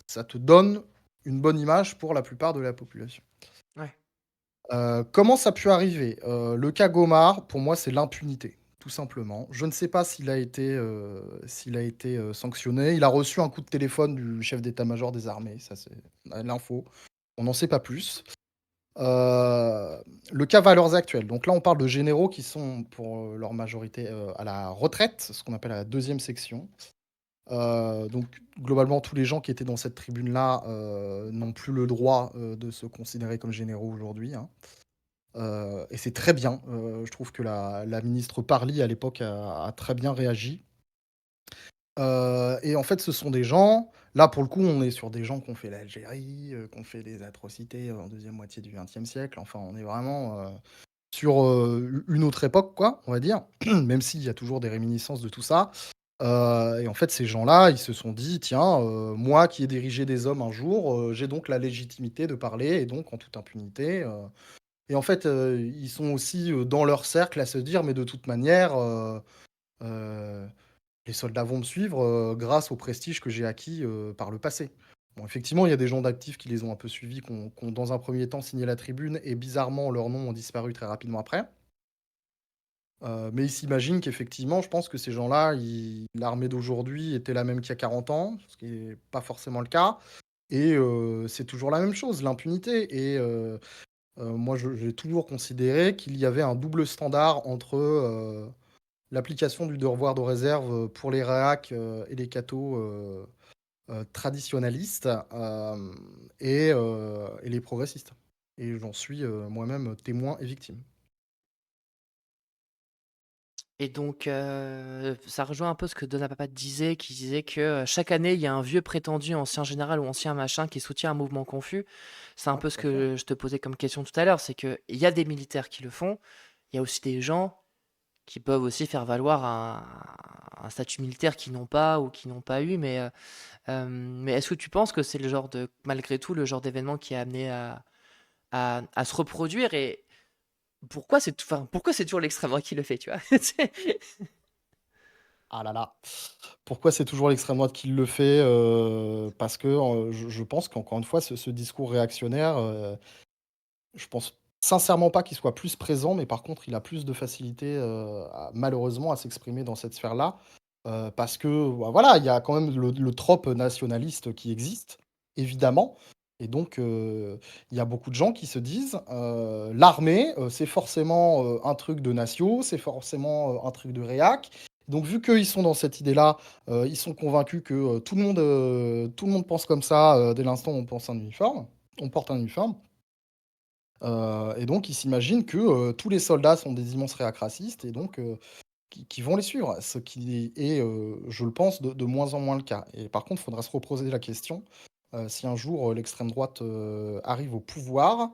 ça te donne une bonne image pour la plupart de la population. Ouais. Comment ça a pu arriver? Le cas Gomard, pour moi, c'est l'impunité, tout simplement. Je ne sais pas s'il a été, sanctionné. Il a reçu un coup de téléphone du chef d'état-major des armées, ça c'est l'info. On n'en sait pas plus. Le cas Valeurs Actuelles, donc là, on parle de généraux qui sont pour, leur majorité, à la retraite, ce qu'on appelle la deuxième section. Donc globalement, tous les gens qui étaient dans cette tribune-là, n'ont plus le droit, de se considérer comme généraux aujourd'hui, hein. Et c'est très bien. Je trouve que la ministre Parly, à l'époque, a très bien réagi. Et en fait, ce sont des gens là, pour le coup, on est sur des gens qui ont fait l'Algérie, qui ont fait des atrocités en deuxième moitié du XXe siècle. Enfin, on est vraiment, sur, une autre époque, quoi, on va dire, même s'il y a toujours des réminiscences de tout ça. Et en fait, ces gens-là, ils se sont dit: «Tiens, moi qui ai dirigé des hommes un jour, j'ai donc la légitimité de parler et donc en toute impunité». Et en fait, ils sont aussi, dans leur cercle à se dire: «Mais de toute manière, heu, les soldats vont me suivre, grâce au prestige que j'ai acquis, par le passé». Bon, effectivement, il y a des gens d'actifs qui les ont un peu suivis, qui ont dans un premier temps signé la tribune et bizarrement, leurs noms ont disparu très rapidement après. Mais ils s'imaginent qu'effectivement, je pense que ces gens-là, l'armée d'aujourd'hui était la même qu'il y a 40 ans, ce qui est pas forcément le cas et c'est toujours la même chose, l'impunité et moi, j'ai toujours considéré qu'il y avait un double standard entre, l'application du devoir de réserve, pour les réacs, et les cathos, traditionalistes, et les progressistes et j'en suis, moi-même témoin et victime. Et donc, ça rejoint un peu ce que Donapapa disait, qui disait que chaque année, il y a un vieux prétendu ancien général ou ancien machin qui soutient un mouvement confus. C'est un Ouais, peu ce tout à fait. que je te posais comme question tout à l'heure, c'est qu'il y a des militaires qui le font, il y a aussi des gens qui peuvent aussi faire valoir un statut militaire qu'ils n'ont pas ou qui n'ont pas eu, mais est-ce que tu penses que c'est le genre de, malgré tout, le genre d'événement qui est amené à se reproduire et pourquoi c'est toujours l'extrême droite qui le fait, tu vois? Ah là là. Pourquoi c'est toujours l'extrême droite qui le fait? Parce que, je pense qu'encore une fois, ce discours réactionnaire, je pense sincèrement pas qu'il soit plus présent, mais par contre, il a plus de facilité, à malheureusement, à s'exprimer dans cette sphère-là. Parce que, bah, voilà, il y a quand même le trope nationaliste qui existe, évidemment. Et donc, il y a beaucoup de gens qui se disent, l'armée, c'est forcément, un truc de nation, c'est forcément, un truc de réac. Donc vu qu'ils sont dans cette idée-là, ils sont convaincus que, tout le monde pense comme ça, dès l'instant où on porte un uniforme. Et donc ils s'imaginent que, tous les soldats sont des immenses réacs racistes et donc qui vont les suivre. Ce qui est, je le pense, de moins en moins le cas. Et par contre, il faudra se reposer la question, si un jour, l'extrême droite, arrive au pouvoir.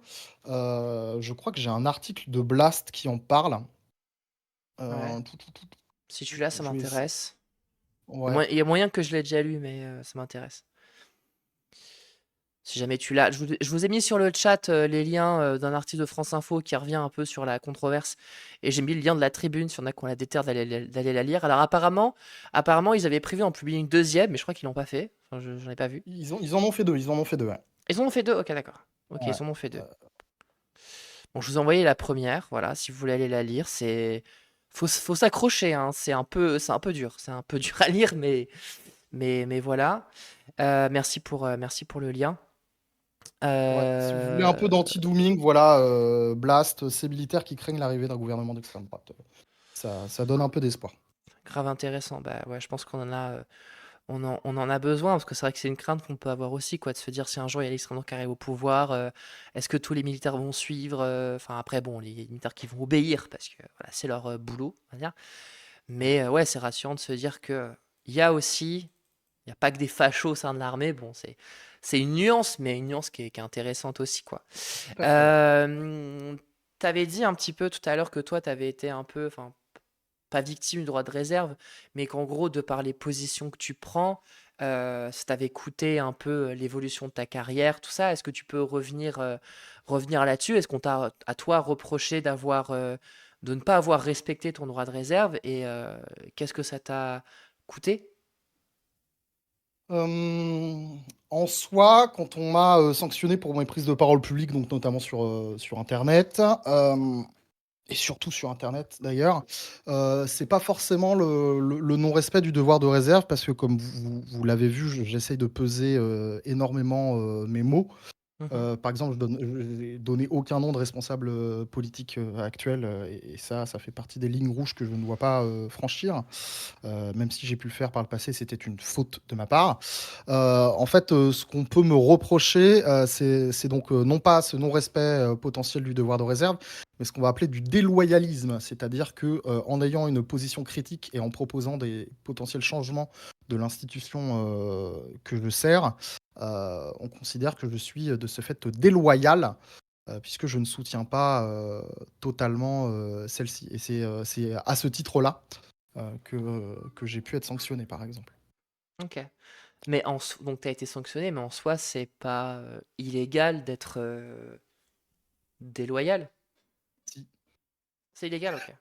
Je crois que j'ai un article de Blast qui en parle. Ouais. Tout, tout, tout, Si tu l'as, ça je vais essa m'intéresse. ouais. Il y a moyen que je l'ai déjà lu, mais ça m'intéresse. Si jamais tu l'as. Je vous ai mis sur le chat les liens d'un article de France Info qui revient un peu sur la controverse. Et j'ai mis le lien de la Tribune, si on a qu'on la déterre d'aller la lire. Alors apparemment, ils avaient prévu en publier une deuxième, mais je crois qu'ils l'ont pas fait. Enfin, j'en ai pas vu. Ils en ont fait 2. Ils en ont fait 2, ouais. Ils en ont fait deux? Ok, d'accord. Ok, Ouais, ils en ont fait deux. Bon, je vous ai envoyé la première, voilà, si vous voulez aller la lire. Faut s'accrocher, hein. C'est un peu dur. C'est un peu dur à lire, mais voilà. Merci pour le lien. ouais. Si vous voulez un peu Euh, d'anti-dooming, voilà, Blast, ces militaires qui craignent l'arrivée d'un gouvernement d'extrême droite. Ça donne un peu d'espoir. Grave intéressant. Bah ouais, je pense qu'on en a besoin parce que c'est vrai que c'est une crainte qu'on peut avoir aussi, quoi, de se dire si un jour il y a l'extrême droite qui arrive au pouvoir, est-ce que tous les militaires vont suivre? Enfin après bon, les militaires qui vont obéir parce que voilà, c'est leur boulot, on va dire. Mais ouais, c'est rassurant de se dire que il y a aussi, il n'y a pas que des fachos au sein de l'armée. Bon, c'est une nuance, mais une nuance qui est intéressante aussi, quoi. Tout à fait, ouais. Euh, T'avais dit un petit peu tout à l'heure que toi, t'avais été un peu, enfin, pas victime du droit de réserve, mais qu'en gros, de par les positions que tu prends, ça t'avait coûté un peu l'évolution de ta carrière, tout ça. Est-ce que tu peux revenir là-dessus? Est-ce qu'on t'a, à toi, reproché de ne pas avoir respecté ton droit de réserve et qu'est-ce que ça t'a coûté? Hem, En soi, quand on m'a, sanctionné pour mes prises de parole publiques, donc notamment sur internet, et surtout sur internet d'ailleurs, c'est pas forcément le non-respect du devoir de réserve parce que comme vous l'avez vu, j'essaye de peser, énormément, mes mots. Mhm. Par exemple, je n'ai donné aucun nom de responsable, politique, actuel, et ça fait partie des lignes rouges que je ne dois pas, franchir. Même si j'ai pu le faire par le passé, c'était une faute de ma part. En fait, ce qu'on peut me reprocher, c'est donc, non pas ce non-respect, potentiel du devoir de réserve, mais ce qu'on va appeler du déloyalisme. C'est-à-dire que, en ayant une position critique et en proposant des potentiels changements de l'institution, que je sers, on considère que je suis, de ce fait, déloyal, puisque je ne soutiens pas, totalement, celle-ci et c'est à ce titre-là, que j'ai pu être sanctionné, par exemple. Ok. Mais donc tu as été sanctionné, mais en soi, c'est pas illégal d'être déloyal. Si. C'est illégal, ok.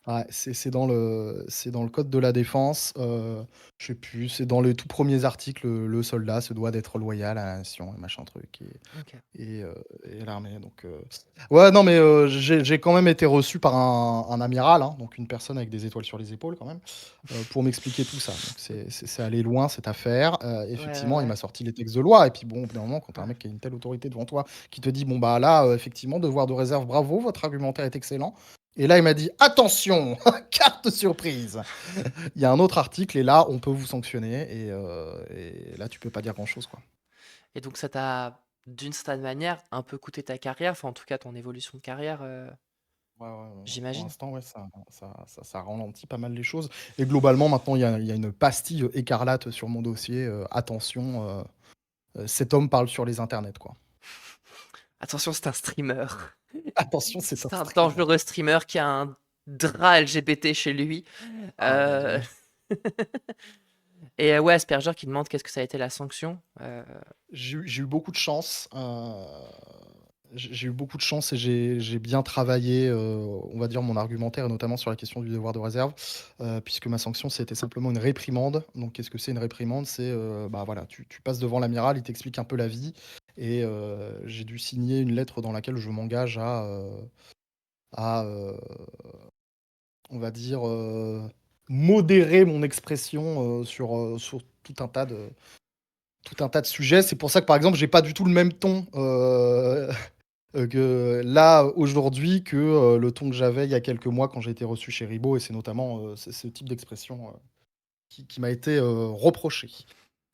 Ouais, c'est dans le code de la défense, je sais plus, c'est dans les tout premiers articles, le soldat se doit d'être loyal à la nation et machin truc Ok. et l'armée donc ouais, non, mais j'ai quand même été reçu par un amiral, hein, donc une personne avec des étoiles sur les épaules quand même, pour m'expliquer tout ça. Donc c'est allé loin cette affaire, Ouais, ouais, effectivement, il ouais. m'a sorti les textes de loi et puis bon, au bout d'un moment, quand tu as un mec qui a une telle autorité devant toi, qui te dit: «Bon, bah, là, effectivement, devoir de réserve, bravo, votre argumentaire est excellent», et là, il m'a dit: «Attention, carte surprise, il y a un autre article et là, on peut vous sanctionner», et là, tu peux pas dire grand-chose, quoi. Et donc ça t'a, d'une certaine manière, un peu coûté ta carrière, enfin en tout cas ton évolution de carrière. Ouais, ouais, pour j'imagine. l'instant, ouais, ça ralentit pas mal les choses et globalement, maintenant, il y a une pastille, écarlate sur mon dossier, attention, cet homme parle sur les internets, quoi. Attention, c'est un streamer. Attention, c'est un C'est un streamer. dangereux streamer qui a un drap LGBT chez lui. Ah mon Euh, Dieu. Et ouais, Asperger qui demande qu'est-ce que ça a été la sanction. J'ai eu beaucoup de chance, j'ai eu beaucoup de chance et j'ai bien travaillé, on va dire mon argumentaire et notamment sur la question du devoir de réserve, puisque ma sanction, c'était simplement une réprimande. Donc qu'est-ce que c'est une réprimande? C'est, bah, voilà, tu passes devant l'amiral, il t'explique un peu la vie et j'ai dû signer une lettre dans laquelle je m'engage à, on va dire, modérer mon expression, sur tout un tas de sujets. C'est pour ça que, par exemple, j'ai pas du tout le même ton, que là, aujourd'hui, que, le ton que j'avais il y a quelques mois quand j'ai été reçu chez Ribot et c'est notamment, ce type d'expression, qui m'a été, reproché.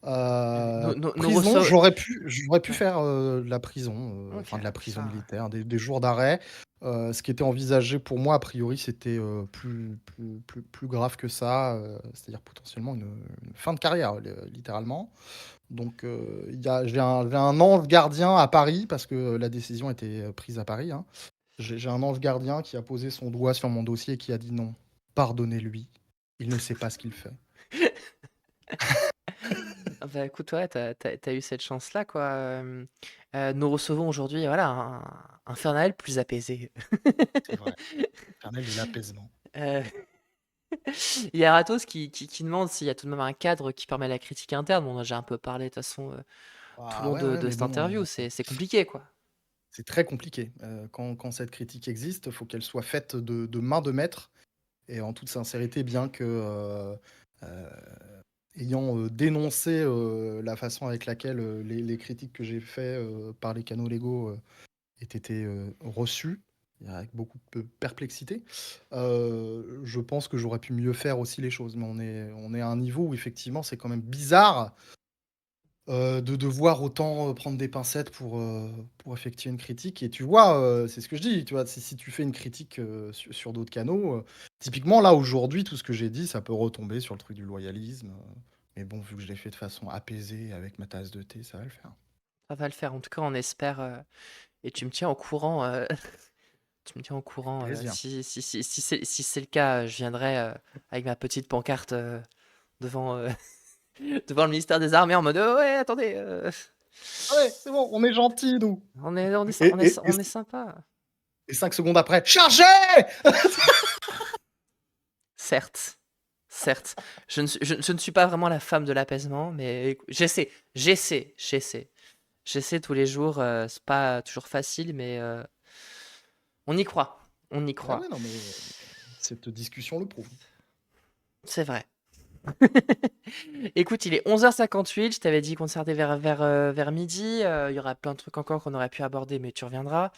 Nous Prison, recevons. j'aurais pu Ouais, faire, de la prison, ok, enfin de la prison ça. militaire, des jours d'arrêt. Ce qui était envisagé pour moi, a priori, c'était, plus grave que ça, c'est-à-dire potentiellement une fin de carrière, littéralement. Donc, j'ai un ange gardien à Paris parce que la décision était, prise à Paris, hein. J'ai un ange gardien qui a posé son doigt sur mon dossier et qui a dit: «Non, pardonnez-lui, il ne sait pas ce qu'il fait». Ah bah écoute, ouais, t'as eu cette chance-là, quoi. Nous recevons aujourd'hui, voilà, un Fernand plus apaisé. C'est vrai, l'éternel de l'apaisement. Euh, Il y a Ratos qui demande s'il y a tout de même un cadre qui permet la critique interne. Bon, on a déjà un peu parlé, de toute façon, tout le Ah long ouais, ouais, de mais cette bon, interview. C'est compliqué, quoi. c'est très compliqué. Quand cette critique existe, il faut qu'elle soit faite de main de maître et en toute sincérité, bien que, heu, ayant, dénoncé, la façon avec laquelle, les critiques que j'ai fait, par les canaux légaux, aient été, reçues, avec beaucoup de perplexité, je pense que j'aurais pu mieux faire aussi les choses. Mais on est à un niveau où effectivement, c'est quand même bizarre. De devoir autant, prendre des pincettes pour effectuer une critique et tu vois, c'est ce que je dis, tu vois? Si tu fais une critique, sur d'autres canaux, typiquement là, aujourd'hui, tout ce que j'ai dit, ça peut retomber sur le truc du loyalisme, mais bon, vu que je l'ai fait de façon apaisée avec ma tasse de thé, ça va le faire. Ça va le faire. En tout cas, on espère. Et tu me tiens au courant. Tu me tiens au Avec courant. plaisir. Si c'est le cas, je viendrai avec ma petite pancarte devant, devant le ministère des Armées en mode ouais, attendez, «Allez, c'est bon, on est gentils nous» on est, et on est sympa. 5 secondes après: «Chargez!» Certes, certes. Je ne suis pas vraiment la femme de l'apaisement, mais j'essaie. J'essaie tous les jours. C'est pas toujours facile, mais on y croit. On y Bah croit. ouais, non mais cette discussion le prouve. C'est vrai. Écoute, il est 11h58. Je t'avais dit qu'on s'arrêtait vers midi. Il y aura plein de trucs encore qu'on aurait pu aborder, mais tu reviendras.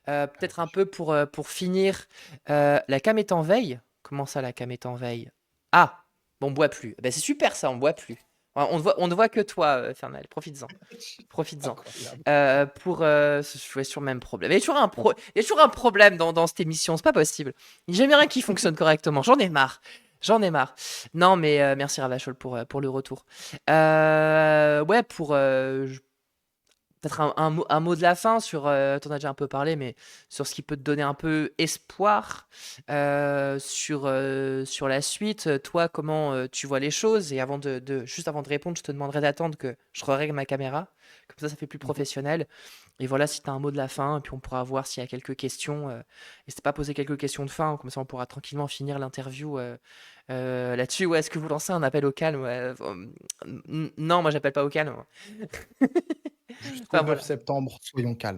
Avec Peut-être un peu pour finir. La cam est en veille. Comment ça, la cam est en veille? Ah, bon, on boit plus. Ben, c'est super ça, on boit plus. On ne voit que toi, Fernal. Profites-en. Profites-en. incroyable. Je jouais sur le même problème. Il y a toujours un problème dans cette émission, c'est pas possible. Il n'y a jamais rien qui fonctionne correctement. J'en ai marre. J'en ai marre. Non, mais merci Ravachol pour le retour. Ouais, peut-être un mot de la fin sur. T'en as déjà un peu parlé, mais sur ce qui peut te donner un peu espoir sur la suite. Toi, comment tu vois les choses? Et juste avant de répondre, je te demanderai d'attendre que je règle ma caméra. Comme ça fait plus Mmh. professionnel. Et voilà, si tu as un mot de la fin, et puis on pourra voir s'il y a quelques questions. N'hésitez pas à poser quelques questions de fin, comme ça on pourra tranquillement finir l'interview là-dessus. Ouais, est-ce que vous lancez un appel au calme? Ouais, non, moi j'appelle pas au calme. Jusqu'au Enfin 9 voilà, septembre, soyons calmes.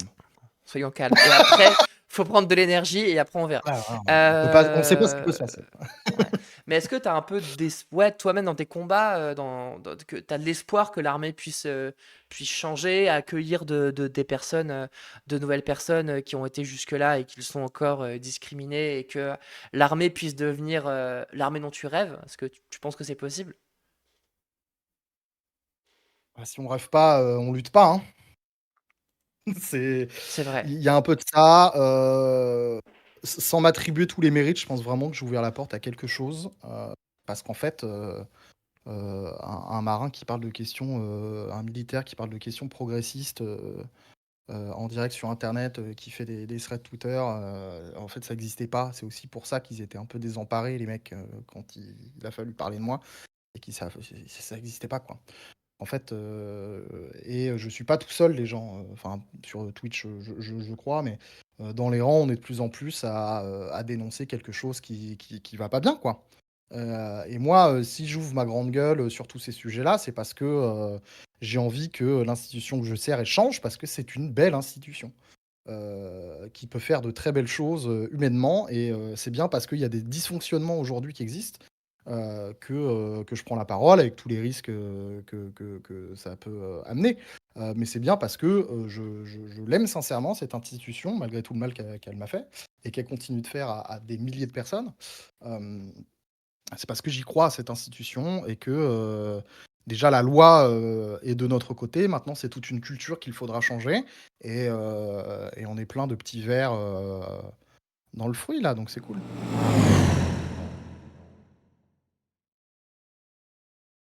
soyons calmes. Et après, faut prendre de l'énergie et après on verra. Ouais, ouais, on sait pas ce qui peut Euh, se passer. ouais. Mais est-ce que tu as un peu ouais, toi-même dans tes combats, que tu as de l'espoir que l'armée puisse changer, accueillir des personnes, de nouvelles personnes qui ont été jusque-là et qui sont encore discriminées et que l'armée puisse devenir l'armée dont tu rêves? Est-ce que tu penses que c'est possible? Bah, si on rêve pas, on lutte pas, hein. C'est C'est vrai. il y a un peu de ça, sans m'attribuer tous les mérites, je pense vraiment que j'ai ouvert la porte à quelque chose, parce qu'en fait, un marin qui parle de questions, un militaire qui parle de questions progressistes, en direct sur internet, qui fait des threads Twitter, en fait, ça existait pas. C'est aussi pour ça qu'ils étaient un peu désemparés les mecs, quand il a fallu parler de moi et qu'ils savent ça existait pas, quoi. En fait, je suis pas tout seul, les gens, enfin, sur Twitch, je crois, mais dans les rangs, on est de plus en plus à dénoncer quelque chose qui va pas bien, quoi. Et moi, si j'ouvre ma grande gueule, sur tous ces sujets-là, c'est parce que, j'ai envie que l'institution que je sers, elle change parce que c'est une belle institution, qui peut faire de très belles choses, humainement et c'est bien parce qu'il y a des dysfonctionnements aujourd'hui qui existent, que je prends la parole avec tous les risques, que ça peut, amener. Mais c'est bien parce que, je l'aime sincèrement cette institution, malgré tout le mal qu'elle m'a fait et qu'elle continue de faire à des milliers de personnes. Hem, c'est parce que j'y crois à cette institution et que, déjà la loi, est de notre côté. Maintenant, c'est toute une culture qu'il faudra changer et on est plein de petits vers, dans le fruit là, donc c'est cool.